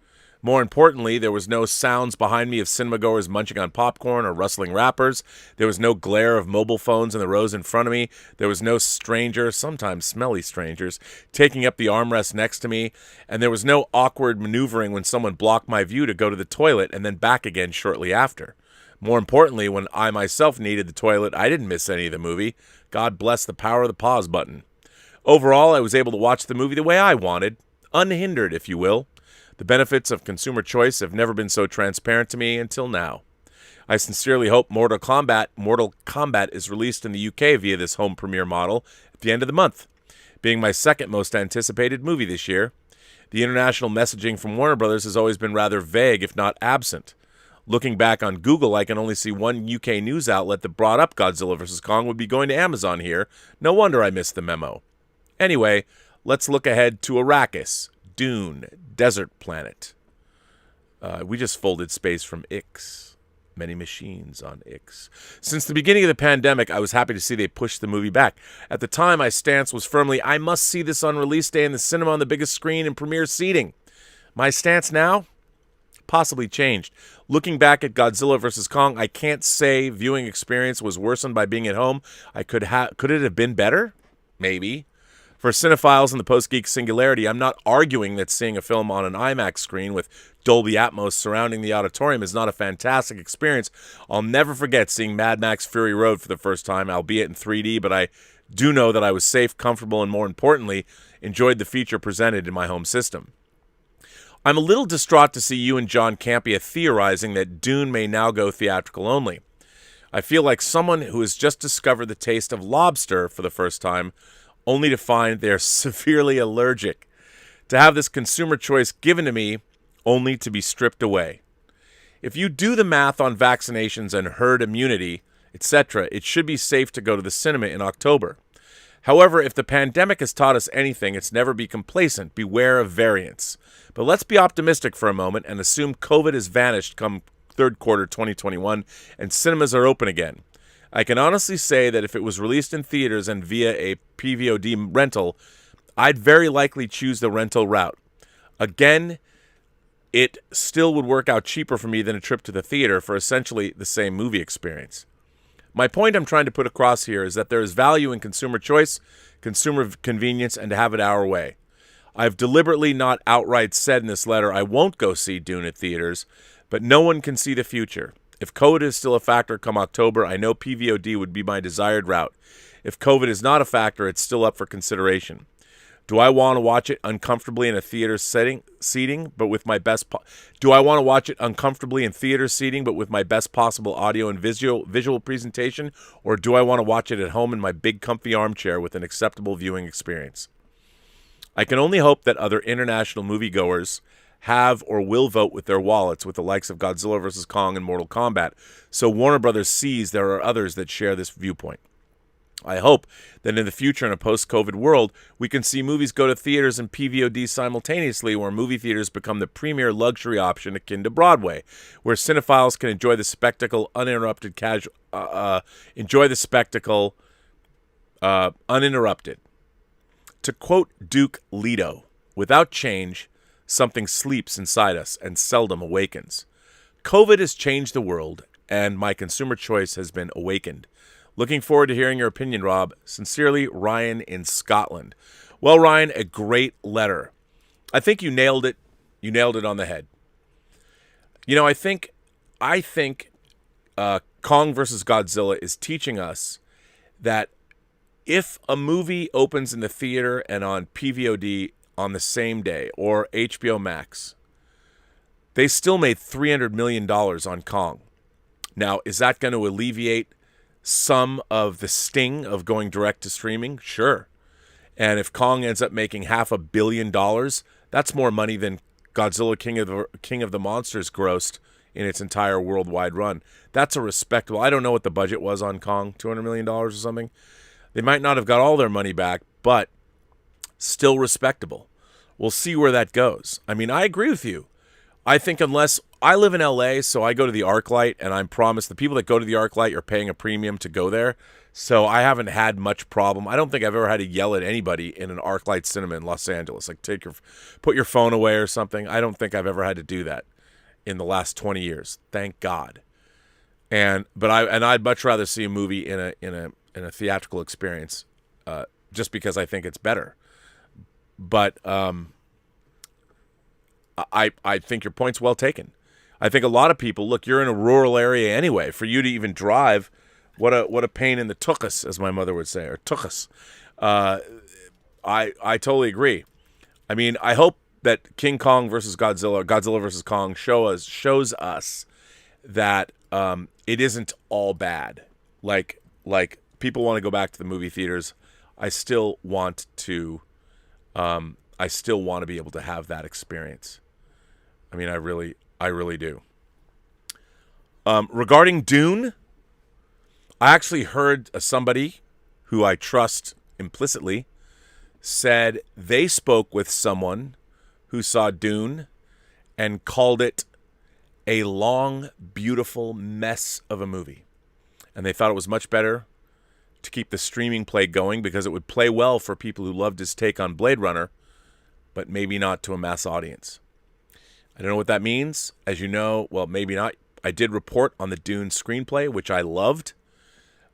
More importantly, there was no sounds behind me of cinemagoers munching on popcorn or rustling wrappers. There was no glare of mobile phones in the rows in front of me. There was no stranger, sometimes smelly strangers, taking up the armrest next to me. And there was no awkward maneuvering when someone blocked my view to go to the toilet and then back again shortly after. More importantly, when I myself needed the toilet, I didn't miss any of the movie. God bless the power of the pause button. Overall, I was able to watch the movie the way I wanted, unhindered, if you will. The benefits of consumer choice have never been so transparent to me until now. I sincerely hope Mortal Kombat is released in the UK via this home premiere model at the end of the month, being my second most anticipated movie this year. The international messaging from Warner Brothers has always been rather vague, if not absent. Looking back on Google, I can only see one UK news outlet that brought up Godzilla vs. Kong would be going to Amazon here. No wonder I missed the memo. Anyway, let's look ahead to Arrakis, Dune, Desert Planet. We just folded space from Ix. Many machines on Ix. Since the beginning of the pandemic, I was happy to see they pushed the movie back. At the time, my stance was firmly, I must see this on release day in the cinema on the biggest screen and premiere seating. My stance now? Possibly changed. Looking back at Godzilla vs. Kong, I can't say viewing experience was worsened by being at home. Could it have been better? Maybe. For cinephiles in the Post-Geek singularity, I'm not arguing that seeing a film on an IMAX screen with Dolby Atmos surrounding the auditorium is not a fantastic experience. I'll never forget seeing Mad Max Fury Road for the first time, albeit in 3D, but I do know that I was safe, comfortable, and more importantly, enjoyed the feature presented in my home system. I'm a little distraught to see you and John Campea theorizing that Dune may now go theatrical only. I feel like someone who has just discovered the taste of lobster for the first time, only to find they're severely allergic. To have this consumer choice given to me, only to be stripped away. If you do the math on vaccinations and herd immunity, etc., it should be safe to go to the cinema in October. However, if the pandemic has taught us anything, it's never be complacent. Beware of variants. But let's be optimistic for a moment and assume COVID has vanished come third quarter 2021 and cinemas are open again. I can honestly say that if it was released in theaters and via a PVOD rental, I'd very likely choose the rental route. Again, it still would work out cheaper for me than a trip to the theater for essentially the same movie experience. My point I'm trying to put across here is that there is value in consumer choice, consumer convenience, and to have it our way. I've deliberately not outright said in this letter I won't go see Dune at theaters, but no one can see the future. If COVID is still a factor come October, I know PVOD would be my desired route. If COVID is not a factor, it's still up for consideration. Do I want to watch it uncomfortably in a theater seating, but with my best possible audio and visual presentation, or do I want to watch it at home in my big comfy armchair with an acceptable viewing experience? I can only hope that other international moviegoers have or will vote with their wallets with the likes of Godzilla vs. Kong and Mortal Kombat, so Warner Brothers sees there are others that share this viewpoint. I hope that in the future, in a post-COVID world, we can see movies go to theaters and PVOD simultaneously, where movie theaters become the premier luxury option akin to Broadway, where cinephiles can enjoy the spectacle uninterrupted. To quote Duke Leto, without change, something sleeps inside us and seldom awakens. COVID has changed the world, and my consumer choice has been awakened. Looking forward to hearing your opinion, Rob. Sincerely, Ryan in Scotland. Well, Ryan, a great letter. I think you nailed it. You nailed it on the head. You know, I think Kong versus Godzilla is teaching us that if a movie opens in the theater and on PVOD on the same day, or HBO Max, they still made $300 million on Kong. Now, is that going to alleviate some of the sting of going direct to streaming? Sure. And if Kong ends up making $500 million, that's more money than Godzilla King of the Monsters grossed in its entire worldwide run. That's a respectable. I don't know what the budget was on Kong, $200 million or something. They might not have got all their money back, but still respectable. We'll see where that goes. I mean, I agree with you. I think unless I live in LA, so I go to the ArcLight, and I'm promised the people that go to the ArcLight are paying a premium to go there. So I haven't had much problem. I don't think I've ever had to yell at anybody in an ArcLight cinema in Los Angeles, like put your phone away or something. I don't think I've ever had to do that in the last 20 years. Thank God. But I'd much rather see a movie in a theatrical experience, just because I think it's better. But I think your point's well taken. I think a lot of people, look, you're in a rural area anyway. For you to even drive, what a pain in the tuchus, as my mother would say, or tuchus. I totally agree. I mean, I hope that King Kong versus Godzilla, Godzilla versus Kong shows us that it isn't all bad. Like people want to go back to the movie theaters. I still want to be able to have that experience. I mean, I really do. Regarding Dune, I actually heard somebody who I trust implicitly said they spoke with someone who saw Dune and called it a long, beautiful mess of a movie. And they thought it was much better to keep the streaming play going because it would play well for people who loved his take on Blade Runner, but maybe not to a mass audience. I don't know what that means. As you know, well, maybe not. I did report on the Dune screenplay, which I loved.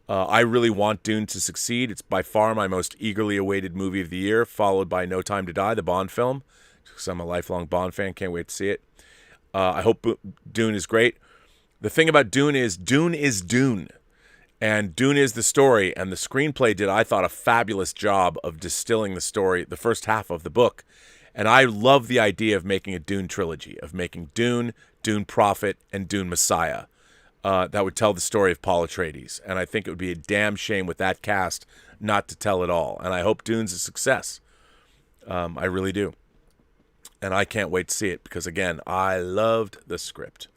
I really want Dune to succeed. It's by far my most eagerly awaited movie of the year, followed by No Time to Die, the Bond film, because I'm a lifelong Bond fan. Can't wait to see it. I hope Dune is great. The thing about Dune is Dune. And Dune is the story, and the screenplay did, I thought, a fabulous job of distilling the story, the first half of the book. And I love the idea of making a Dune trilogy, of making Dune, Dune Prophet, and Dune Messiah. That would tell the story of Paul Atreides. And I think it would be a damn shame with that cast not to tell it all. And I hope Dune's a success. I really do. And I can't wait to see it because, again, I loved the script.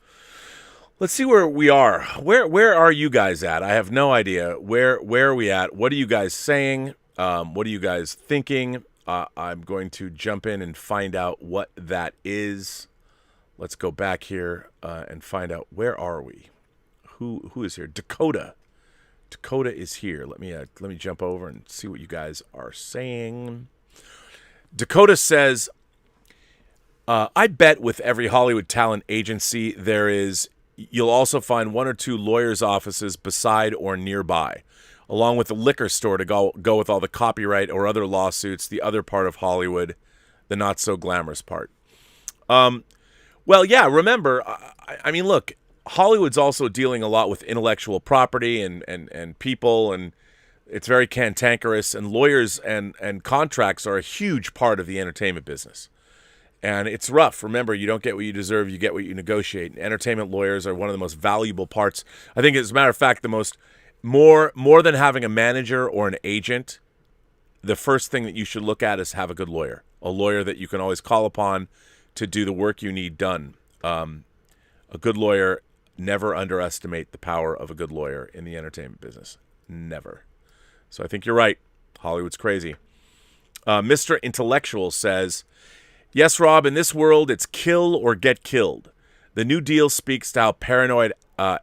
Let's see where we are. Where are you guys at? I have no idea. Where are we at? What are you guys saying? What are you guys thinking? I'm going to jump in and find out what that is. Let's go back here and find out, where are we? Who is here? Dakota. Dakota is here. Let me jump over and see what you guys are saying. Dakota says, I bet with every Hollywood talent agency you'll also find one or two lawyers' offices beside or nearby, along with a liquor store to go with all the copyright or other lawsuits, the other part of Hollywood, the not-so-glamorous part. Well, yeah, remember, I mean, look, Hollywood's also dealing a lot with intellectual property and people, and it's very cantankerous, and lawyers and contracts are a huge part of the entertainment business. And it's rough. Remember, you don't get what you deserve, you get what you negotiate. And entertainment lawyers are one of the most valuable parts. I think, as a matter of fact, more than having a manager or an agent, the first thing that you should look at is have a good lawyer. A lawyer that you can always call upon to do the work you need done. A good lawyer, never underestimate the power of a good lawyer in the entertainment business. Never. So I think you're right. Hollywood's crazy. Mr. Intellectual says, yes, Rob, in this world, it's kill or get killed. The New Deal speaks to how paranoid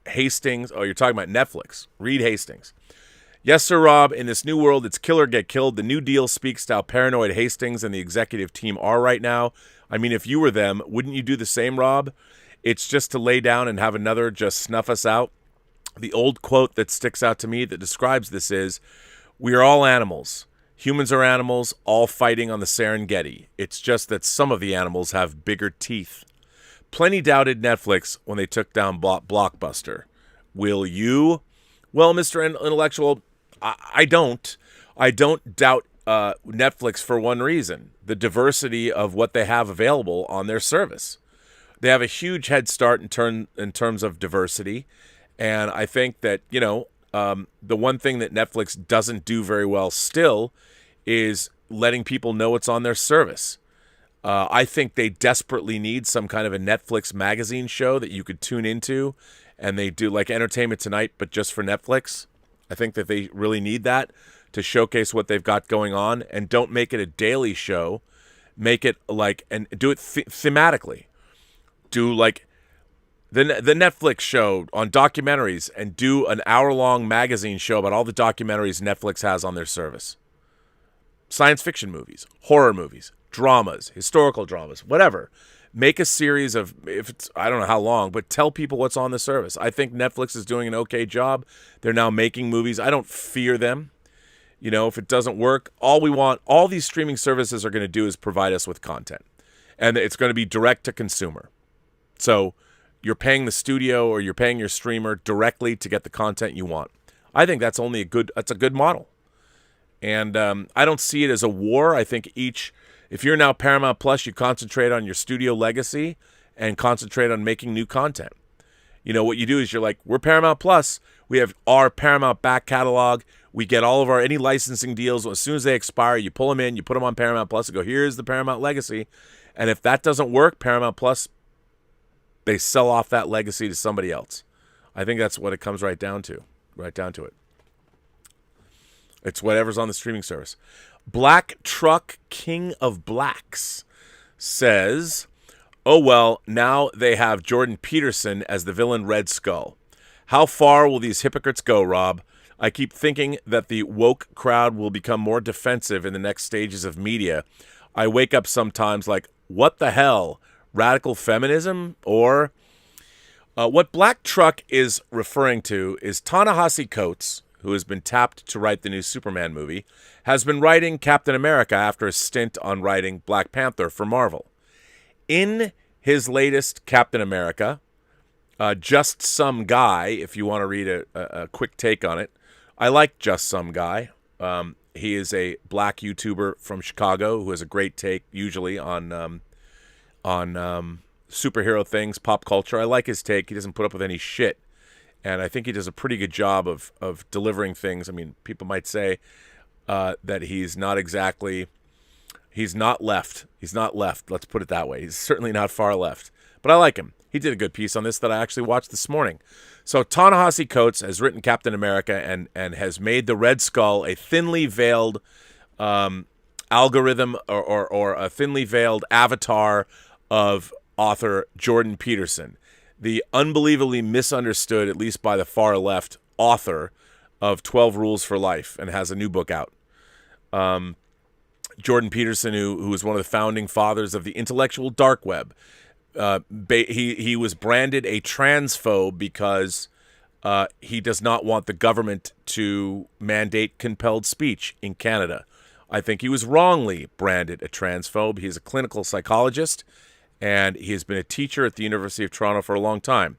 Hastings... Oh, you're talking about Netflix. Reed Hastings. Yes, sir, Rob, in this new world, it's kill or get killed. The New Deal speaks to how paranoid Hastings and the executive team are right now. I mean, if you were them, wouldn't you do the same, Rob? It's just to lay down and have another just snuff us out. The old quote that sticks out to me that describes this is, we are all animals. Humans are animals, all fighting on the Serengeti. It's just that some of the animals have bigger teeth. Plenty doubted Netflix when they took down Blockbuster. Will you? Well, Mr. Intellectual, I don't. I don't doubt Netflix for one reason: the diversity of what they have available on their service. They have a huge head start in terms of diversity, and I think that, the one thing that Netflix doesn't do very well still is letting people know what's on their service. I think they desperately need some kind of a Netflix magazine show that you could tune into, and they do like Entertainment Tonight, but just for Netflix. I think that they really need that to showcase what they've got going on, and don't make it a daily show. Make it and do it thematically. Do like the Netflix show on documentaries, and do an hour-long magazine show about all the documentaries Netflix has on their service. Science fiction movies, horror movies, dramas, historical dramas, whatever. Make a series of, if it's, I don't know how long, but tell people what's on the service. I think Netflix is doing an okay job. They're now making movies. I don't fear them. You know, if it doesn't work, all these streaming services are going to do is provide us with content. And it's going to be direct to consumer. So you're paying the studio or you're paying your streamer directly to get the content you want. I think that's a good model. And I don't see it as a war. I think if you're now Paramount Plus, you concentrate on your studio legacy and concentrate on making new content. You know, what you do is you're like, we're Paramount Plus. We have our Paramount back catalog. We get all of any licensing deals. As soon as they expire, you pull them in, you put them on Paramount Plus and go, here's the Paramount legacy. And if that doesn't work, Paramount Plus, they sell off that legacy to somebody else. I think that's what it comes right down to it. It's whatever's on the streaming service. Black Truck King of Blacks says, oh, well, now they have Jordan Peterson as the villain Red Skull. How far will these hypocrites go, Rob? I keep thinking that the woke crowd will become more defensive in the next stages of media. I wake up sometimes like, what the hell? Radical feminism? Or what Black Truck is referring to is Ta-Nehisi Coates, who has been tapped to write the new Superman movie, has been writing Captain America after a stint on writing Black Panther for Marvel. In his latest Captain America, Just Some Guy, if you want to read a quick take on it, I like Just Some Guy. He is a black YouTuber from Chicago who has a great take usually on superhero things, pop culture. I like his take. He doesn't put up with any shit. And I think he does a pretty good job of delivering things. I mean, people might say that he's not left. He's not left, let's put it that way. He's certainly not far left. But I like him. He did a good piece on this that I actually watched this morning. So Ta-Nehisi Coates has written Captain America and has made the Red Skull a thinly veiled algorithm or a thinly veiled avatar of author Jordan Peterson, the unbelievably misunderstood, at least by the far left, author of 12 Rules for Life, and has a new book out. Jordan Peterson, who was one of the founding fathers of the intellectual dark web, he was branded a transphobe because he does not want the government to mandate compelled speech in Canada. I think he was wrongly branded a transphobe. He's a clinical psychologist, and he has been a teacher at the University of Toronto for a long time.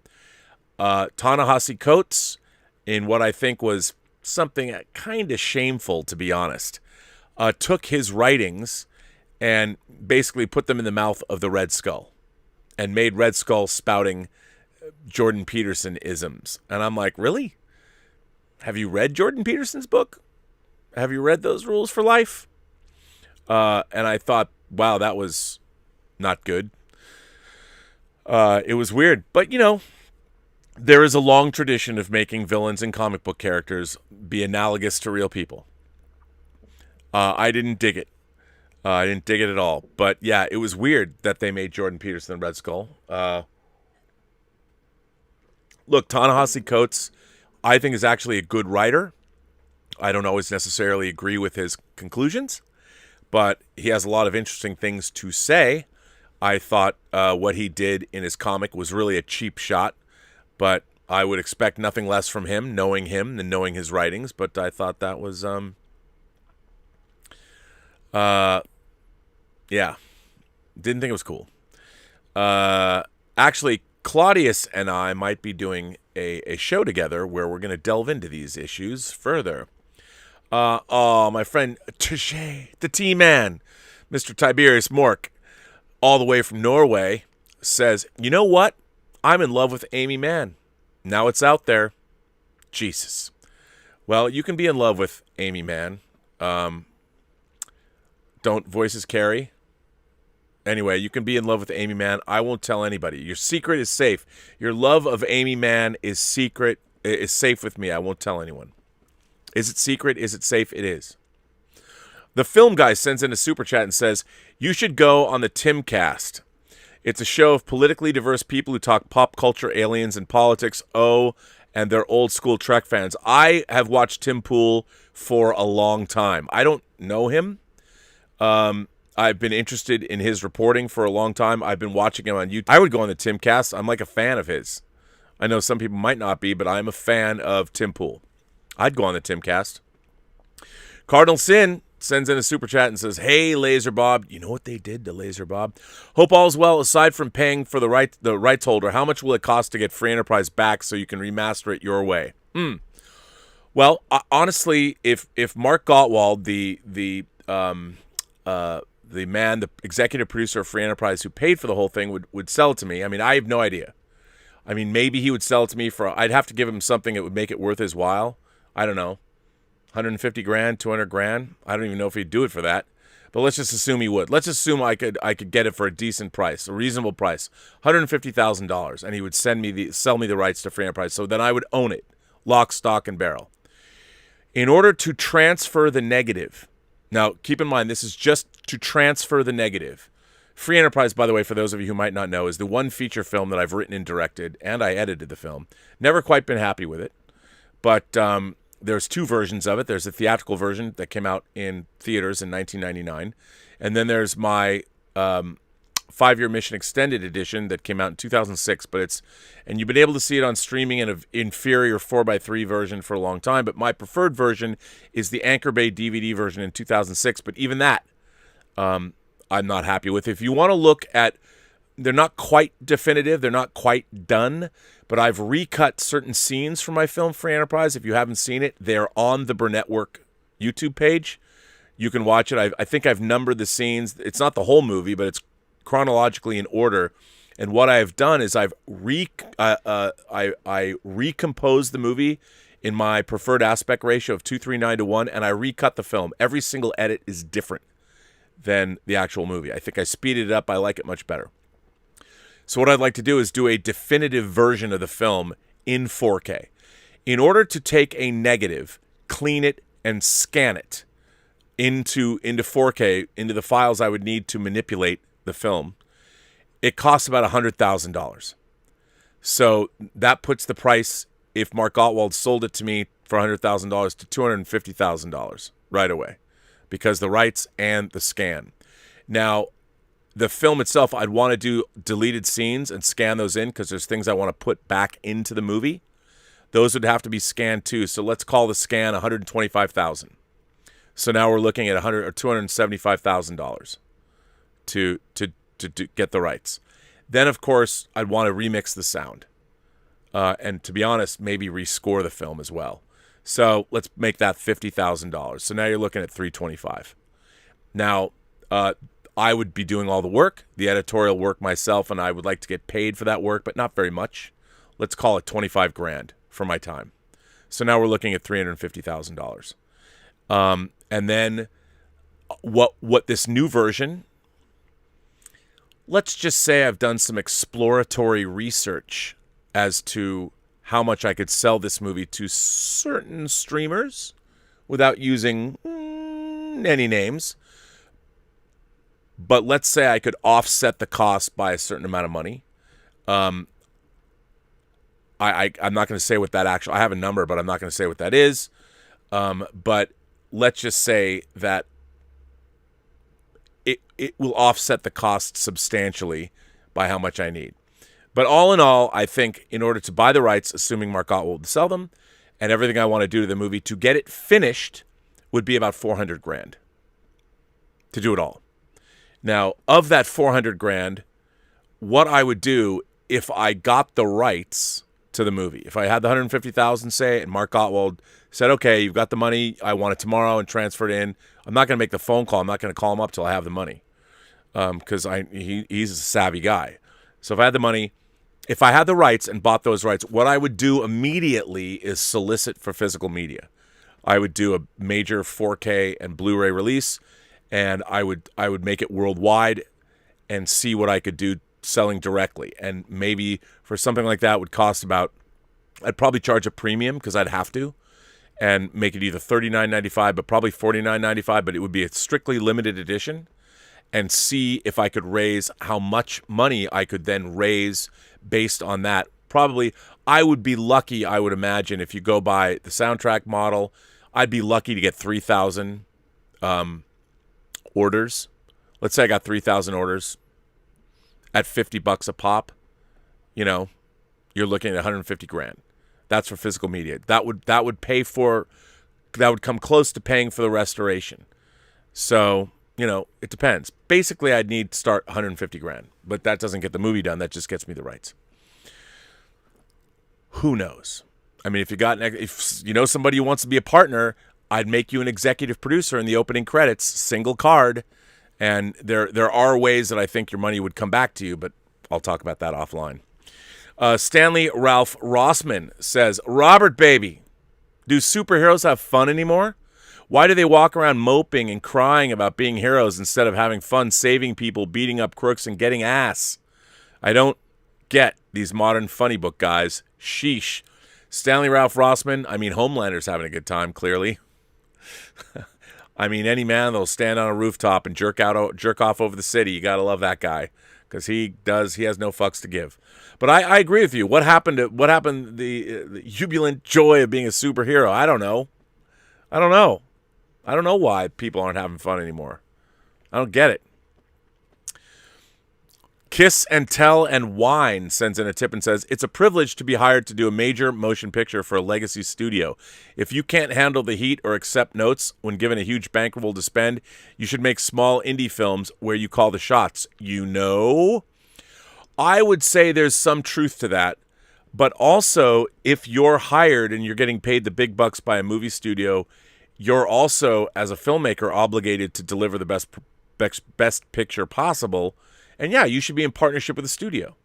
Ta-Nehisi Coates, in what I think was something kind of shameful, to be honest, took his writings and basically put them in the mouth of the Red Skull and made Red Skull spouting Jordan Peterson isms. And I'm like, really? Have you read Jordan Peterson's book? Have you read those Rules for Life? And I thought, wow, that was not good. It was weird. But, you know, there is a long tradition of making villains and comic book characters be analogous to real people. I didn't dig it. I didn't dig it at all. But, yeah, it was weird that they made Jordan Peterson Red Skull. Look, Ta-Nehisi Coates, I think, is actually a good writer. I don't always necessarily agree with his conclusions, but he has a lot of interesting things to say. I thought what he did in his comic was really a cheap shot, but I would expect nothing less from him than knowing his writings. But I thought that was, yeah, didn't think it was cool. Actually, Claudius and I might be doing a show together where we're going to delve into these issues further. My friend Touché, the T-Man, Mr. Tiberius Mork, all the way from Norway, says, you know what? I'm in love with Amy Mann. Now it's out there. Jesus. Well, you can be in love with Amy Mann. Don't voices carry. Anyway, you can be in love with Amy Mann. I won't tell anybody. Your secret is safe. Your love of Amy Mann is safe with me. I won't tell anyone. Is it secret? Is it safe? It is. The Film Guy sends in a super chat and says, you should go on the Timcast. It's a show of politically diverse people who talk pop culture, aliens, and politics. Oh, and they're old school Trek fans. I have watched Tim Pool for a long time. I don't know him. I've been interested in his reporting for a long time. I've been watching him on YouTube. I would go on the Timcast. I'm like a fan of his. I know some people might not be, but I'm a fan of Tim Pool. I'd go on the Timcast. Cardinal Sin sends in a super chat and says, "Hey, Laser Bob, you know what they did to Laser Bob? Hope all's well. Aside from paying for the rights holder, how much will it cost to get Free Enterprise back so you can remaster it your way?" Well, honestly, if Mark Gottwald, the executive producer of Free Enterprise who paid for the whole thing would sell it to me, I mean, I have no idea. I mean, maybe he would sell it to me for, I'd have to give him something that would make it worth his while. I don't know. 150 grand, 200 grand. I don't even know if he'd do it for that. But let's just assume he would. Let's assume I could get it for a decent price, a reasonable price, $150,000, and he would sell me the rights to Free Enterprise. So then I would own it, lock, stock, and barrel. In order to transfer the negative, now keep in mind this is just to transfer the negative. Free Enterprise, by the way, for those of you who might not know, is the one feature film that I've written and directed, and I edited the film. Never quite been happy with it, but there's two versions of it. There's a theatrical version that came out in theaters in 1999, and then there's my 5-year Mission Extended Edition that came out in 2006. And you've been able to see it on streaming in an inferior 4:3 version for a long time, but my preferred version is the Anchor Bay DVD version in 2006. But even that, I'm not happy with. If you want to look at, they're not quite definitive, they're not quite done, but I've recut certain scenes from my film Free Enterprise. If you haven't seen it, they're on the Burnettwork YouTube page. You can watch it. I think I've numbered the scenes. It's not the whole movie, but it's chronologically in order. And what I've done is I've recomposed the movie in my preferred aspect ratio of 2:3:9:1, and I recut the film. Every single edit is different than the actual movie. I think I speeded it up. I like it much better. So what I'd like to do is do a definitive version of the film in 4K. In order to take a negative, clean it, and scan it into 4K, into the files I would need to manipulate the film, it costs about $100,000. So that puts the price, if Mark Gottwald sold it to me for $100,000, to $250,000 right away, because the rights and the scan. Now, the film itself, I'd want to do deleted scenes and scan those in because there's things I want to put back into the movie. Those would have to be scanned too. So let's call the scan $125,000. So now we're looking at $275,000 to get the rights. Then, of course, I'd want to remix the sound. And to be honest, maybe rescore the film as well. So let's make that $50,000. So now you're looking at $325,000. Now, I would be doing all the work, the editorial work myself, and I would like to get paid for that work, but not very much. Let's call it $25 grand for my time. So now we're looking at $350,000. And then what this new version, let's just say I've done some exploratory research as to how much I could sell this movie to certain streamers without using any names. But let's say I could offset the cost by a certain amount of money. I'm not going to say what that I have a number, but I'm not going to say what that is. But let's just say that it will offset the cost substantially by how much I need. But all in all, I think in order to buy the rights, assuming Mark Gottwald will sell them, and everything I want to do to the movie to get it finished would be about $400 grand to do it all. Now, of that $400 grand, what I would do if I got the rights to the movie, if I had the $150,000, say, and Mark Gottwald said, "Okay, you've got the money. I want it tomorrow," and transfer it in. I'm not going to make the phone call. I'm not going to call him up till I have the money, because he's a savvy guy. So if I had the money, if I had the rights and bought those rights, what I would do immediately is solicit for physical media. I would do a major 4K and Blu-ray release. And I would make it worldwide and see what I could do selling directly. And maybe for something like that would cost about, I'd probably charge a premium because I'd have to, and make it either $39.95 but probably $49.95, but it would be a strictly limited edition. and see if I could raise how much money I could then raise based on that. Probably, I would be lucky, I would imagine, if you go by the soundtrack model, I'd be lucky to get 3,000 orders. Let's say I got 3,000 orders at $50 a pop. You know, you're looking at 150 grand. That's for physical media. That would come close to paying for the restoration. So, you know, it depends. Basically, I'd need to start 150 grand, but that doesn't get the movie done. That just gets me the rights. Who knows? I mean, if you know somebody who wants to be a partner, I'd make you an executive producer in the opening credits, single card, and there are ways that I think your money would come back to you, but I'll talk about that offline. Stanley Ralph Rossman says, Robert, baby, do superheroes have fun anymore? Why do they walk around moping and crying about being heroes instead of having fun saving people, beating up crooks, and getting ass? I don't get these modern funny book guys. Sheesh. Stanley Ralph Rossman, I mean, Homelander's having a good time, clearly. I mean, any man that'll stand on a rooftop and jerk off over the city, you got to love that guy, because he has no fucks to give. But I agree with you. What happened the jubilant joy of being a superhero? I don't know. I don't know why people aren't having fun anymore. I don't get it. Kiss and Tell and Wine sends in a tip and says, it's a privilege to be hired to do a major motion picture for a legacy studio. If you can't handle the heat or accept notes when given a huge bankroll to spend, you should make small indie films where you call the shots. You know? I would say there's some truth to that. But also, if you're hired and you're getting paid the big bucks by a movie studio, you're also, as a filmmaker, obligated to deliver the best picture possible. And yeah, you should be in partnership with the studio.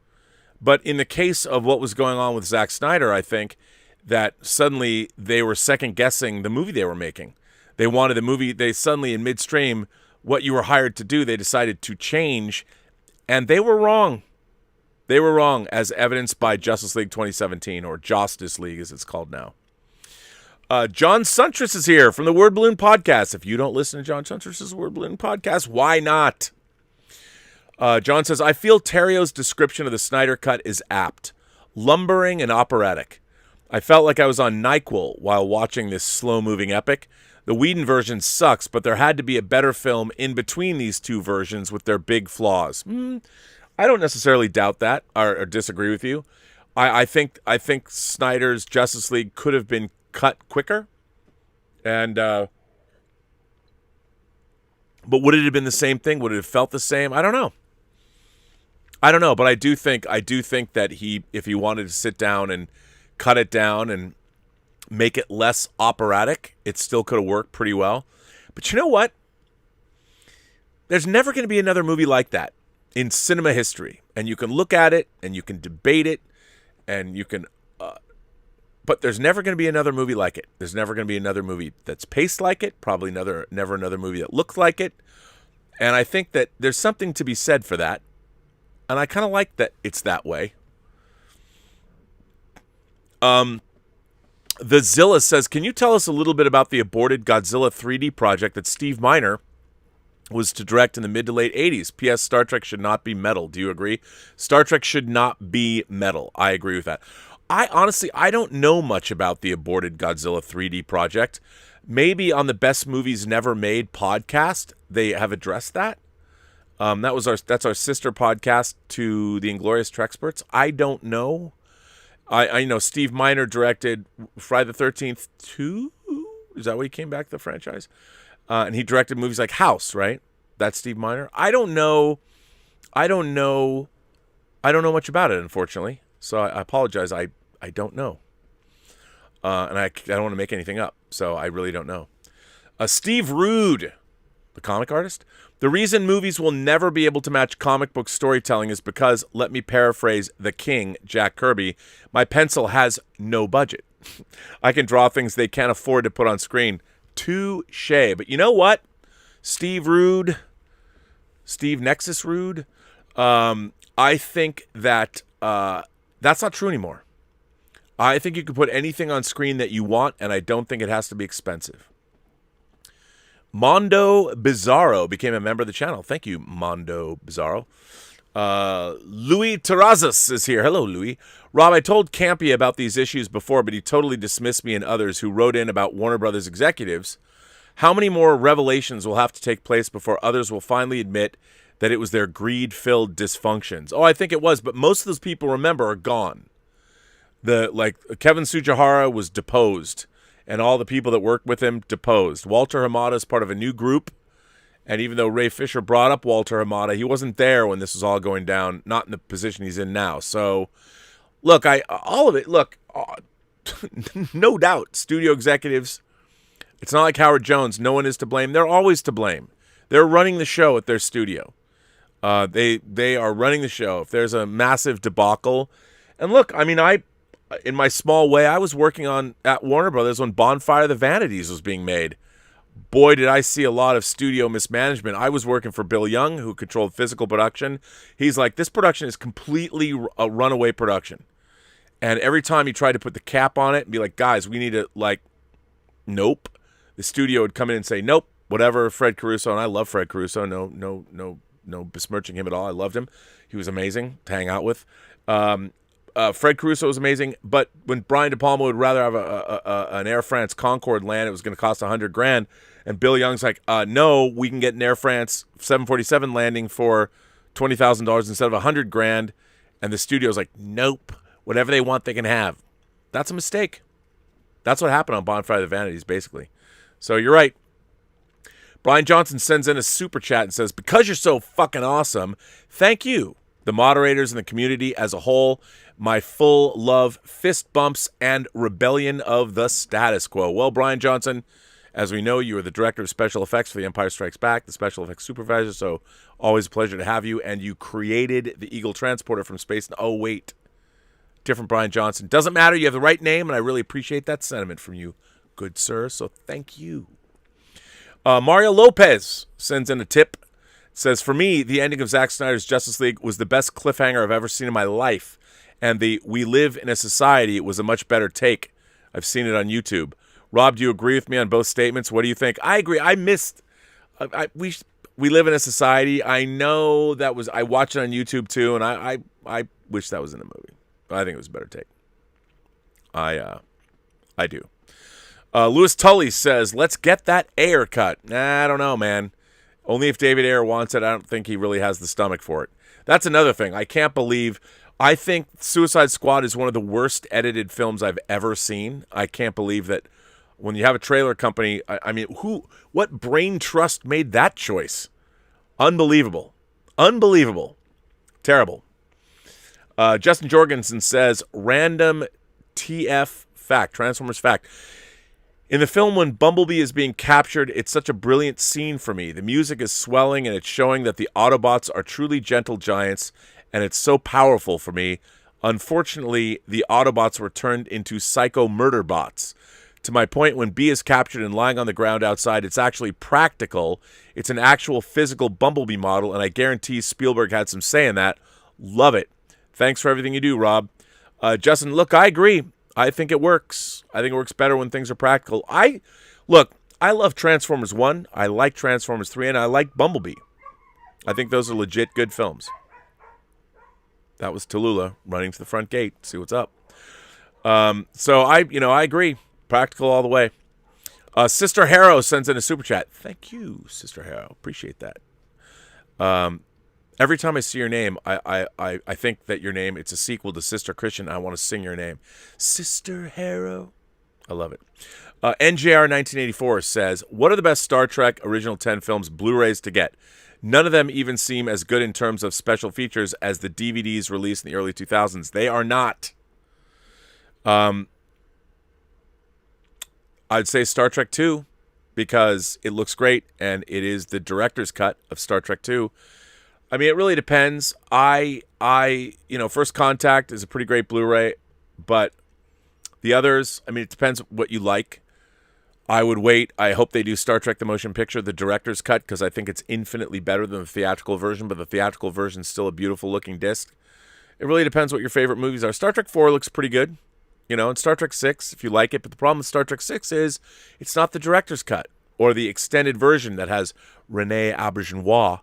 But in the case of what was going on with Zack Snyder, I think that suddenly they were second-guessing the movie they were making. They wanted the movie, they suddenly, in midstream, what you were hired to do, they decided to change, and they were wrong. They were wrong, as evidenced by Justice League 2017, or Justice League as it's called now. John Suntress is here from the Word Balloon Podcast. If you don't listen to John Suntress's Word Balloon Podcast, why not? John says, I feel Terrio's description of the Snyder Cut is apt. Lumbering and operatic. I felt like I was on NyQuil while watching this slow-moving epic. The Whedon version sucks, but there had to be a better film in between these two versions with their big flaws. I don't necessarily doubt that or disagree with you. I think Snyder's Justice League could have been cut quicker. And but would it have been the same thing? Would it have felt the same? I don't know, but I do think that if he wanted to sit down and cut it down and make it less operatic, it still could have worked pretty well. But you know what? There's never going to be another movie like that in cinema history. And you can look at it and you can debate it and you can but there's never going to be another movie like it. There's never going to be another movie that's paced like it. Probably never another movie that looks like it. And I think that there's something to be said for that. And I kind of like that it's that way. The Zilla says, can you tell us a little bit about the aborted Godzilla 3D project that Steve Miner was to direct in the mid to late 80s? P.S. Star Trek should not be metal. Do you agree? Star Trek should not be metal. I agree with that. I don't know much about the aborted Godzilla 3D project. Maybe on the Best Movies Never Made podcast, they have addressed that. That's our sister podcast to the Inglorious Trexperts. I don't know. I know Steve Miner directed Friday the 13th 2. Is that why he came back to the franchise? And he directed movies like House, right? That's Steve Miner. I don't know much about it, unfortunately. So I apologize. I don't know. And I don't want to make anything up. So I really don't know. Steve Rude, the comic artist. The reason movies will never be able to match comic book storytelling is because, let me paraphrase the king, Jack Kirby, my pencil has no budget. I can draw things they can't afford to put on screen. Touche. But you know what? Steve Nexus Rude, I think that that's not true anymore. I think you can put anything on screen that you want, and I don't think it has to be expensive. Mondo Bizarro became a member of the channel. Thank you, Mondo Bizarro. Louis Terrazas is here. Hello, Louis. Rob, I told Campy about these issues before, but he totally dismissed me and others who wrote in about Warner Brothers executives. How many more revelations will have to take place before others will finally admit that it was their greed-filled dysfunctions? Oh, I think it was, but most of those people, remember, are gone. Kevin Tsujihara was deposed, and all the people that worked with him deposed. Walter Hamada is part of a new group, and even though Ray Fisher brought up Walter Hamada, he wasn't there when this was all going down, not in the position he's in now. So, look, no doubt, studio executives, it's not like Howard Jones, no one is to blame. They're always to blame. They're running the show at their studio. They are running the show. If there's a massive debacle, and look, I mean, in my small way, I was working at Warner Brothers when Bonfire of the Vanities was being made. Boy, did I see a lot of studio mismanagement. I was working for Bill Young, who controlled physical production. He's like, this production is completely a runaway production. And every time he tried to put the cap on it and be like, guys, we need to, nope. The studio would come in and say, nope, whatever, Fred Caruso. And I love Fred Caruso. No besmirching him at all. I loved him. He was amazing to hang out with. Fred Caruso was amazing, but when Brian De Palma would rather have an Air France Concorde land, it was going to cost $100,000, and Bill Young's like, no, we can get an Air France 747 landing for $20,000 instead of $100,000, and the studio's like, nope, whatever they want, they can have. That's a mistake. That's what happened on Bonfire of the Vanities, basically. So you're right. Brian Johnson sends in a super chat and says, because you're so fucking awesome, thank you, the moderators and the community as a whole. My full love, fist bumps, and rebellion of the status quo. Well, Brian Johnson, as we know, you are the director of special effects for The Empire Strikes Back, the special effects supervisor, so always a pleasure to have you. And you created the Eagle Transporter from space. Oh, wait. Different Brian Johnson. Doesn't matter. You have the right name, and I really appreciate that sentiment from you, good sir. So thank you. Mario Lopez sends in a tip. Says, for me, the ending of Zack Snyder's Justice League was the best cliffhanger I've ever seen in my life. And the We Live in a Society was a much better take. I've seen it on YouTube. Rob, do you agree with me on both statements? What do you think? I agree. I missed... We Live in a Society. I know that was... I watched it on YouTube, too, and I wish that was in the movie. I think it was a better take. I do. Louis Tully says, let's get that Ayer cut. Nah, I don't know, man. Only if David Ayer wants it. I don't think he really has the stomach for it. That's another thing. I can't believe... I think Suicide Squad is one of the worst edited films I've ever seen. I can't believe that when you have a trailer company, what brain trust made that choice? Unbelievable. Unbelievable. Terrible. Justin Jorgensen says, random TF fact, Transformers fact. In the film, when Bumblebee is being captured, it's such a brilliant scene for me. The music is swelling, and it's showing that the Autobots are truly gentle giants, and it's so powerful for me. Unfortunately, the Autobots were turned into psycho murder bots. To my point, when B is captured and lying on the ground outside, it's actually practical. It's an actual physical Bumblebee model, and I guarantee Spielberg had some say in that. Love it. Thanks for everything you do, Rob. Justin, look, I agree. I think it works. I think it works better when things are practical. I love Transformers 1. I like Transformers 3, and I like Bumblebee. I think those are legit good films. That was Tallulah running to the front gate. See what's up. So I agree. Practical all the way. Sister Harrow sends in a super chat. Thank you, Sister Harrow. Appreciate that. Every time I see your name, I think that your name, it's a sequel to Sister Christian. I want to sing your name. Sister Harrow. I love it. NJR1984 says, what are the best Star Trek Original 10 films Blu-rays to get? None of them even seem as good in terms of special features as the DVDs released in the early 2000s. They are not. I'd say Star Trek 2 because it looks great and it is the director's cut of Star Trek 2. I mean, it really depends. First Contact is a pretty great Blu-ray, but the others, I mean, it depends what you like. I would wait. I hope they do Star Trek The Motion Picture, the director's cut, because I think it's infinitely better than the theatrical version, but the theatrical version is still a beautiful-looking disc. It really depends what your favorite movies are. Star Trek 4 looks pretty good, and Star Trek 6, if you like it, but the problem with Star Trek 6 is it's not the director's cut. or the extended version that has Rene Auberjonois,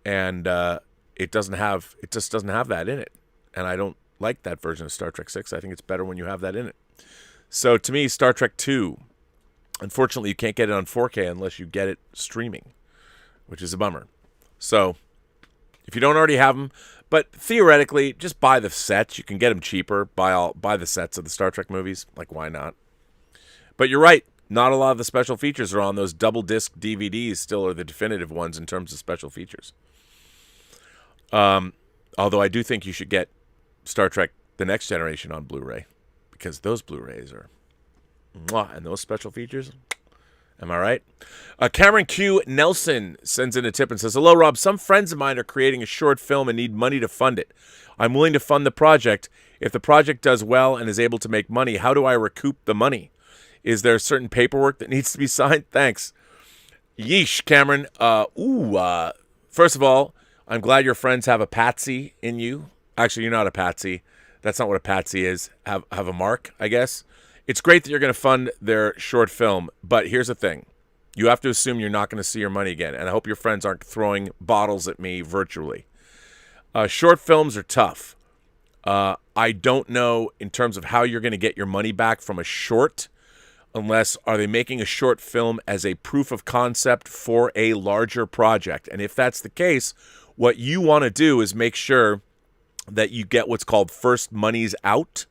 and it just doesn't have that in it. And I don't like that version of Star Trek 6. I think it's better when you have that in it. So to me, Star Trek 2, unfortunately, you can't get it on 4K unless you get it streaming, which is a bummer. So if you don't already have them, but theoretically, just buy the sets. You can get them cheaper. Buy the sets of the Star Trek movies. Like, why not? But you're right. Not a lot of the special features are on those double disc DVDs. Still are the definitive ones in terms of special features. Although I do think you should get Star Trek: The Next Generation on Blu-ray, because those Blu-rays are, and those special features. Am I right? Cameron Q. Nelson sends in a tip and says, "Hello, Rob. Some friends of mine are creating a short film and need money to fund it. I'm willing to fund the project. If the project does well and is able to make money, how do I recoup the money? Is there certain paperwork that needs to be signed? Thanks." Yeesh, Cameron. First of all, I'm glad your friends have a patsy in you. Actually, you're not a patsy. That's not what a patsy is. Have a mark, I guess. It's great that you're going to fund their short film, but here's the thing. You have to assume you're not going to see your money again, and I hope your friends aren't throwing bottles at me virtually. Short films are tough. I don't know in terms of how you're going to get your money back from a short, unless are they making a short film as a proof of concept for a larger project. And if that's the case, what you want to do is make sure that you get what's called first monies out.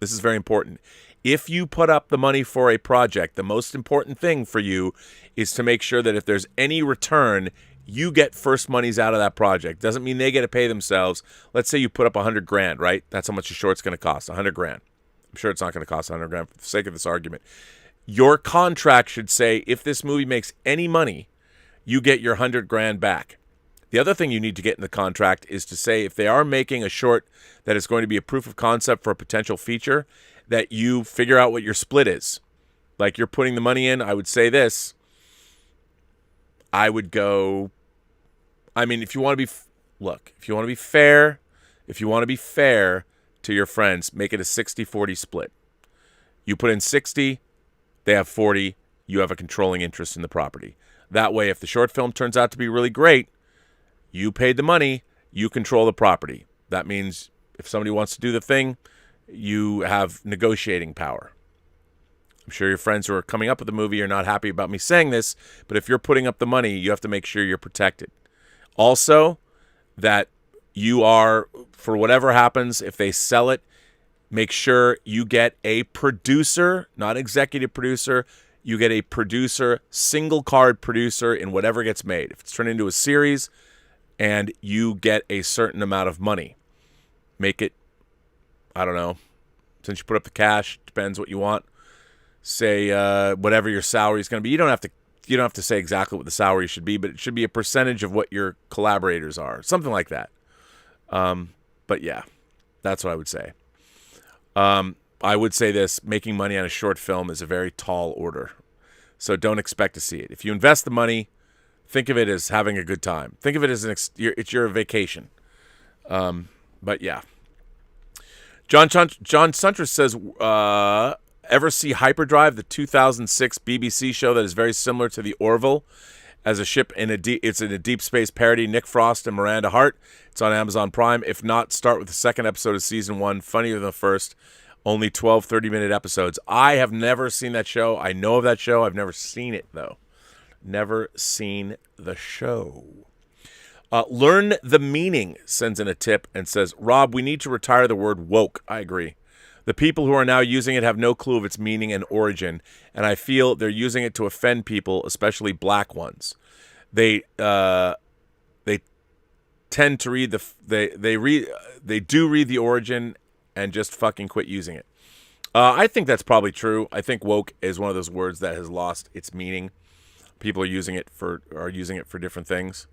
This is very important. If you put up the money for a project, the most important thing for you is to make sure that if there's any return, you get first monies out of that project. Doesn't mean they get to pay themselves. Let's say you put up $100,000, right? That's how much a short's going to cost, $100,000. I'm sure it's not going to cost $100,000 for the sake of this argument. Your contract should say if this movie makes any money, you get your $100,000 back. The other thing you need to get in the contract is to say if they are making a short that is going to be a proof of concept for a potential feature, that you figure out what your split is. Like, you're putting the money in, I would say this. I would go, I mean, if you want to be, if you want to be fair to your friends, make it a 60-40 split. You put in 60, they have 40, you have a controlling interest in the property. That way, if the short film turns out to be really great, you paid the money, you control the property. That means if somebody wants to do the thing, you have negotiating power. I'm sure your friends who are coming up with the movie are not happy about me saying this, but if you're putting up the money, you have to make sure you're protected. Also, that you are, for whatever happens, if they sell it, make sure you get a producer, not executive producer. You get a producer, single card producer in whatever gets made. If it's turned into a series and you get a certain amount of money, make it, I don't know, since you put up the cash, depends what you want. Say whatever your salary is going to be. You don't have to say exactly what the salary should be, but it should be a percentage of what your collaborators are, something like that. But yeah, that's what I would say. I would say this: making money on a short film is a very tall order, so don't expect to see it. If you invest the money, think of it as having a good time. Think of it as it's your vacation. But yeah. John Suntress says, ever see Hyperdrive, the 2006 BBC show that is very similar to the Orville as a ship it's in a deep space parody, Nick Frost and Miranda Hart. It's on Amazon Prime. If not, start with the second episode of season 1, funnier than the first. Only 12 30-minute episodes. I have never seen that show. I know of that show. I've never seen it, though. Never seen the show. Learn the Meaning sends in a tip and says, Rob, we need to retire the word woke. I agree. The people who are now using it have no clue of its meaning and origin, and I feel they're using it to offend people, especially black ones. They tend to read they do read the origin and just fucking quit using it. I think that's probably true. I think woke is one of those words that has lost its meaning. People are using it for different things.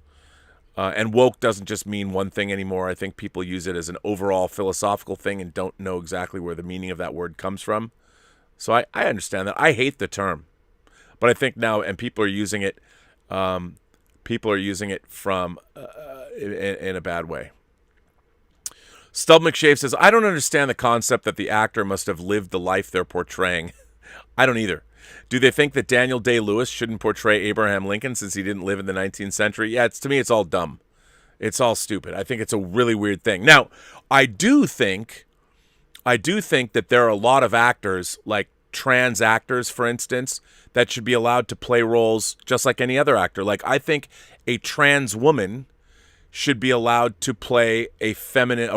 And woke doesn't just mean one thing anymore. I think people use it as an overall philosophical thing and don't know exactly where the meaning of that word comes from. So I understand that. I hate the term. But I think now, and people are using it from in a bad way. Stub McShave says, I don't understand the concept that the actor must have lived the life they're portraying. I don't either. Do they think that Daniel Day-Lewis shouldn't portray Abraham Lincoln since he didn't live in the 19th century? Yeah, to me, it's all dumb. It's all stupid. I think it's a really weird thing. Now, I do think that there are a lot of actors, like trans actors, for instance, that should be allowed to play roles just like any other actor. Like, I think a trans woman should be allowed to play a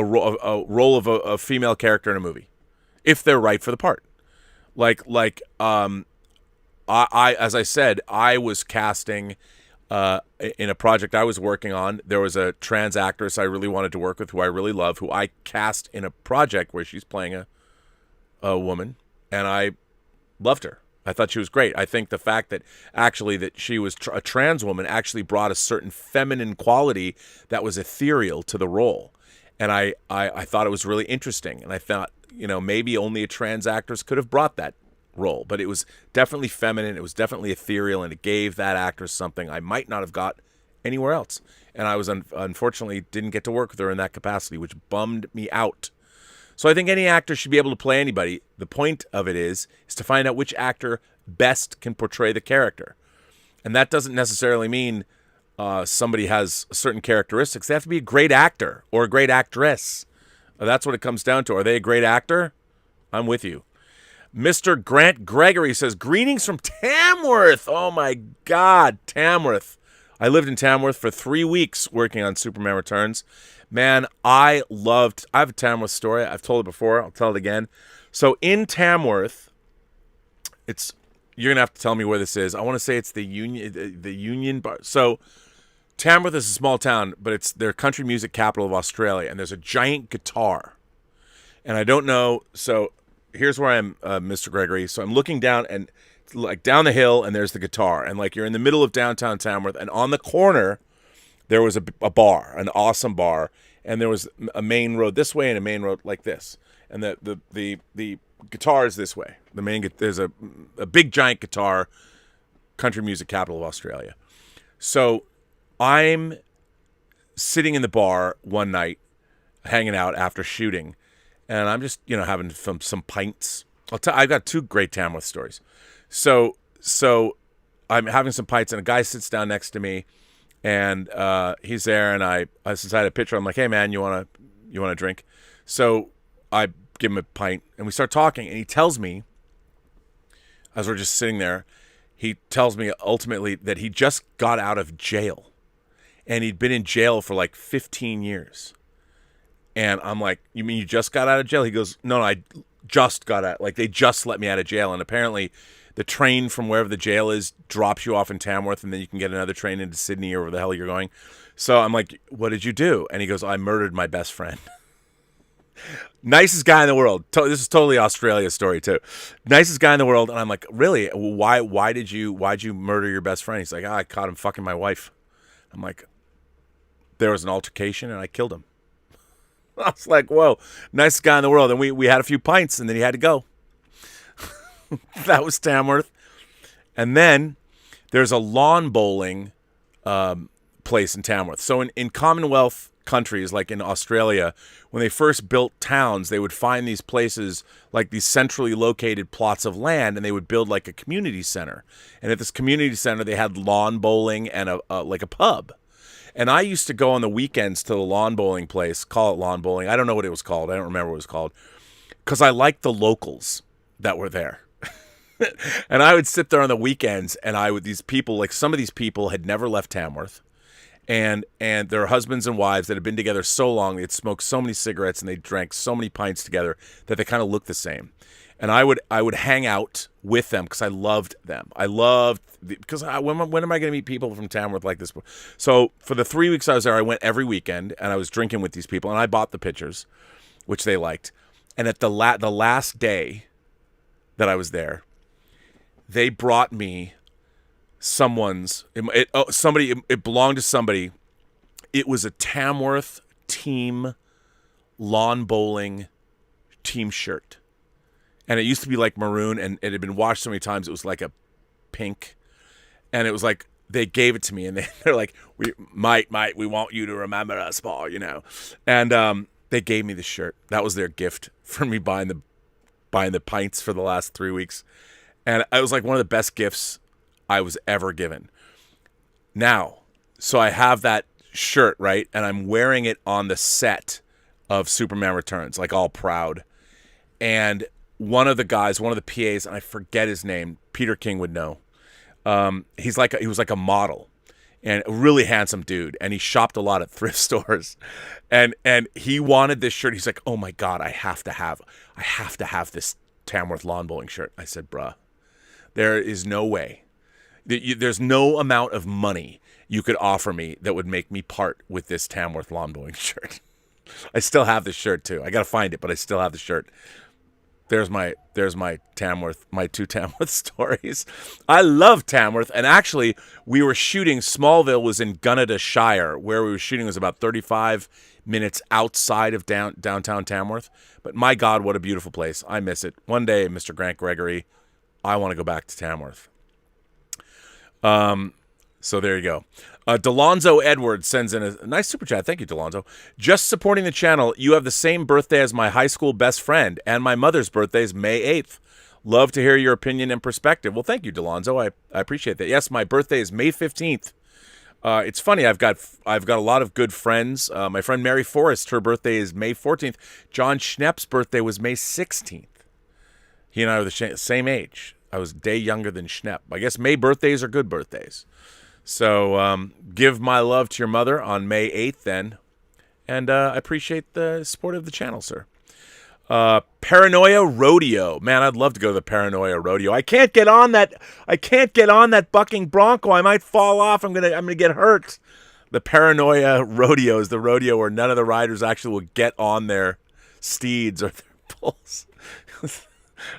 role of a female character in a movie, if they're right for the part. I as I said, I was casting in a project I was working on. There was a trans actress I really wanted to work with, who I really love, who I cast in a project where she's playing a woman, and I loved her. I thought she was great. I think the fact that actually that she was a trans woman actually brought a certain feminine quality that was ethereal to the role. And I thought it was really interesting. And I thought, maybe only a trans actress could have brought that role. But it was definitely feminine. It was definitely ethereal. And it gave that actress something I might not have got anywhere else. And I was unfortunately didn't get to work with her in that capacity, which bummed me out. So I think any actor should be able to play anybody. The point of it is to find out which actor best can portray the character. And that doesn't necessarily mean somebody has certain characteristics. They have to be a great actor or a great actress. That's what it comes down to. Are they a great actor? I'm with you. Mr. Grant Gregory says, greetings from Tamworth. Oh, my God, Tamworth. I lived in Tamworth for 3 weeks working on Superman Returns. Man, I have a Tamworth story. I've told it before. I'll tell it again. So in Tamworth, you're going to have to tell me where this is. I want to say it's the Union Bar. So Tamworth is a small town, but it's their country music capital of Australia, and there's a giant guitar. And I don't know. So here's where I am, Mr. Gregory. So I'm looking down and like down the hill, and there's the guitar. And like you're in the middle of downtown Tamworth, and on the corner there was a bar, an awesome bar, and there was a main road this way and a main road like this. And the guitar is this way. There's a big giant guitar, country music capital of Australia. So I'm sitting in the bar one night, hanging out after shooting, and I'm just having some pints. I've got 2 great Tamworth stories. So I'm having some pints, and a guy sits down next to me. And he's there, and I since I had a picture, I'm like, hey man, you wanna drink? So I give him a pint, and we start talking, and he tells me, as we're just sitting there, he tells me ultimately that he just got out of jail, and he'd been in jail for like 15 years. And I'm like, you mean you just got out of jail? He goes, no, I just got out. Like, they just let me out of jail, and apparently the train from wherever the jail is drops you off in Tamworth, and then you can get another train into Sydney or wherever the hell you're going. So I'm like, what did you do? And he goes, I murdered my best friend. Nicest guy in the world. This is totally Australia story too. Nicest guy in the world. And I'm like, really? Why'd you murder your best friend? He's like, I caught him fucking my wife. I'm like, there was an altercation and I killed him. I was like, whoa, nicest guy in the world. And we had a few pints, and then he had to go. That was Tamworth. And then there's a lawn bowling place in Tamworth. So in Commonwealth countries, like in Australia, when they first built towns, they would find these places, like these centrally located plots of land, and they would build like a community center. And at this community center, they had lawn bowling and a pub. And I used to go on the weekends to the lawn bowling place, call it lawn bowling. I don't know what it was called. I don't remember what it was called. Because I liked the locals that were there. And I would sit there on the weekends, and these people, like some of these people had never left Tamworth. And their husbands and wives that had been together so long, they'd smoked so many cigarettes and they drank so many pints together that they kind of looked the same. And I would hang out with them because I loved them. When am I going to meet people from Tamworth like this? So for the 3 weeks I was there, I went every weekend, and I was drinking with these people, and I bought the pictures, which they liked. And at the last day that I was there, they brought me it belonged to somebody. It was a Tamworth team lawn bowling team shirt. And it used to be like maroon, and it had been washed so many times it was like a pink. And it was like, they gave it to me, and they're like, we want you to remember us, Paul, And they gave me the shirt. That was their gift for me buying the pints for the last 3 weeks. And it was like one of the best gifts I was ever given. Now, so I have that shirt, right? And I'm wearing it on the set of Superman Returns, like all proud. And one of the guys, one of the PAs, and I forget his name, Peter King would know. He was like a model and a really handsome dude. And he shopped a lot at thrift stores. And he wanted this shirt. He's like, oh my God, I have to have this Tamworth lawn bowling shirt. I said, bruh, there is no way. There's no amount of money you could offer me that would make me part with this Tamworth lawn bowling shirt. I still have this shirt too. I got to find it, but I still have the shirt. There's my Tamworth, my 2 Tamworth stories. I love Tamworth. And actually, we were shooting, Smallville was in Gunnedah Shire. Where we were shooting was about 35 minutes outside of downtown Tamworth. But my God, what a beautiful place. I miss it. One day, Mr. Grant Gregory, I want to go back to Tamworth. So there you go. Delonzo Edwards sends in a nice super chat. Thank you, Delonzo. Just supporting the channel. You have the same birthday as my high school best friend, and my mother's birthday is May 8th. Love to hear your opinion and perspective. Well, thank you, Delonzo. I appreciate that. Yes, my birthday is May 15th. It's funny. I've got a lot of good friends. My friend Mary Forrest, her birthday is May 14th. John Schnepp's birthday was May 16th. He and I were the same age. I was a day younger than Schnepp. I guess May birthdays are good birthdays. So give my love to your mother on May 8th then. And I appreciate the support of the channel, sir. Paranoia Rodeo. Man, I'd love to go to the Paranoia Rodeo. I can't get on that bucking bronco. I might fall off. I'm gonna get hurt. The Paranoia Rodeo is the rodeo where none of the riders actually will get on their steeds or their bulls.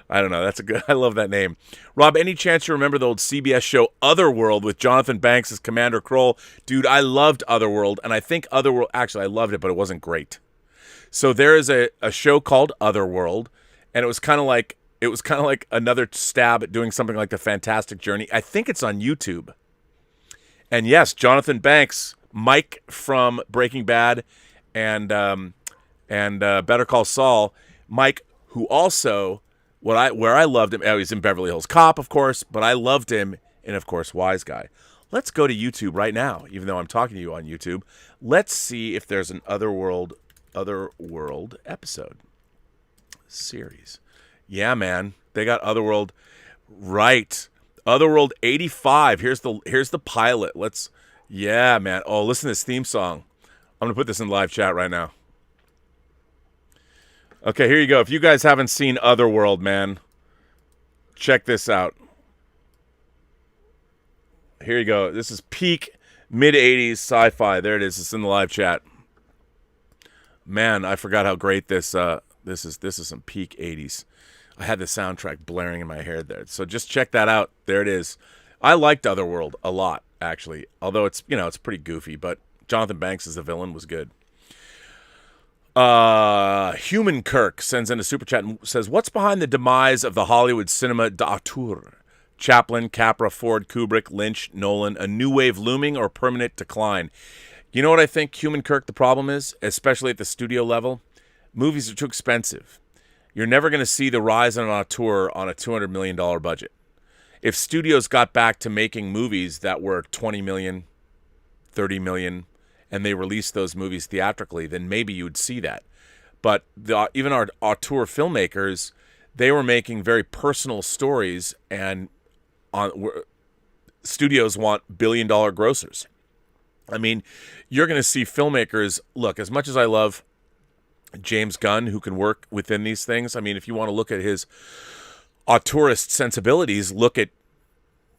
I don't know. I love that name. Rob, any chance you remember the old CBS show Otherworld with Jonathan Banks as Commander Kroll? Dude, I loved Otherworld, and I think Otherworld, actually I loved it, but it wasn't great. So there is a show called Otherworld, and it was kind of like another stab at doing something like The Fantastic Journey. I think it's on YouTube. And yes, Jonathan Banks, Mike from Breaking Bad and Better Call Saul, Mike, who also where I loved him, he's in Beverly Hills Cop, of course, but I loved him in, of course, Wise Guy. Let's go to YouTube right now, even though I'm talking to you on YouTube. Let's see if there's an Otherworld episode series. Yeah, man, they got Otherworld right. Otherworld 85. Here's the pilot. Yeah, man. Oh, listen to this theme song. I'm gonna put this in live chat right now. Okay, here you go. If you guys haven't seen Otherworld, man, check this out. Here you go. This is peak mid-'80s sci-fi. There it is. It's in the live chat. Man, I forgot how great this is some peak 80s. I had the soundtrack blaring in my head there. So just check that out. There it is. I liked Otherworld a lot, actually. Although it's pretty goofy, but Jonathan Banks as the villain was good. Human Kirk sends in a super chat and says, what's behind the demise of the Hollywood cinema d'auteur? Chaplin, Capra, Ford, Kubrick, Lynch, Nolan, a new wave looming or permanent decline? You know what I think, Human Kirk, the problem is, especially at the studio level? Movies are too expensive. You're never going to see the rise in an auteur on a $200 million budget. If studios got back to making movies that were $20 million, $30 million, and they released those movies theatrically, then maybe you would see that. But even our auteur filmmakers, they were making very personal stories, and studios want billion-dollar grossers. I mean, you're going to see filmmakers, look, as much as I love James Gunn, who can work within these things, I mean, if you want to look at his auteurist sensibilities, look at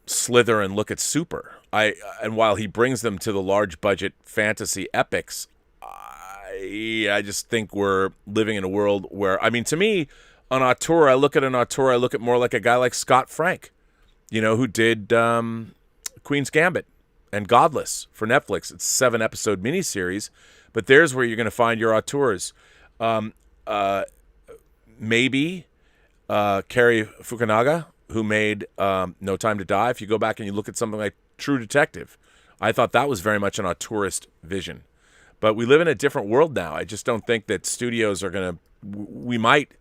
Slither and look at Super. And while he brings them to the large budget fantasy epics, I just think we're living in a world where, I mean, to me, an auteur, I look at more like a guy like Scott Frank, who did Queen's Gambit and Godless for Netflix. It's a 7-episode miniseries, but there's where you're going to find your auteurs. Maybe Cary Fukunaga, who made No Time to Die. If you go back and you look at something like True Detective, I thought that was very much an auteurist vision. But we live in a different world now. I just don't think that studios are going to... We might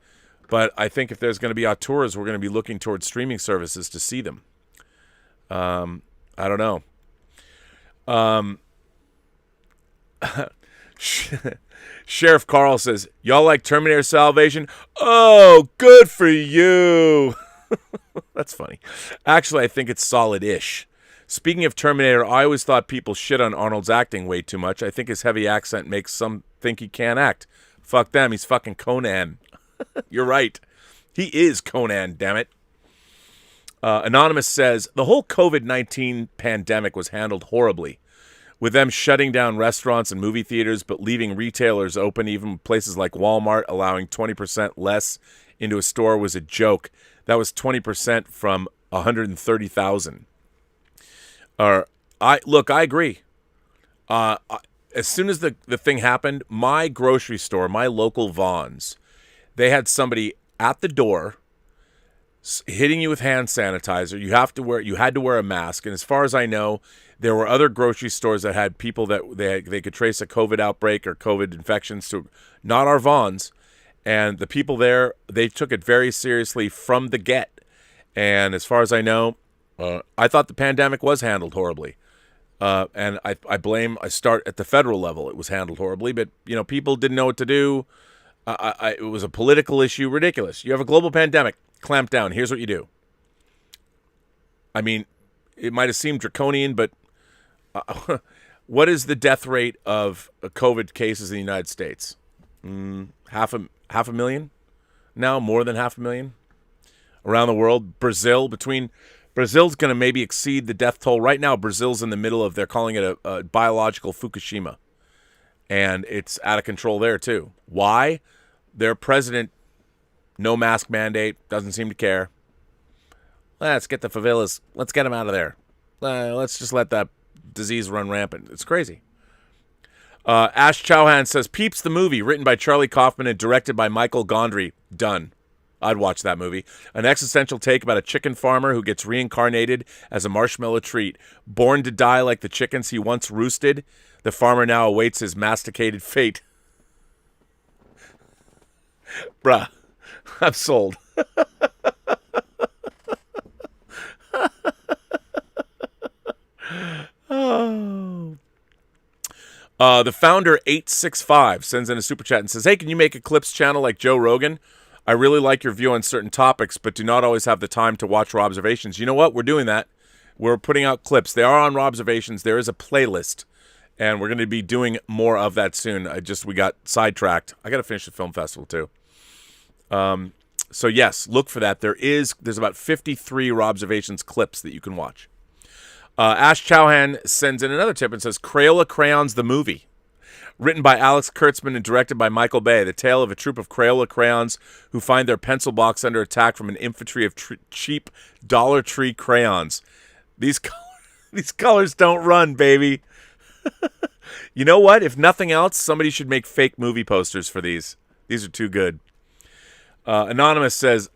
But I think if there's going to be auteurs, we're going to be looking towards streaming services to see them. I don't know. Sheriff Carl says, y'all like Terminator Salvation? Oh, good for you. That's funny. Actually, I think it's solid-ish. Speaking of Terminator, I always thought people shit on Arnold's acting way too much. I think his heavy accent makes some think he can't act. Fuck them. He's fucking Conan. You're right. He is Conan, damn it. Anonymous says, the whole COVID-19 pandemic was handled horribly, with them shutting down restaurants and movie theaters but leaving retailers open. Even places like Walmart allowing 20% less into a store was a joke. That was 20% from 130,000. I agree. As soon as the thing happened, my grocery store, my local Vons, they had somebody at the door hitting you with hand sanitizer. You had to wear a mask. And as far as I know, there were other grocery stores that had people that they could trace a COVID outbreak or COVID infections to, not our Vons. And the people there, they took it very seriously from the get. And as far as I know, I thought the pandemic was handled horribly. And I start at the federal level. It was handled horribly, but people didn't know what to do. It was a political issue, ridiculous. You have a global pandemic, clamp down. Here's what you do. I mean, it might have seemed draconian, but what is the death rate of COVID cases in the United States? Half a million? Now more than 500,000 around the world. Brazil's going to maybe exceed the death toll. Right now, Brazil's in the middle of, they're calling it a biological Fukushima. And it's out of control there, too. Why? Their president, no mask mandate, doesn't seem to care. Let's get the favelas. Let's get them out of there. Let's just let that disease run rampant. It's crazy. Ash Chauhan says, Peeps the movie, written by Charlie Kaufman and directed by Michael Gondry. Done. I'd watch that movie. An existential take about a chicken farmer who gets reincarnated as a marshmallow treat. Born to die like the chickens he once roosted, the farmer now awaits his masticated fate. Bruh, I'm sold. Oh. The founder 865 sends in a super chat and says, hey, can you make a clips channel like Joe Rogan? I really like your view on certain topics, but do not always have the time to watch Robservations. You know what? We're doing that. We're putting out clips. They are on Robservations. There is a playlist, and we're going to be doing more of that soon. We got sidetracked. I got to finish the film festival, too. So, yes, look for that. There's about 53 Robservations clips that you can watch. Ash Chauhan sends in another tip and says, Crayola Crayons the Movie. Written by Alex Kurtzman and directed by Michael Bay, the tale of a troop of Crayola crayons who find their pencil box under attack from an infantry of cheap Dollar Tree crayons. These colors don't run, baby. You know what? If nothing else, somebody should make fake movie posters for these. These are too good. Anonymous says,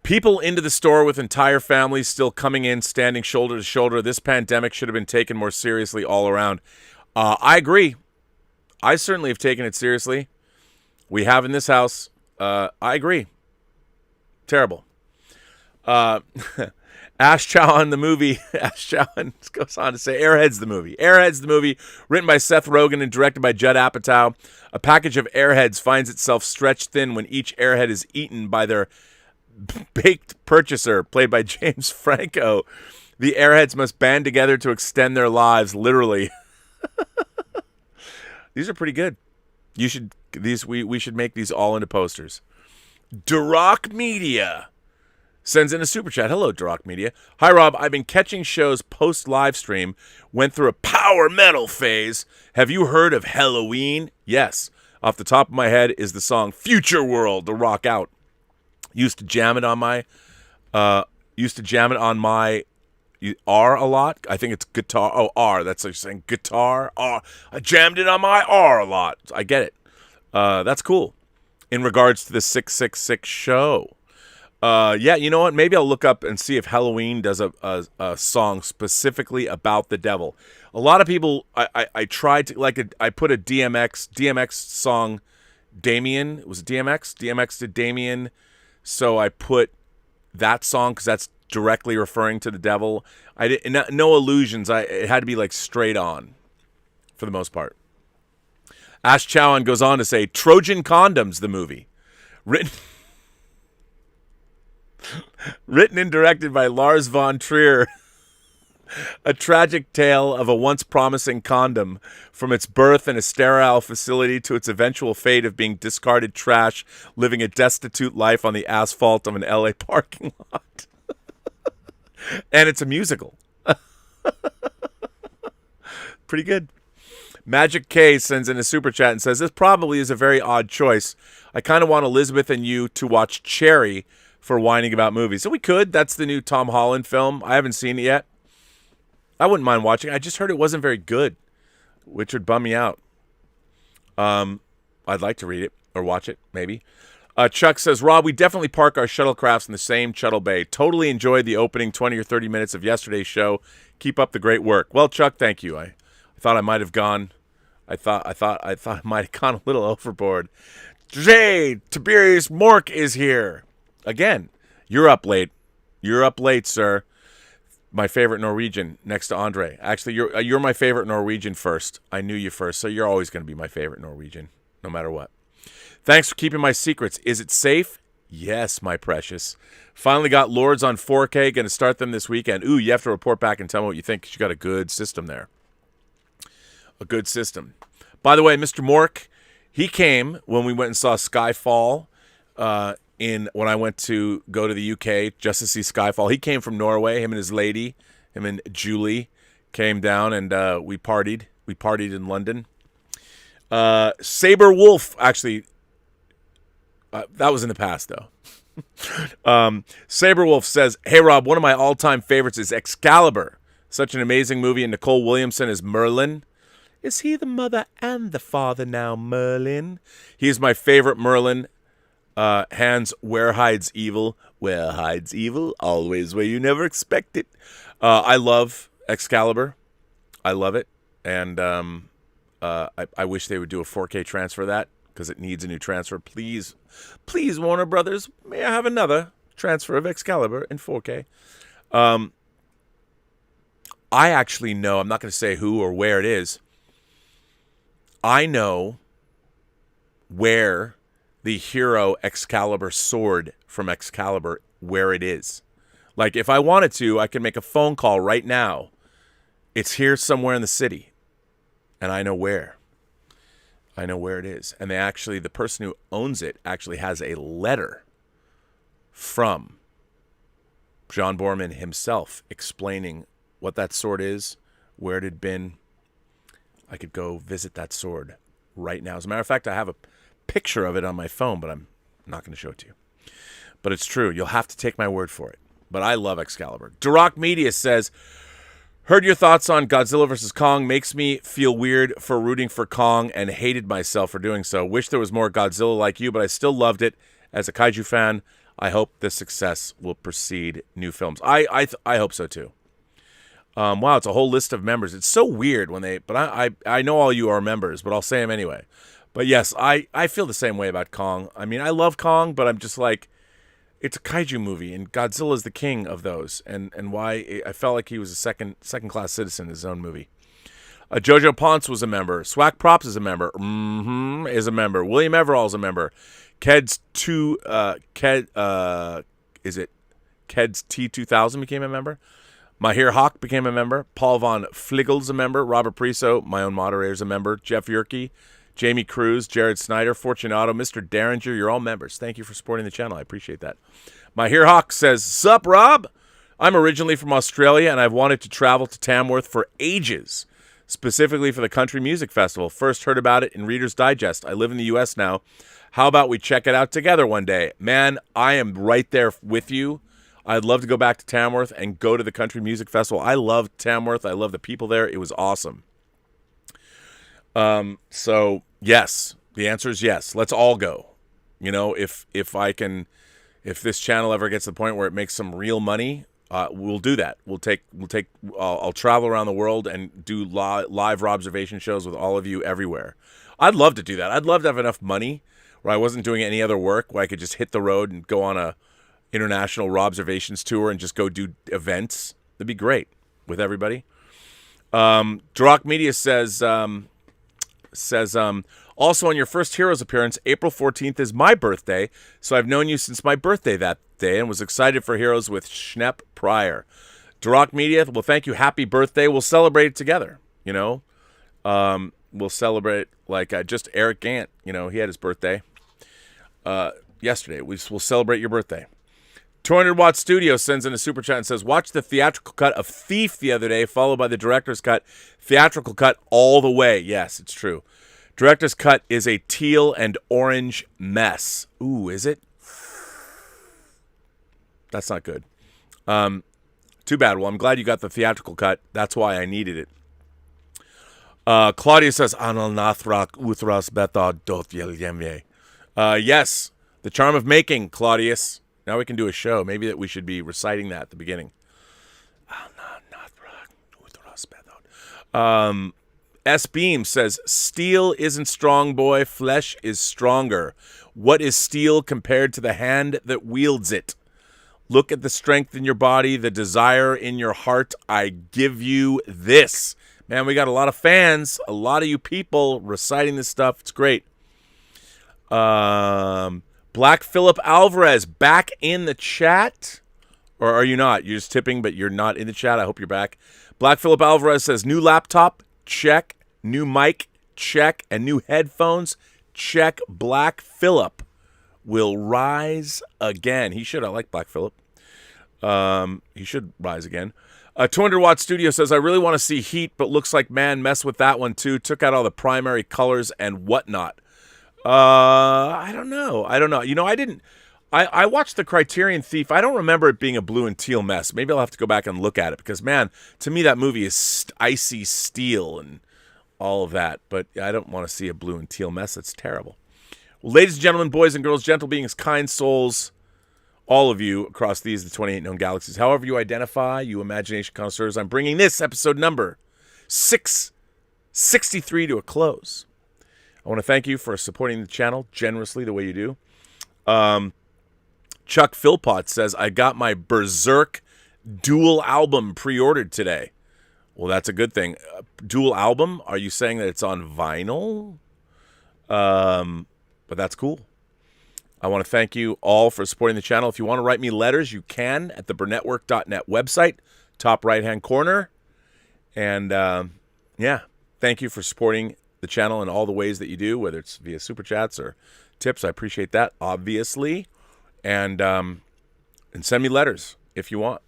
people into the store with entire families still coming in, standing shoulder to shoulder. This pandemic should have been taken more seriously all around. I agree. I certainly have taken it seriously. We have in this house. I agree. Terrible. Ash Chow on the movie. Ash Chow goes on to say, Airheads the movie. Airheads the movie, written by Seth Rogen and directed by Judd Apatow. A package of airheads finds itself stretched thin when each airhead is eaten by their baked purchaser, played by James Franco. The airheads must band together to extend their lives, literally. These are pretty good. We should make these all into posters. Duroc Media sends in a super chat. Hello, Duroc Media. Hi, Rob. I've been catching shows post-live stream. Went through a power metal phase. Have you heard of Halloween? Yes. Off the top of my head is the song Future World to rock out. Used to jam it on my R a lot. I think it's guitar. Oh, R. That's like you're saying guitar. R. I jammed it on my R a lot. I get it. That's cool. In regards to the 666 show. Yeah, you know what? Maybe I'll look up and see if Halloween does a song specifically about the devil. A lot of people, I tried to, I put a DMX song Damien. Was it DMX? DMX did Damien. So I put that song because that's directly referring to the devil. I did no illusions. It had to be like straight on for the most part. Ash Chowan goes on to say, Trojan Condoms, the movie. Written and directed by Lars von Trier. A tragic tale of a once promising condom, from its birth in a sterile facility to its eventual fate of being discarded trash, living a destitute life on the asphalt of an LA parking lot. And it's a musical. Pretty good. Magic K sends in a super chat and says, this probably is a very odd choice. I kind of want Elizabeth and you to watch Cherry for whining about movies. So we could. That's the new Tom Holland film. I haven't seen it yet. I wouldn't mind watching. I just heard it wasn't very good, which would bum me out. I'd like to read it or watch it, maybe. Chuck says, Rob, we definitely park our shuttlecrafts in the same shuttle bay. Totally enjoyed the opening 20 or 30 minutes of yesterday's show. Keep up the great work. Well, Chuck, thank you. I thought I might have gone. I thought I might have gone a little overboard. Jay, Tiberius Mork is here again. You're up late. You're up late, sir. My favorite Norwegian next to Andre. Actually, you're my favorite Norwegian first. I knew you first, so you're always going to be my favorite Norwegian, no matter what. Thanks for keeping my secrets. Is it safe? Yes, my precious. Finally got Lords on 4K. Going to start them this weekend. Ooh, you have to report back and tell me what you think, because you got a good system there. A good system. By the way, Mr. Mork, he came when we went and saw Skyfall when I went to go to the UK just to see Skyfall. He came from Norway. Him and his lady, him and Julie, came down and we partied. We partied in London. Saber Wolf, actually, that was in the past though. Saber Wolf says, "Hey Rob, one of my all-time favorites is Excalibur. Such an amazing movie, and Nicole Williamson is Merlin. Is he the mother and the father now, Merlin? He is my favorite Merlin. Hans, where hides evil? Where hides evil? Always where you never expect it." I love Excalibur. I love it. And I wish they would do a 4K transfer of that, because it needs a new transfer. Please, please, Warner Brothers, may I have another transfer of Excalibur in 4K? I actually know, I'm not going to say who or where it is. I know where the hero Excalibur sword from Excalibur, where it is. Like, if I wanted to, I can make a phone call right now. It's here somewhere in the city. And I know where. I know where it is. And the person who owns it actually has a letter from John Borman himself explaining what that sword is, where it had been. I could go visit that sword right now. As a matter of fact, I have a picture of it on my phone, but I'm not going to show it to you. But it's true. You'll have to take my word for it. But I love Excalibur. Duroc Media says, heard your thoughts on Godzilla vs. Kong. Makes me feel weird for rooting for Kong and hated myself for doing so. Wish there was more Godzilla like you, but I still loved it. As a kaiju fan, I hope the success will precede new films. I hope so too. Wow, it's a whole list of members. It's so weird when but I know all you are members, but I'll say them anyway. But yes, I feel the same way about Kong. I mean, I love Kong, but I'm just like, it's a kaiju movie, and Godzilla's the king of those. And why I felt like he was a second class citizen in his own movie. Jojo Ponce was a member. Swack Props is a member. Is a member. William Everall is a member. Ked's T2000 became a member. Mahir Hawk became a member. Paul Von Fligel's a member. Robert Priso, my own moderator, is a member. Jeff Yerke, Jamie Cruz, Jared Snyder, Fortunato, Mr. Derringer, you're all members. Thank you for supporting the channel. I appreciate that. Mahir Hawk says, "Sup, Rob? I'm originally from Australia, and I've wanted to travel to Tamworth for ages, specifically for the Country Music Festival. First heard about it in Reader's Digest. I live in the U.S. now. How about we check it out together one day?" Man, I am right there with you. I'd love to go back to Tamworth and go to the Country Music Festival. I love Tamworth. I love the people there. It was awesome. So yes, the answer is yes. Let's all go. You know, if this channel ever gets to the point where it makes some real money, we'll do that. I'll travel around the world and do live Robservation shows with all of you everywhere. I'd love to do that. I'd love to have enough money where I wasn't doing any other work, where I could just hit the road and go on a international Robservations tour and just go do events. That'd be great with everybody. Drock Media says, also on your first Heroes appearance, April 14th is my birthday, so I've known you since my birthday that day and was excited for Heroes with Schnepp Pryor. Drock Media, well, thank you. Happy birthday. We'll celebrate it together, you know. We'll celebrate like just Eric Gant, you know, he had his birthday yesterday. We'll celebrate your birthday. 200 Watt Studio sends in a super chat and says, watch the theatrical cut of Thief the other day, followed by the director's cut. Theatrical cut all the way. Yes, it's true. Director's cut is a teal and orange mess. Ooh, is it? That's not good. Too bad. Well, I'm glad you got the theatrical cut. That's why I needed it. Claudia says, Anal Nathrak Uthras Beta Dot Yemye. Yes, the charm of making, Claudius. Now we can do a show. Maybe that we should be reciting that at the beginning. S. Beam says, steel isn't strong, boy. Flesh is stronger. What is steel compared to the hand that wields it? Look at the strength in your body, the desire in your heart. I give you this. Man, we got a lot of fans, a lot of you people reciting this stuff. It's great. Black Phillip Alvarez back in the chat. Or are you not? You're just tipping, but you're not in the chat. I hope you're back. Black Phillip Alvarez says, new laptop, check. New mic, check. And new headphones, check. Black Phillip will rise again. He should. I like Black Phillip. He should rise again. 200 Watt Studio says, I really want to see Heat, but looks like man messed with that one too. Took out all the primary colors and whatnot. I don't know. You know, I watched the Criterion Thief. I don't remember it being a blue and teal mess. Maybe I'll have to go back and look at it because, man, to me that movie is icy steel and all of that. But I don't want to see a blue and teal mess. That's terrible. Well, ladies and gentlemen, boys and girls, gentle beings, kind souls, all of you across the 28 known galaxies, however you identify, you imagination connoisseurs, I'm bringing this episode number 663 to a close. I want to thank you for supporting the channel generously the way you do. Chuck Philpott says, I got my Berserk dual album pre-ordered today. Well, that's a good thing. Dual album? Are you saying that it's on vinyl? But that's cool. I want to thank you all for supporting the channel. If you want to write me letters, you can at the Burnettwork.net website, top right-hand corner. And, yeah, thank you for supporting the channel in all the ways that you do, whether it's via super chats or tips. I appreciate that, obviously. And send me letters if you want.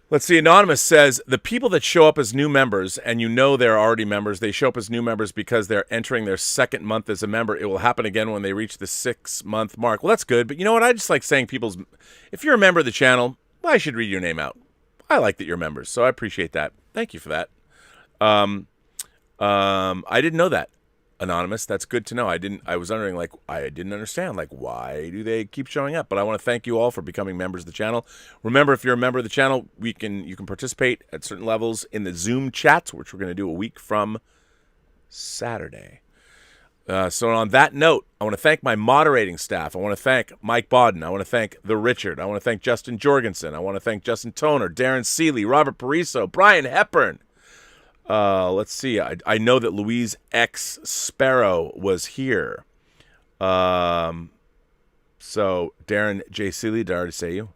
Let's see. Anonymous says, the people that show up as new members, and you know they're already members, they show up as new members because they're entering their second month as a member. It will happen again when they reach the 6-month mark. Well, that's good. But you know what? I just like saying if you're a member of the channel, well, I should read your name out. I like that you're members, so I appreciate that. Thank you for that. I didn't know that, Anonymous. That's good to know. I was wondering, like, I didn't understand, like, why do they keep showing up? But I want to thank you all for becoming members of the channel. Remember, if you're a member of the channel, you can participate at certain levels in the Zoom chats, which we're going to do a week from Saturday. So on that note, I want to thank my moderating staff. I want to thank Mike Bodden. I want to thank The Richard. I want to thank Justin Jorgensen. I want to thank Justin Toner, Darren Seeley, Robert Pariso, Brian Hepburn. Let's see. I know that Louise X Sparrow was here. So Darren J. Seeley, did I already say you?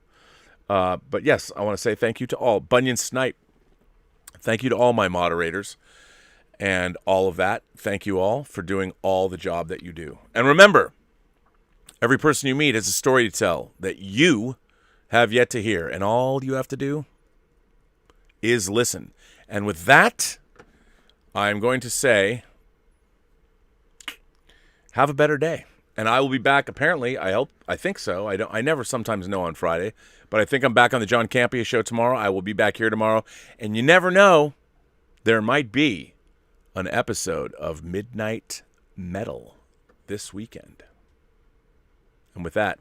But yes, I want to say thank you to all. Bunyan Snipe. Thank you to all my moderators and all of that. Thank you all for doing all the job that you do. And remember, every person you meet has a story to tell that you have yet to hear. And all you have to do is listen. And with that, I'm going to say, have a better day. And I will be back, apparently, I think so. I never sometimes know on Friday. But I think I'm back on the John Campea show tomorrow. I will be back here tomorrow. And you never know, there might be an episode of Midnight Metal this weekend. And with that,